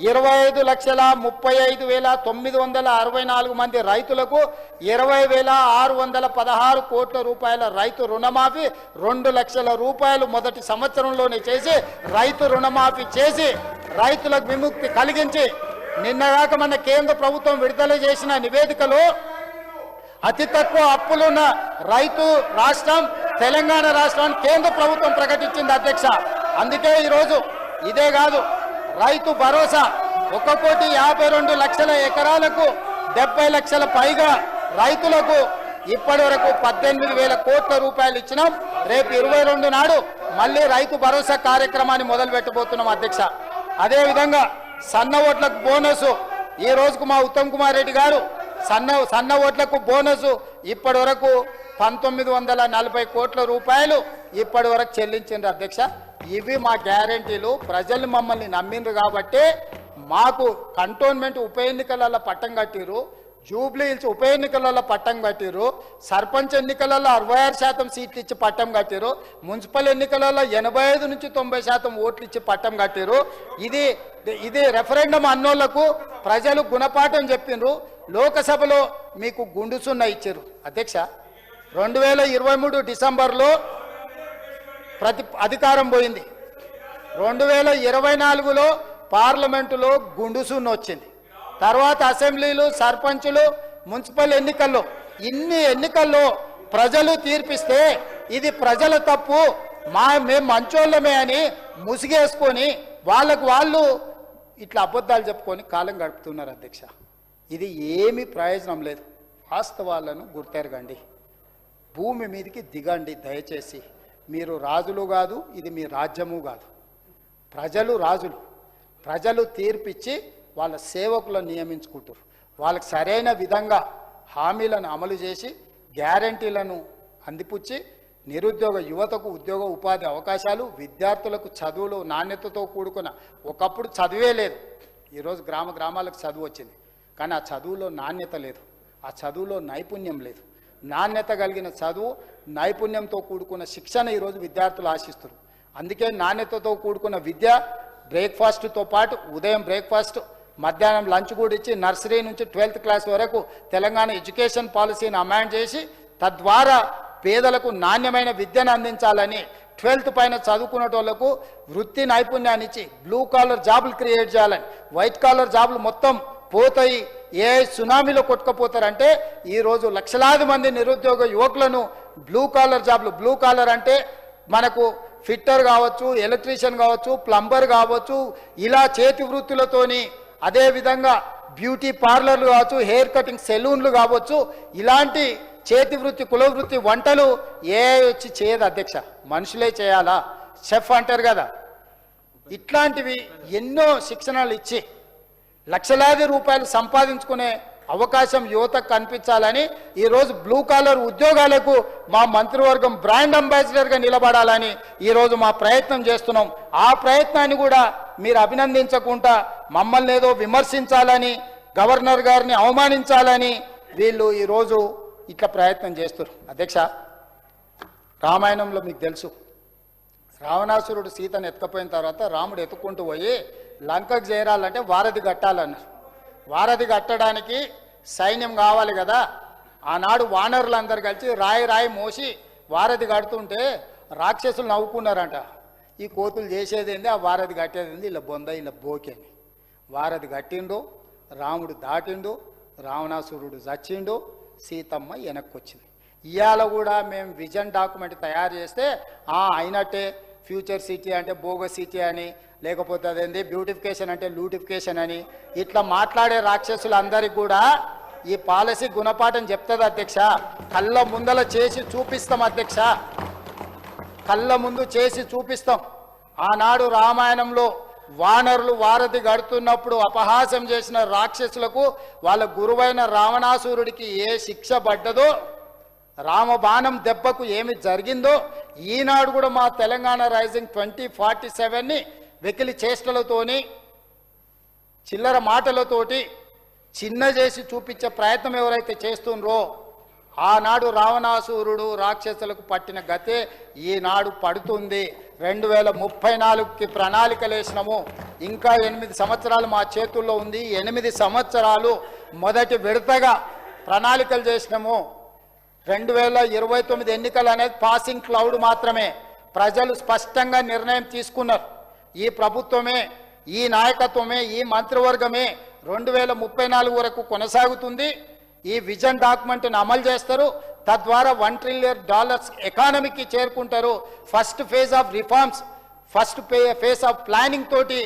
25,35,964 మంది రైతులకు 20,616 కోట్ల రూపాయల రైతు రుణమాఫీ 2 లక్షల రూపాయలు మొదటి సంవత్సరంలోనే చేసి రైతు రుణమాఫీ చేసి రైతులకు విముక్తి కలిగించి నిన్నగాక మన కేంద్ర ప్రభుత్వం విడుదల చేసిన నివేదికలో అతి తక్కువ అప్పులున్న రైతు రాష్ట్రం తెలంగాణ రాష్ట్రాన్ని కేంద్ర ప్రభుత్వం ప్రకటించింది అధ్యక్ష. అందుకే ఈరోజు ఇదే కాదు, రైతు భరోసా 1,52,00,000 ఎకరాలకు 70 లక్షల పైగా రైతులకు ఇప్పటి వరకు 18,000 కోట్ల రూపాయలు ఇచ్చినాం. రేపు 22 నాడు మళ్ళీ రైతు భరోసా కార్యక్రమాన్ని మొదలు పెట్టబోతున్నాం అధ్యక్ష. అదేవిధంగా సన్న ఓట్లకు బోనసు ఈ రోజుకు మా ఉత్తమ్ కుమార్ రెడ్డి గారు సన్న ఓట్లకు బోనసు ఇప్పటి వరకు 1,940 కోట్ల రూపాయలు ఇప్పటి వరకు చెల్లించిండ్రు అధ్యక్ష. ఇవి మా గ్యారంటీలు. ప్రజలు మమ్మల్ని నమ్మిండ్రు కాబట్టి మాకు కంటోన్మెంట్ ఉప ఎన్నికలలో పట్టం కట్టిరు, జూబ్లీ హిల్స్ ఉప ఎన్నికలలో పట్టం కట్టిరు, సర్పంచ్ ఎన్నికలలో 66% సీట్లు ఇచ్చి పట్టం కట్టిరు, మున్సిపల్ ఎన్నికలలో 85 నుంచి 90% ఓట్లు ఇచ్చి పట్టం కట్టిరు. ఇది రెఫరెండం అన్నోళ్లకు ప్రజలు గుణపాఠం చెప్పిండ్రు. లోకసభలో మీకు గుండుసున్న ఇచ్చారు అధ్యక్ష. 2023 డిసెంబర్లో అధికారం పోయింది. 2024లో పార్లమెంటులో గుండుసున్న వచ్చింది. తర్వాత అసెంబ్లీలు, సర్పంచులు, మున్సిపల్ ఎన్నికల్లో ఇన్ని ఎన్నికల్లో ప్రజలు తీర్పిస్తే ఇది ప్రజల తప్పు, మేము మంచోళ్ళమే అని ముసిగేసుకొని వాళ్ళు ఇట్లా అబద్ధాలు చెప్పుకొని కాలం గడుపుతున్నారు అధ్యక్ష. ఇది ఏమీ ప్రయోజనం లేదు. వాస్తవాలను గుర్తెరగండి, భూమి మీదకి దిగండి దయచేసి. మీరు రాజులు కాదు, ఇది మీ రాజ్యము కాదు. ప్రజలు రాజులు. ప్రజలు తీర్పిచ్చి వాళ్ళ సేవకులను నియమించుకుంటారు. వాళ్ళకి సరైన విధంగా హామీలను అమలు చేసి గ్యారంటీలను అందిపుచ్చి నిరుద్యోగ యువతకు ఉద్యోగ ఉపాధి అవకాశాలు, విద్యార్థులకు చదువులు నాణ్యతతో కూడుకున్న, ఒకప్పుడు చదువే లేదు, ఈరోజు గ్రామాలకు చదువు వచ్చింది, కానీ ఆ చదువులో నాణ్యత లేదు, ఆ చదువులో నైపుణ్యం లేదు. నాణ్యత కలిగిన చదువు, నైపుణ్యంతో కూడుకున్న శిక్షణ ఈరోజు విద్యార్థులు ఆశిస్తారు. అందుకే నాణ్యతతో కూడుకున్న విద్య, బ్రేక్ఫాస్ట్తో పాటు ఉదయం బ్రేక్ఫాస్ట్, మధ్యాహ్నం లంచ్ కూడా ఇచ్చి నర్సరీ నుంచి 12th క్లాస్ వరకు తెలంగాణ ఎడ్యుకేషన్ పాలసీని అమెండ్ చేసి తద్వారా పేదలకు నాణ్యమైన విద్యను అందించాలని 12th పైన చదువుకునేటోళ్లకు వృత్తి నైపుణ్యాన్ని ఇచ్చి బ్లూ కాలర్ జాబులు క్రియేట్ చేయాలని. వైట్ కాలర్ జాబులు మొత్తం పోతాయి, ఏ సునామీలో కొట్టుకుపోతారంటే ఈరోజు లక్షలాది మంది నిరుద్యోగ యువకులను బ్లూ కాలర్ జాబులు, బ్లూ కాలర్ అంటే మనకు ఫిట్టర్ కావచ్చు, ఎలక్ట్రీషియన్ కావచ్చు, ప్లంబర్ కావచ్చు, ఇలా చేతి వృత్తులతోని, అదేవిధంగా బ్యూటీ పార్లర్లు కావచ్చు, హెయిర్ కటింగ్ సెలూన్లు కావచ్చు, ఇలాంటి చేతి వృత్తి, కుల వృత్తి, వంటలు ఏ వచ్చి చేయదు అధ్యక్ష, మనుషులే చేయాలా, షెఫ్ అంటారు కదా. ఇట్లాంటివి ఎన్నో శిక్షణలు ఇచ్చి లక్షలాది రూపాయలు సంపాదించుకునే అవకాశం యువతకు కనిపించాలని ఈరోజు బ్లూ కాలర్ ఉద్యోగాలకు మా మంత్రివర్గం బ్రాండ్ అంబాసిడర్గా నిలబడాలని ఈరోజు మా ప్రయత్నం చేస్తున్నాం. ఆ ప్రయత్నాన్ని కూడా మీరు అభినందించకుండా మమ్మల్ని ఏదో విమర్శించాలని, గవర్నర్ గారిని అవమానించాలని వీళ్ళు ఈరోజు ఇట్లా ప్రయత్నం చేస్తారు. అధ్యక్ష, రామాయణంలో మీకు తెలుసు, రావణాసురుడు సీతను ఎత్తుకపోయిన తర్వాత రాముడు ఎత్తుకుంటూ పోయి లంకకు చేరాలంటే వారధి కట్టాలన్నారు. వారధి కట్టడానికి సైన్యం కావాలి కదా. ఆనాడు వానరులందరూ కలిసి రాయి మోసి వారధి కడుతుంటే రాక్షసులు నవ్వుకున్నారంట. ఈ కోతులు చేసేది ఏంది, ఆ వారధి కట్టేది ఏంది, ఇలా బొంద ఇలా బోకేని. వారధి కట్టిండు, రాముడు దాటిండు, రావణాసురుడు చచ్చిండు, సీతమ్మ వెనక్కి వచ్చింది. ఇవాళ కూడా మేము విజన్ డాక్యుమెంట్ తయారు చేస్తే అయినట్టే, ఫ్యూచర్ సిటీ అంటే బోగస్ సిటీ అని, లేకపోతే అదేంది బ్యూటిఫికేషన్ అంటే లూటిఫికేషన్ అని ఇట్లా మాట్లాడే రాక్షసులందరికీ కూడా ఈ పాలసీ గుణపాఠం చెప్తుంది అధ్యక్ష. కళ్ళ ముందల చేసి చూపిస్తాం అధ్యక్ష, కళ్ళ ముందు చేసి చూపిస్తాం. ఆనాడు రామాయణంలో వానరులు వారధి గడుతున్నప్పుడు అపహాస్యం చేసిన రాక్షసులకు వాళ్ళ గురువైన రావణాసురుడికి ఏ శిక్ష పడ్డదో, రామబాణం దెబ్బకు ఏమి జరిగిందో, ఈనాడు కూడా మా తెలంగాణ రైజింగ్ 2047ని వెకిలి చేష్టలతోని, చిల్లర మాటలతోటి చిన్న చేసి చూపించే ప్రయత్నం ఎవరైతే చేస్తుండ్రో, ఆనాడు రావణాసురుడు రాక్షసులకు పట్టిన గతే ఈనాడు పడుతుంది. 2034కి ప్రణాళికలు వేసినాము, ఇంకా 8 సంవత్సరాలు మా చేతుల్లో ఉంది. 8 సంవత్సరాలు మొదటి విడతగా ప్రణాళికలు చేసినాము. 2029 ఎన్నికలు అనేది పాసింగ్ క్లౌడ్ మాత్రమే. ప్రజలు స్పష్టంగా నిర్ణయం తీసుకున్నారు. ఈ ప్రభుత్వమే, ఈ నాయకత్వమే, ఈ మంత్రివర్గమే 2034 వరకు కొనసాగుతుంది. ఈ విజన్ డాక్యుమెంట్ని అమలు చేస్తారు. తద్వారా $1 ట్రిలియన్ ఎకానమీకి చేరుకుంటారు. First phase of reforms, first phase of planning తోటి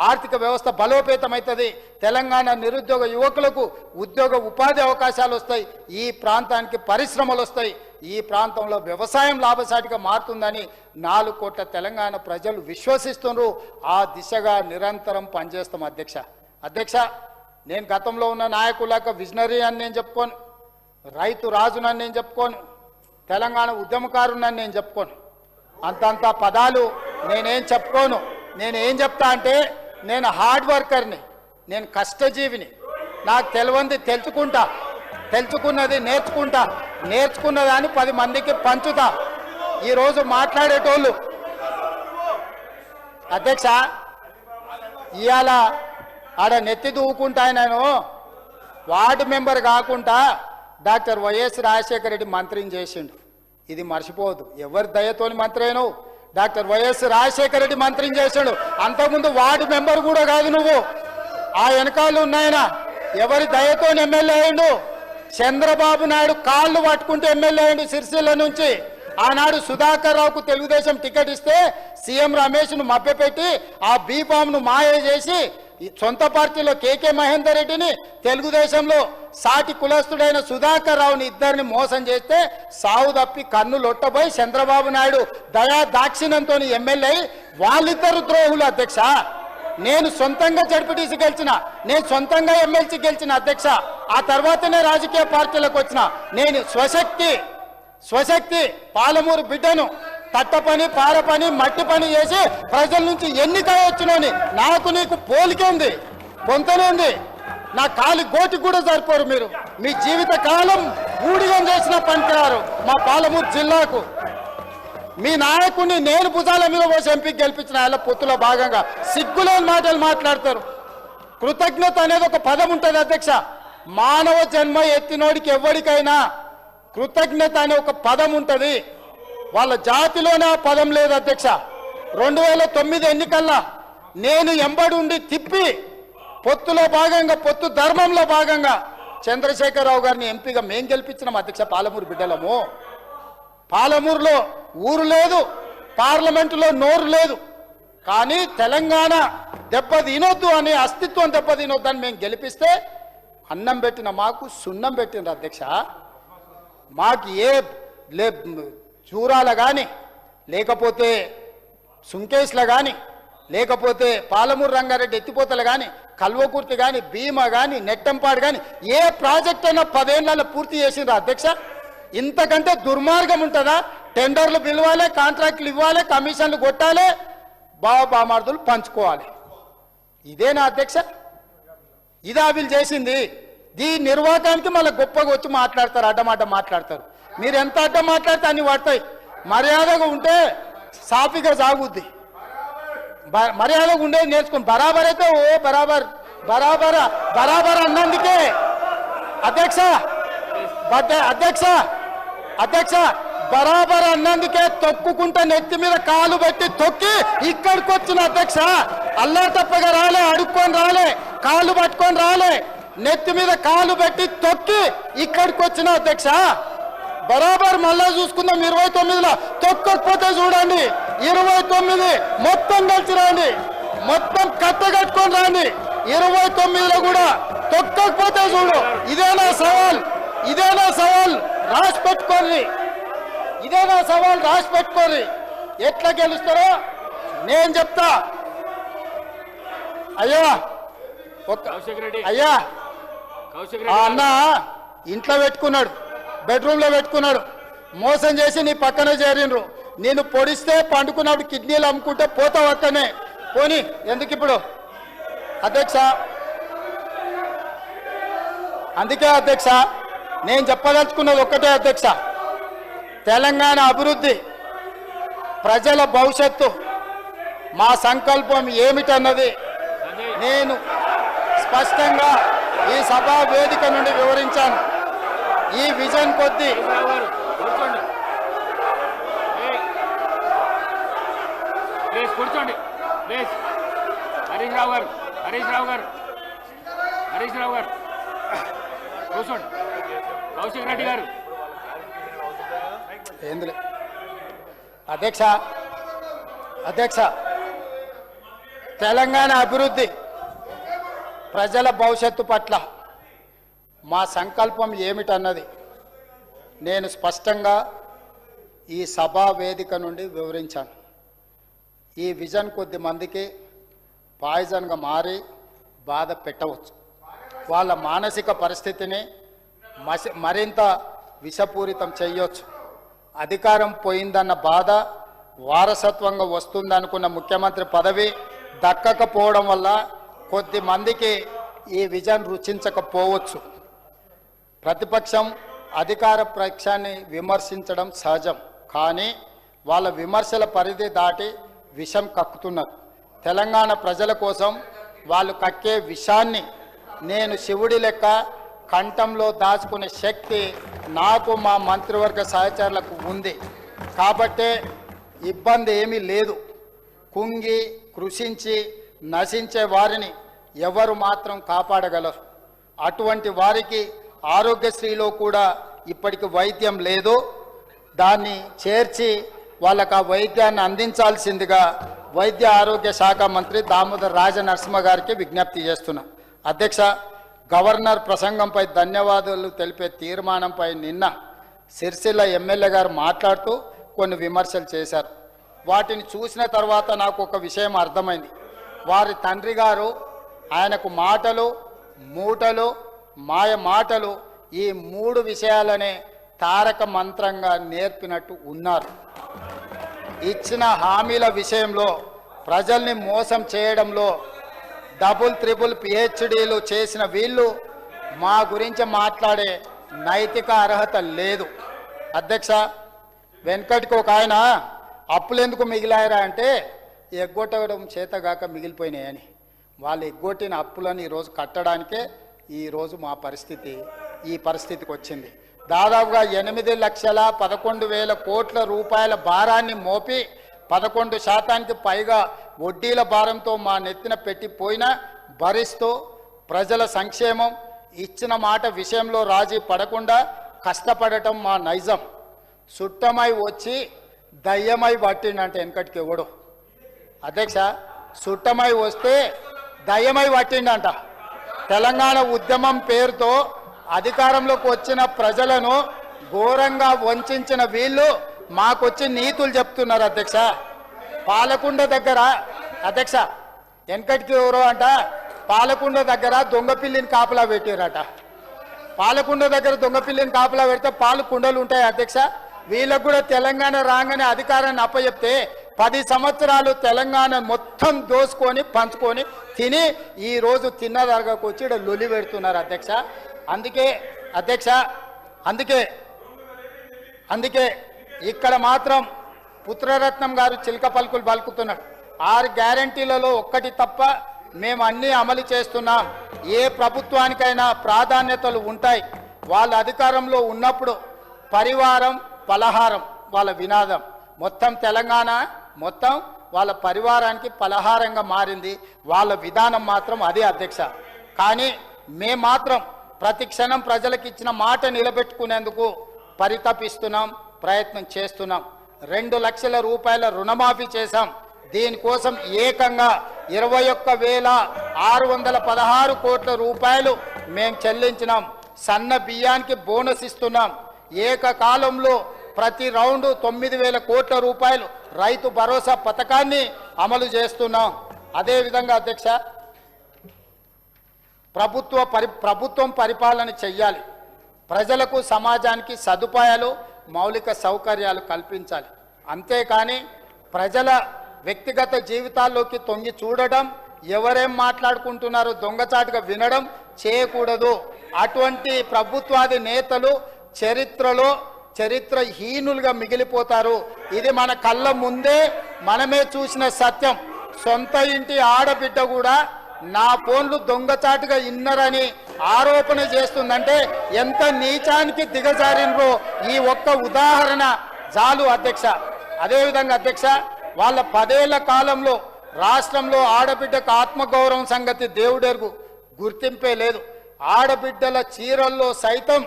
ఆర్థిక వ్యవస్థ బలోపేతమవుతుంది. తెలంగాణ నిరుద్యోగ యువకులకు ఉద్యోగ ఉపాధి అవకాశాలు వస్తాయి. ఈ ప్రాంతానికి పరిశ్రమలు వస్తాయి. ఈ ప్రాంతంలో వ్యవసాయం లాభసాటిగా మారుతుందని 4 కోట్ల తెలంగాణ ప్రజలు విశ్వసిస్తున్నారు. ఆ దిశగా నిరంతరం పనిచేస్తాం అధ్యక్ష. నేను గతంలో ఉన్న నాయకులకు విజనరీ అని నేను చెప్పుకోను, రైతు రాజునని నేను చెప్పుకోను, తెలంగాణ ఉద్యమకారునని నేను చెప్పుకోను. అంతంత పదాలు నేనేం చెప్పుకోను. నేనేం చెప్తా అంటే నేను హార్డ్ వర్కర్ని, నేను కష్టజీవిని. నాకు తెలియంది తెలుసుకుంటా, తెలుసుకున్నది నేర్చుకుంటా, నేర్చుకున్నదాన్ని 10 మందికి పంచుతా. ఈరోజు మాట్లాడేటోళ్ళు అధ్యక్ష, ఇవాళ ఆడ నెత్తి దూకుంటా నేను వార్డు మెంబర్ కాకుండా డాక్టర్ వైఎస్ రాజశేఖర రెడ్డి మంత్రిని చేసిండు. ఇది మర్చిపోవద్దు. ఎవరి దయతోని మంత్రి అయినావు? డాక్టర్ వైఎస్ రాజశేఖర రెడ్డి మంత్రిని చేశాడు. అంతకుముందు వార్డు మెంబర్ కూడా కాదు నువ్వు. ఆ వెనకాలు ఉన్నాయన ఎవరి దయతో ఎమ్మెల్యే అయ్యిండు? చంద్రబాబు నాయుడు కాళ్ళు పట్టుకుంటే ఎమ్మెల్యే అయ్యిండు సిరిసిల్ల నుంచి. ఆనాడు సుధాకర్ రావుకు తెలుగుదేశం టికెట్ ఇస్తే సీఎం రమేష్ను మభ్యపెట్టి ఆ బీఫామ్ను మాయ చేసి సొంత పార్టీలో కేకే మహేందర్ రెడ్డిని, తెలుగుదేశంలో సాటి కులస్తుడైన సుధాకర్ రావుని ఇద్దరిని మోసం చేస్తే సావు తప్పి కన్ను లొట్టబోయి చంద్రబాబు నాయుడు దయా దాక్షిణ్యంతో ఎమ్మెల్యే. వాళ్ళిద్దరు ద్రోహులు అధ్యక్ష. నేను సొంతంగా జడ్పీటీసీ గెలిచిన, నేను సొంతంగా ఎమ్మెల్సీ గెలిచిన అధ్యక్ష. ఆ తర్వాతనే రాజకీయ పార్టీలకు వచ్చిన. నేను స్వశక్తి స్వశక్తి పాలమూరు బిడ్డను తట్ట పని పార పని మట్టి పని చేసి ప్రజల నుంచి ఎన్నిక వచ్చినని నాకు నీకు పోలికేంది పొంతనేంది నా కాలి గోటికి కూడా సరిపోరు మీరు మీ జీవిత కాలం ఊడిగం చేసిన పనికిరారు మా పాలమూరు జిల్లాకు మీ నాయకుడిని నేను భుజాల మీద పోసి ఎంపీకి గెలిపించిన ఆయన పొత్తులో భాగంగా సిగ్గులేని మాటలు మాట్లాడతారు కృతజ్ఞత అనేది ఒక పదం ఉంటుంది అధ్యక్ష మానవ జన్మ ఎత్తినోడికి ఎవరికైనా కృతజ్ఞత అనే ఒక పదం ఉంటుంది వాళ్ళ జాతిలోనే ఆ పదం లేదు అధ్యక్ష 2009 ఎన్నికల్లో నేను ఎంబడి ఉండి తిప్పి పొత్తులో భాగంగా పొత్తు ధర్మంలో భాగంగా చంద్రశేఖరరావు గారిని ఎంపీగా మేం గెలిపించినాం అధ్యక్ష పాలమూరు బిడ్డలము పాలమూరులో ఊరు లేదు పార్లమెంటులో నోరు లేదు కానీ తెలంగాణ దెబ్బతినొద్దు అని అస్తిత్వం దెబ్బతినొద్దు అని మేము గెలిపిస్తే అన్నం పెట్టిన మాకు సున్నం పెట్టిన అధ్యక్ష మాకు చూరాల కానీ లేకపోతే సుంకేష్ల కానీ లేకపోతే పాలమూరు రంగారెడ్డి ఎత్తిపోతలు కానీ కల్వకుర్తి కానీ భీమా కానీ నెట్టంపాడు కానీ ఏ ప్రాజెక్ట్ అయినా 10 ఏళ్లలో పూర్తి చేసిండ్రు అధ్యక్ష ఇంతకంటే దుర్మార్గం ఉంటుందా టెండర్లు పిలవాలి కాంట్రాక్టులు ఇవ్వాలి కమిషన్లు కొట్టాలి బామార్దులు పంచుకోవాలి ఇదేనా అధ్యక్ష ఇదా వీళ్ళు చేసింది దీని నిర్వాహకానికి మళ్ళీ గొప్పగా వచ్చి మాట్లాడతారు అడ్డమాట మాట్లాడతారు మీరు ఎంత అడ్డం మాట్లాడితే అన్ని పడతాయి మర్యాదగా ఉంటే సాఫీగా సాగుద్ది మర్యాదగా ఉండేది నేర్చుకుని బరాబర్ అయితే ఓ బరాబర్ బరాబర్ బరాబర్ అన్నందుకే అధ్యక్ష అధ్యక్ష అధ్యక్ష బరాబర్ అన్నందుకే తొక్కుకుంటా నెత్తి మీద కాలు పెట్టి తొక్కి ఇక్కడికి వచ్చిన అధ్యక్ష అల్లా తప్పగా రాలే అడుక్కొని రాలే కాలు పట్టుకొని రాలే నెత్తి మీద కాలు పెట్టి తొక్కి ఇక్కడికి వచ్చిన అధ్యక్ష బరాబర్ మళ్ళా చూసుకుందాం 29లో తొక్కకపోతే చూడండి 29 మొత్తం కలిసి రండి మొత్తం కట్టగట్టుకొని రండి 29లో కూడా తొక్కకపోతే చూడు ఇదేనా సవాల్ రాసి పెట్టుకోండి ఇదేనా సవాల్ రాసి పెట్టుకోండి ఎట్లా గెలుస్తారో నేను చెప్తా అయ్యా అయ్యా ఆ అన్న ఇంట్లో పెట్టుకున్నాడు బెడ్రూమ్లో పెట్టుకున్నాడు మోసం చేసి నీ పక్కనే చేరిండ్రు నేను పొడిస్తే పండుకున్నప్పుడు కిడ్నీలు అమ్ముకుంటే పోతావు అక్కనే పోనీ ఎందుకు ఇప్పుడు అధ్యక్ష అందుకే అధ్యక్ష నేను చెప్పదలుచుకున్నది ఒక్కటే అధ్యక్ష తెలంగాణ అభివృద్ధి ప్రజల భవిష్యత్తు మా సంకల్పం ఏమిటన్నది నేను స్పష్టంగా ఈ సభా వేదిక నుండి వివరించాను ఈ విజన్ కొద్దీ కూర్చోండి హరీష్ రావు గారు కూర్చోండి కౌశిక్ రెడ్డి గారు ఏంది అధ్యక్ష తెలంగాణ అభివృద్ధి ప్రజల భవిష్యత్తు పట్ల మా సంకల్పం ఏమిటన్నది నేను స్పష్టంగా ఈ సభా వేదిక నుండి వివరించాను ఈ విజన్ కొద్ది మందికి పాయిజన్గా మారి బాధ పెట్టవచ్చు వాళ్ళ మానసిక పరిస్థితిని మరింత విషపూరితం చేయొచ్చు అధికారం పోయిందన్న బాధ వారసత్వంగా వస్తుందనుకున్న ముఖ్యమంత్రి పదవి దక్కకపోవడం వల్ల కొద్ది మందికి ఈ విజన్ రుచించకపోవచ్చు ప్రతిపక్షం అధికార పక్షాన్ని విమర్శించడం సహజం కానీ వాళ్ళ విమర్శల పరిధి దాటి విషం కక్కుతున్నారు తెలంగాణ ప్రజల కోసం వాళ్ళు కక్కే విషాన్ని నేను శివుడి లెక్క కంఠంలో దాచుకునే శక్తి నాకు మా మంత్రివర్గ సహచరులకు ఉంది కాబట్టే ఇబ్బంది ఏమీ లేదు కుంగి కృషించి నశించే వారిని ఎవరు మాత్రం కాపాడగలరు అటువంటి వారికి ఆరోగ్యశ్రీలో కూడా ఇప్పటికి వైద్యం లేదు దాన్ని చేర్చి వాళ్ళకు ఆ వైద్యాన్ని అందించాల్సిందిగా వైద్య ఆరోగ్య శాఖ మంత్రి దామోదర్ రాజనరసింహ గారికి విజ్ఞప్తి చేస్తున్నా అధ్యక్ష గవర్నర్ ప్రసంగంపై ధన్యవాదాలు తెలిపే తీర్మానంపై నిన్న సిరిసిల్ల ఎమ్మెల్యే గారు మాట్లాడుతూ కొన్ని విమర్శలు చేశారు వాటిని చూసిన తర్వాత నాకు ఒక విషయం అర్థమైంది వారి తండ్రి గారు ఆయనకు మాటలు మూటలు మాయ మాటలు ఈ 3 విషయాలనే తారక మంత్రంగా నేర్పినట్టు ఉన్నారు. ఇచ్చిన హామీల విషయంలో ప్రజల్ని మోసం చేయడంలో డబుల్ త్రిబుల్ పిహెచ్డీలు చేసిన వీళ్ళు మా గురించి మాట్లాడే నైతిక అర్హత లేదు. అధ్యక్ష, వెనకటికి ఒక ఆయన అప్పులు ఎందుకు మిగిలాయరా అంటే ఎగ్గొట్టడం చేతగాక మిగిలిపోయినాయని. వాళ్ళు ఎగ్గొట్టిన అప్పులను ఈరోజు కట్టడానికే ఈరోజు మా పరిస్థితి ఈ పరిస్థితికి వచ్చింది. దాదాపుగా 8,11,000 కోట్ల రూపాయల భారాన్ని మోపి 11% పైగా వడ్డీల భారంతో మా నెత్తిన పెట్టిపోయినా భరిస్తూ ప్రజల సంక్షేమం, ఇచ్చిన మాట విషయంలో రాజీ పడకుండా కష్టపడటం మా నైజం. సుట్టమై వచ్చి దయ్యమై పట్టిండంటే వెనకటికి ఎవడు అధ్యక్ష, సుట్టమై వస్తే దయ్యమై పట్టిండంట. తెలంగాణ ఉద్యమం పేరుతో అధికారంలోకి వచ్చిన ప్రజలను ఘోరంగా వంచిన వీళ్ళు మాకొచ్చి నీతులు చెప్తున్నారు. అధ్యక్ష, పాలకుండ దగ్గర అధ్యక్ష వెనకటికి ఎవరో అంట పాలకుండ దగ్గర దొంగపిల్లిని కాపలా పెట్టారట. పాలకుండ దగ్గర దొంగపిల్లిని కాపలా పెడితే పాలు కుండలు ఉంటాయి. అధ్యక్ష, వీళ్ళకు కూడా తెలంగాణ రాగానే అధికారాన్ని అప్పచెప్తే 10 సంవత్సరాలు తెలంగాణ మొత్తం దోసుకొని పంచుకొని తిని ఈరోజు తిన్నదరగకు వచ్చి ఇక్కడ లొలి పెడుతున్నారు. అధ్యక్ష, అందుకే అధ్యక్ష అందుకే ఇక్కడ మాత్రం పుత్రరత్నం గారు చిలక పలుకులు పలుకుతున్నాడు. 6 గ్యారంటీలలో ఒక్కటి తప్ప మేము అన్నీ అమలు చేస్తున్నాం. ఏ ప్రభుత్వానికైనా ప్రాధాన్యతలు ఉంటాయి. వాళ్ళ అధికారంలో ఉన్నప్పుడు పరివారం పలహారం వాళ్ళ వినాదం. మొత్తం తెలంగాణ మొత్తం వాళ్ళ పరివారానికి పలహారంగా మారింది. వాళ్ళ విధానం మాత్రం అదే. అధ్యక్ష, కానీ మేము మాత్రం ప్రతి క్షణం ప్రజలకు ఇచ్చిన మాట నిలబెట్టుకునేందుకు పరితపిస్తున్నాం, ప్రయత్నం చేస్తున్నాం. 2 లక్షల రూపాయల రుణమాఫీ చేశాం. దీనికోసం ఏకంగా 21,616 కోట్ల రూపాయలు మేము చెల్లించినాం. సన్న బియ్యానికి బోనస్ ఇస్తున్నాం. ఏకకాలంలో ప్రతి రౌండు 9,000 కోట్ల రూపాయలు రైతు భరోసా పథకాన్ని అమలు చేస్తున్నాం. అదేవిధంగా అధ్యక్ష, ప్రభుత్వం పరిపాలన చెయ్యాలి. ప్రజలకు సమాజానికి సదుపాయాలు మౌలిక సౌకర్యాలు కల్పించాలి. అంతేకాని ప్రజల వ్యక్తిగత జీవితాల్లోకి తొంగి చూడడం, ఎవరేం మాట్లాడుకుంటున్నారో దొంగచాటుగా వినడం చేయకూడదు. అటువంటి ప్రభుత్వాది నేతలు చరిత్రహీనులుగా మిగిలిపోతారు. ఇది మన కళ్ళ ముందే మనమే చూసిన సత్యం. సొంత ఇంటి ఆడబిడ్డ కూడా నా ఫోన్లు దొంగచాటుగా ఇన్నరని ఆరోపణ చేస్తుందంటే ఎంత నీచానికి దిగజారినరో ఈ ఒక్క ఉదాహరణ చాలు. అధ్యక్ష, అదేవిధంగా అధ్యక్ష, వాళ్ళ 10 ఏళ్ల కాలంలో రాష్ట్రంలో ఆడబిడ్డకు ఆత్మగౌరవం సంగతి దేవుడెరుగు, గుర్తింపే లేదు. ఆడబిడ్డల చీరల్లో సైతం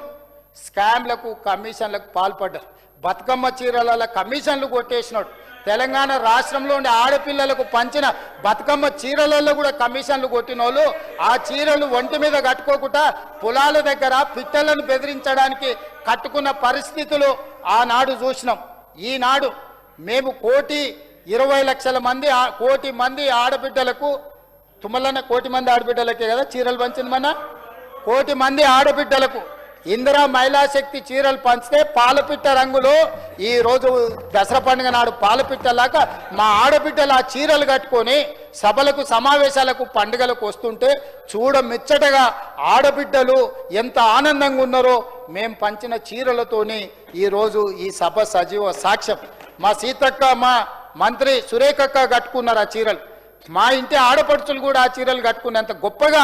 స్కామ్లకు కమిషన్లకు పాల్పడ్డారు. బతుకమ్మ చీరల కమిషన్లు కొట్టేసినాడు. తెలంగాణ రాష్ట్రంలో ఉండే ఆడపిల్లలకు పంచిన బతుకమ్మ చీరలలో కూడా కమిషన్లు కొట్టిన వాళ్ళు ఆ చీరలు ఒంటి మీద కట్టుకోకుండా పొలాల దగ్గర పిట్టలను బెదిరించడానికి కట్టుకున్న పరిస్థితులు ఆనాడు చూసినాం. ఈనాడు మేము 1,20,00,000 మంది ఆడబిడ్డలకు తుమ్మలన్న 1,00,000 మంది ఆడబిడ్డలకే కదా చీరలు పంచింది. మన 1,00,000 మంది ఆడబిడ్డలకు ఇందిరా మహిళా శక్తి చీరలు పంచితే పాలపిట్ట రంగులో ఈరోజు దసరా పండుగ నాడు పాలపిట్టలాగా మా ఆడబిడ్డలు ఆ చీరలు కట్టుకొని సభలకు సమావేశాలకు పండుగలకు వస్తుంటే చూడముచ్చటగా ఆడబిడ్డలు ఎంత ఆనందంగా ఉన్నారో మేము పంచిన చీరలతోని ఈరోజు ఈ సభ సజీవ సాక్ష్యం. మా సీతక్క, మా మంత్రి సురేఖక్క కట్టుకున్నారు ఆ చీరలు. మా ఇంటి ఆడపడుచులు కూడా ఆ చీరలు కట్టుకునేంత గొప్పగా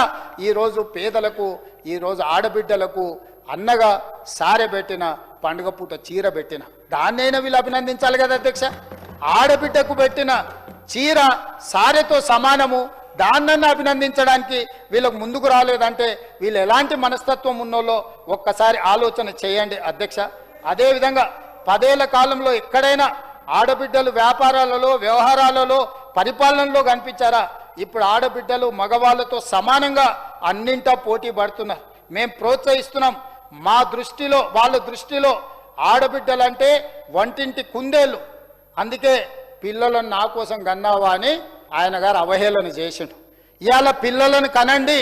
ఈరోజు పేదలకు, ఈరోజు ఆడబిడ్డలకు అన్నగా సారె పెట్టిన, పండుగ పూట చీర పెట్టిన దాన్నైనా వీళ్ళు అభినందించాలి కదా అధ్యక్ష. ఆడబిడ్డకు పెట్టిన చీర సారెతో సమానము, దాన్నన్నా అభినందించడానికి వీళ్ళకు ముందుకు రాలేదంటే వీళ్ళు ఎలాంటి మనస్తత్వం ఉన్నోళ్ళో ఒక్కసారి ఆలోచన చేయండి అధ్యక్ష. అదేవిధంగా 10 ఏళ్ల కాలంలో ఎక్కడైనా ఆడబిడ్డలు వ్యాపారాలలో, వ్యవహారాలలో, పరిపాలనలో కనిపించారా? ఇప్పుడు ఆడబిడ్డలు మగవాళ్ళతో సమానంగా అన్నింటా పోటీ పడుతున్నారు. మేము ప్రోత్సహిస్తున్నాం. మా దృష్టిలో, వాళ్ళ దృష్టిలో ఆడబిడ్డలంటే వంటింటి కుందేళ్ళు. అందుకే పిల్లలను నా కోసం కన్నావా అని ఆయన గారు అవహేళన చేసిండు. ఇవాళ పిల్లలను కనండి,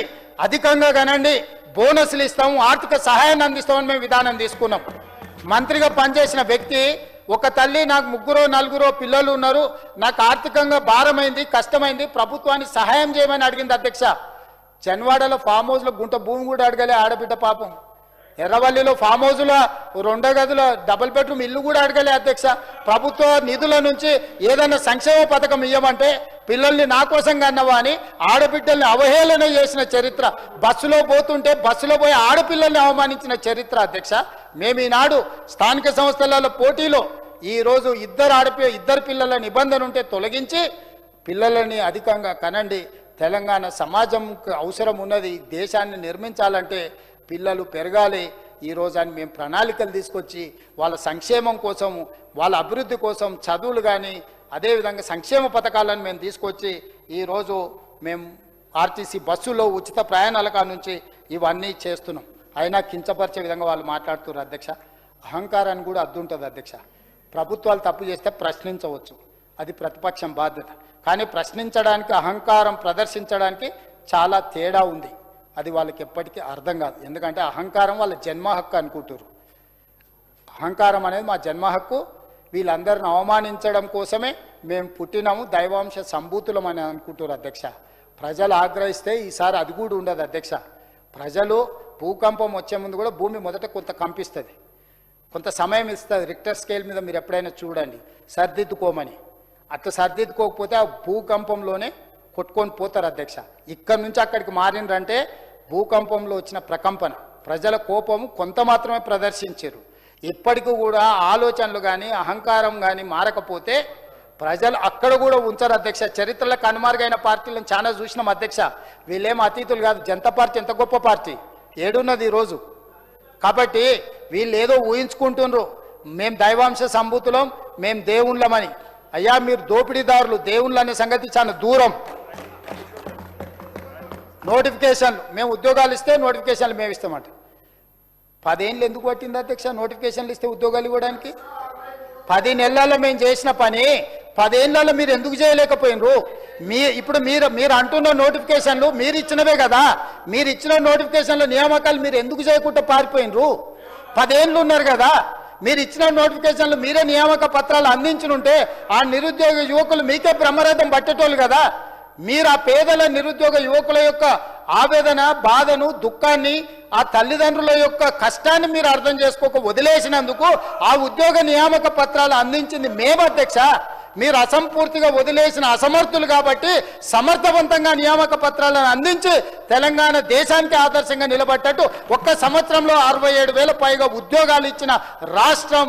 అధికంగా కనండి, బోనస్లు ఇస్తాము, ఆర్థిక సహాయాన్ని అందిస్తామని మేము విధానం తీసుకున్నాం. మంత్రిగా పనిచేసిన వ్యక్తి, ఒక తల్లి నాకు 3-4 పిల్లలు ఉన్నారు, నాకు ఆర్థికంగా భారమైంది, కష్టమైంది, ప్రభుత్వాన్ని సహాయం చేయమని అడిగింది అధ్యక్ష. చెన్వాడలో ఫామ్ హౌస్లో గుంట భూమి కూడా అడగలే ఆడబిడ్డ పాపం. ఎర్రవల్లిలో ఫామ్ హౌస్లో 2 గదుల డబుల్ బెడ్రూమ్ ఇల్లు కూడా అడగలే అధ్యక్ష. ప్రభుత్వ నిధుల నుంచి ఏదైనా సంక్షేమ పథకం ఇవ్వమంటే పిల్లల్ని నా కోసం కన్నవా అని ఆడబిడ్డల్ని అవహేళన చేసిన చరిత్ర, బస్సులో పోతుంటే బస్సులో పోయి ఆడపిల్లల్ని అవమానించిన చరిత్ర అధ్యక్ష. మేము ఈనాడు స్థానిక సంస్థల పోటీలో ఈరోజు ఇద్దరు పిల్లల నిబంధన ఉంటే తొలగించి పిల్లలని అధికంగా కనండి. తెలంగాణ సమాజంకు అవసరం ఉన్నది, దేశాన్ని నిర్మించాలంటే పిల్లలు పెరగాలి. ఈరోజు అని మేము ప్రణాళికలు తీసుకొచ్చి వాళ్ళ సంక్షేమం కోసం, వాళ్ళ అభివృద్ధి కోసం చదువులు కానీ అదేవిధంగా సంక్షేమ పథకాలను మేము తీసుకొచ్చి ఈరోజు మేము ఆర్టీసీ బస్సులో ఉచిత ప్రయాణాల నుంచి ఇవన్నీ చేస్తున్నాం. అయినా కించపరిచే విధంగా వాళ్ళు మాట్లాడుతున్నారు అధ్యక్ష. అహంకారాన్ని కూడా అద్దుంటుంది అధ్యక్ష. ప్రభుత్వాలు తప్పు చేస్తే ప్రశ్నించవచ్చు, అది ప్రతిపక్షం బాధ్యత. కానీ ప్రశ్నించడానికి, అహంకారం ప్రదర్శించడానికి చాలా తేడా ఉంది. అది వాళ్ళకి ఎప్పటికీ అర్థం కాదు. ఎందుకంటే అహంకారం వాళ్ళ జన్మ హక్కు అనుకుంటారు. అహంకారం అనేది మా జన్మ హక్కు. వీళ్ళందరిని అవమానించడం కోసమే మేము పుట్టినాము, దైవాంశ సంభూతులం అని అనుకుంటారు అధ్యక్ష. ప్రజలు ఆగ్రహిస్తే ఈసారి అది కూడా ఉండదు అధ్యక్ష. ప్రజలు భూకంపం వచ్చే ముందు కూడా భూమి మొదట కొంత కంపిస్తుంది, కొంత సమయం ఇస్తుంది. రిక్టర్ స్కేల్ మీద మీరు ఎప్పుడైనా చూడండి, సర్దిద్దుకోమని. అట్లా సర్దిద్దుకోకపోతే ఆ భూకంపంలోనే కొట్టుకొని పోతారు అధ్యక్ష. ఇక్కడి నుంచి అక్కడికి మారిండ్రంటే భూకంపంలో వచ్చిన ప్రకంపన, ప్రజల కోపము కొంత మాత్రమే ప్రదర్శించారు. ఇప్పటికీ కూడా ఆలోచనలు కానీ అహంకారం కానీ మారకపోతే ప్రజలు అక్కడ కూడా ఉంచారు అధ్యక్ష. చరిత్రలో కనుమరుగైన పార్టీలను చాలా చూసినాం అధ్యక్ష. వీళ్ళేం అతీతులు కాదు. జనతా పార్టీ ఎంత గొప్ప పార్టీ, ఏడున్నది ఈరోజు. కాబట్టి వీళ్ళు ఏదో ఊహించుకుంటున్నారు, మేము దైవాంశ సంభూతులం, మేము దేవుళ్ళమని. అయ్యా మీరు దోపిడీదారులు, దేవుళ్ళు అనే సంగతి చాలా దూరం. నోటిఫికేషన్లు మేము ఉద్యోగాలు ఇస్తే నోటిఫికేషన్లు మేము ఇస్తామంట. 10 ఏళ్ళు ఎందుకు పట్టింది అధ్యక్ష నోటిఫికేషన్లు ఇస్తే ఉద్యోగాలు ఇవ్వడానికి? 10 నెలల్లో మేము చేసిన పని 10 ఏళ్ళలో మీరు ఎందుకు చేయలేకపోయినరు? ఇప్పుడు మీరు అంటున్న నోటిఫికేషన్లు మీరు ఇచ్చినవే కదా. మీరు ఇచ్చిన నోటిఫికేషన్ల నియామకాలు మీరు ఎందుకు చేయకుండా పారిపోయినరు? 10 ఏళ్ళు ఉన్నారు కదా. మీరు ఇచ్చిన నోటిఫికేషన్లు మీరే నియామక పత్రాలు అందించనుంటే ఆ నిరుద్యోగ యువకులు మీకే బ్రహ్మరథం పట్టేటోళ్ళు కదా. మీరు ఆ పేదల నిరుద్యోగ యువకుల యొక్క ఆవేదన, బాధను, దుఃఖాన్ని, ఆ తల్లిదండ్రుల యొక్క కష్టాన్ని మీరు అర్థం చేసుకోక వదిలేసినందుకు ఆ ఉద్యోగ నియామక పత్రాలు అందించింది మేము అధ్యక్ష. మీరు అసంపూర్తిగా వదిలేసిన అసమర్థులు కాబట్టి సమర్థవంతంగా నియామక పత్రాలను అందించి తెలంగాణ దేశానికి ఆదర్శంగా నిలబడ్డట్టు 1 సంవత్సరంలో 67,000 పైగా ఉద్యోగాలు ఇచ్చిన రాష్ట్రం,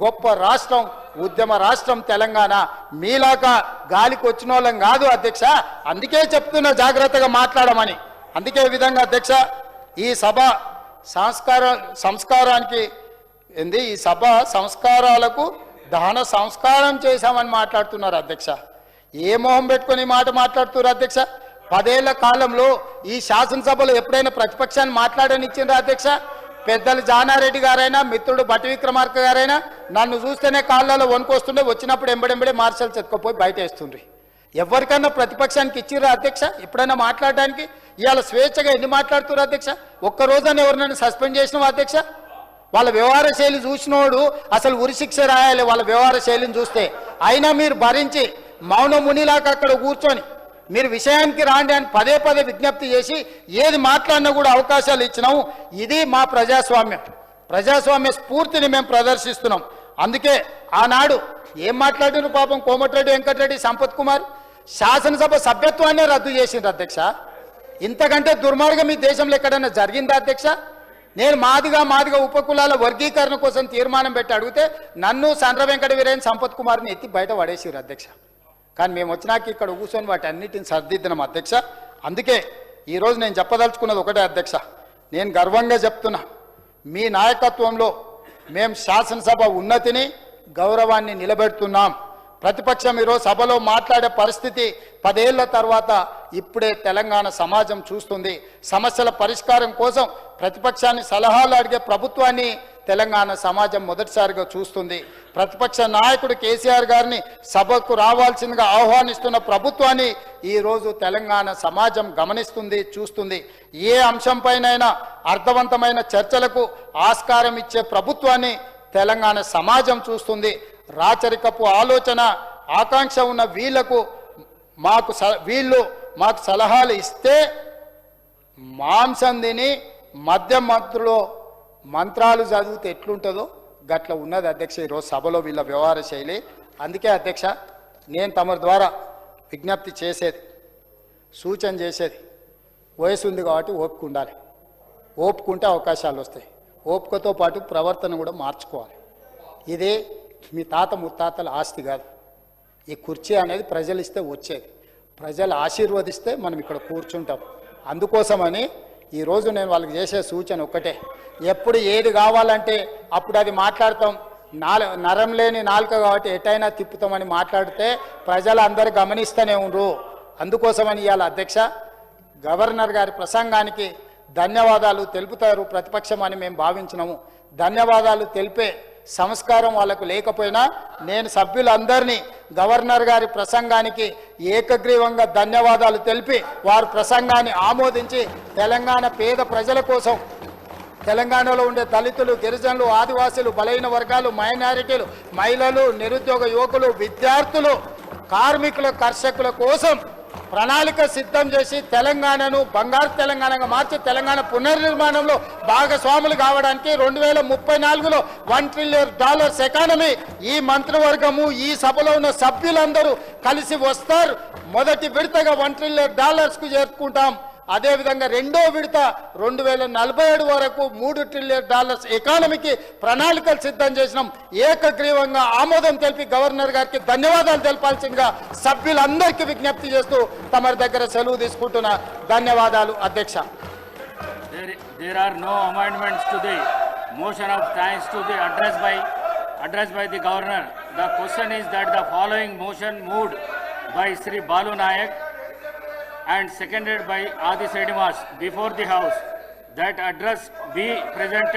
గొప్ప రాష్ట్రం, ఉద్యమ రాష్ట్రం తెలంగాణ. మీలాగా గాలికి వచ్చిన వాళ్ళం కాదు అధ్యక్ష. అందుకే చెప్తున్నా జాగ్రత్తగా మాట్లాడమని. అందుకే విధంగా అధ్యక్ష ఈ సభ సంస్కారానికి ఏంది, ఈ సభ సంస్కారాలకు దహన సంస్కారం చేశామని మాట్లాడుతున్నారు అధ్యక్ష. ఏ మొహం పెట్టుకొని మాట మాట్లాడుతున్నారు అధ్యక్ష? 10 ఏళ్ల కాలంలో ఈ శాసనసభలో ఎప్పుడైనా ప్రతిపక్షాన్ని మాట్లాడనిచ్చిండ్రా అధ్యక్ష? పెద్దలు జానారెడ్డి గారైనా, మిత్రుడు భట్టి విక్రమార్క గారైనా నన్ను చూస్తేనే కాళ్ళలో వణుకొస్తుండే, వచ్చినప్పుడు ఎంబడెంబడే మార్షల్స్ ఎత్తుకుపోయి బయట వేస్తుండ్రి. ఎవరికైనా ప్రతిపక్షానికి ఇచ్చిర్రా అధ్యక్ష ఎప్పుడైనా మాట్లాడడానికి? ఇవాళ స్వేచ్ఛగా ఎన్ని మాట్లాడుతున్నారు అధ్యక్ష? ఒక్కరోజైనా ఎవరినైనా సస్పెండ్ చేసినావా అధ్యక్ష? వాళ్ళ వ్యవహార శైలి చూసినోడు అసలు ఉరిశిక్ష రాయాలి వాళ్ళ వ్యవహార శైలిని చూస్తే. అయినా మీరు భరించి మౌన మునిలాగా అక్కడ కూర్చొని మీరు విషయానికి రాండి అని పదే విజ్ఞప్తి చేసి ఏది మాట్లాడినా కూడా అవకాశాలు ఇచ్చినాము. ఇది మా ప్రజాస్వామ్యం. ప్రజాస్వామ్య స్ఫూర్తిని మేము ప్రదర్శిస్తున్నాం. అందుకే ఆనాడు ఏం మాట్లాడినారు పాపం కోమటిరెడ్డి వెంకటరెడ్డి, సంపత్ కుమార్ శాసనసభ సభ్యత్వాన్ని రద్దు చేసిండ్రు అధ్యక్ష. ఇంతకంటే దుర్మార్గం ఈ దేశంలో ఎక్కడైనా జరిగిందా అధ్యక్ష? నేను మాదిగా ఉపకులాల వర్గీకరణ కోసం తీర్మానం పెట్టి అడిగితే నన్ను సండ్ర వెంకట వీరయ్య, సంపత్ కుమార్ని ఎత్తి బయట పడేసిరు అధ్యక్ష. కానీ మేము వచ్చినాక ఇక్కడ కూర్చొని వాటి అన్నిటిని సర్దిద్దినాం అధ్యక్ష. అందుకే ఈరోజు నేను చెప్పదలుచుకున్నది ఒకటే అధ్యక్ష. నేను గర్వంగా చెప్తున్నా, మీ నాయకత్వంలో మేము శాసనసభ ఉన్నతిని, గౌరవాన్ని నిలబెడుతున్నాం. ప్రతిపక్షం ఈరోజు సభలో మాట్లాడే పరిస్థితి 10 ఏళ్ల తర్వాత ఇప్పుడే తెలంగాణ సమాజం చూస్తుంది. సమస్యల పరిష్కారం కోసం ప్రతిపక్షాన్ని సలహాలు అడిగే ప్రభుత్వాన్ని తెలంగాణ సమాజం మొదటిసారిగా చూస్తుంది. ప్రతిపక్ష నాయకుడు కేసీఆర్ గారిని సభకు రావాల్సిందిగా ఆహ్వానిస్తున్న ప్రభుత్వాన్ని ఈరోజు తెలంగాణ సమాజం గమనిస్తుంది, చూస్తుంది. ఏ అంశంపైనైనా అర్థవంతమైన చర్చలకు ఆస్కారం ఇచ్చే ప్రభుత్వాన్ని తెలంగాణ సమాజం చూస్తుంది. రాచరికపు ఆలోచన ఆకాంక్ష ఉన్న వీళ్ళు మాకు సలహాలు ఇస్తే మాంసం తిని మద్యం మంత్రాలు చదివితే ఎట్లుంటుందో గట్ల ఉన్నది అధ్యక్ష ఈరోజు సభలో వీళ్ళ వ్యవహార శైలి. అందుకే అధ్యక్ష నేను తమరి ద్వారా విజ్ఞప్తి చేసేది, సూచన చేసేది, వయసు ఉంది కాబట్టి ఓపిక ఉండాలి. ఓపుకుంటే అవకాశాలు వస్తాయి. ఓపికతో పాటు ప్రవర్తన కూడా మార్చుకోవాలి. ఇది మీ తాత ముత్తాతల ఆస్తి కాదు. ఈ కుర్చీ అనేది ప్రజలు ఇస్తే వచ్చేది. ప్రజలు ఆశీర్వదిస్తే మనం ఇక్కడ కూర్చుంటాం. అందుకోసమని ఈరోజు నేను వాళ్ళకి చేసే సూచన ఒక్కటే, ఎప్పుడు ఏది కావాలంటే అప్పుడు అది మాట్లాడతాం. నరం లేని నాలుక కాబట్టి ఎటైనా తిప్పుతామని మాట్లాడితే ప్రజలు అందరూ గమనిస్తూనే ఉండరు. అందుకోసమని ఇవాళ అధ్యక్ష గవర్నర్ గారి ప్రసంగానికి ధన్యవాదాలు తెలుపుతారు ప్రతిపక్షం అని మేము భావించినాము. ధన్యవాదాలు తెలిపే సంస్కారం వాళ్ళకు లేకపోయినా నేను సభ్యులందరినీ గవర్నర్ గారి ప్రసంగానికి ఏకగ్రీవంగా ధన్యవాదాలు తెలిపి వారి ప్రసంగాన్ని ఆమోదించి తెలంగాణ పేద ప్రజల కోసం, తెలంగాణలో ఉండే దళితులు, గిరిజనులు, ఆదివాసీలు, బలహీన వర్గాలు, మైనారిటీలు, మహిళలు, నిరుద్యోగ యువకులు, విద్యార్థులు, కార్మికుల, కర్షకుల కోసం ప్రణాళిక సిద్ధం చేసి తెలంగాణను బంగారు తెలంగాణగా మార్చి తెలంగాణ పునర్నిర్మాణంలో భాగస్వాములు కావడానికి 2034లో $1 ట్రిలియన్ ఎకానమీ ఈ మంత్రివర్గము ఈ సభలో ఉన్న సభ్యులందరూ కలిసి వస్తారు. మొదటి విడతగా $1 ట్రిలియన్ చేరుకుంటాం. అదేవిధంగా రెండో విడత 2047 వరకు $3 ట్రిలియన్ ఎకానమీకి ప్రణాళికలు సిద్ధం చేసినాం. ఏకగ్రీవంగా ఆమోదం తెలిపి గవర్నర్ గారికి ధన్యవాదాలు తెలపాల్సిందిగా సభ్యులందరికీ విజ్ఞప్తి చేస్తూ తమరి దగ్గర సెలవు తీసుకుంటున్నా. ధన్యవాదాలు అధ్యక్ష. There are no amendments to the motion of thanks to the address by the governor. The question is that the following motion moved by Sri Balu Nayak and seconded by Adi Sedimas before the House, that address be presented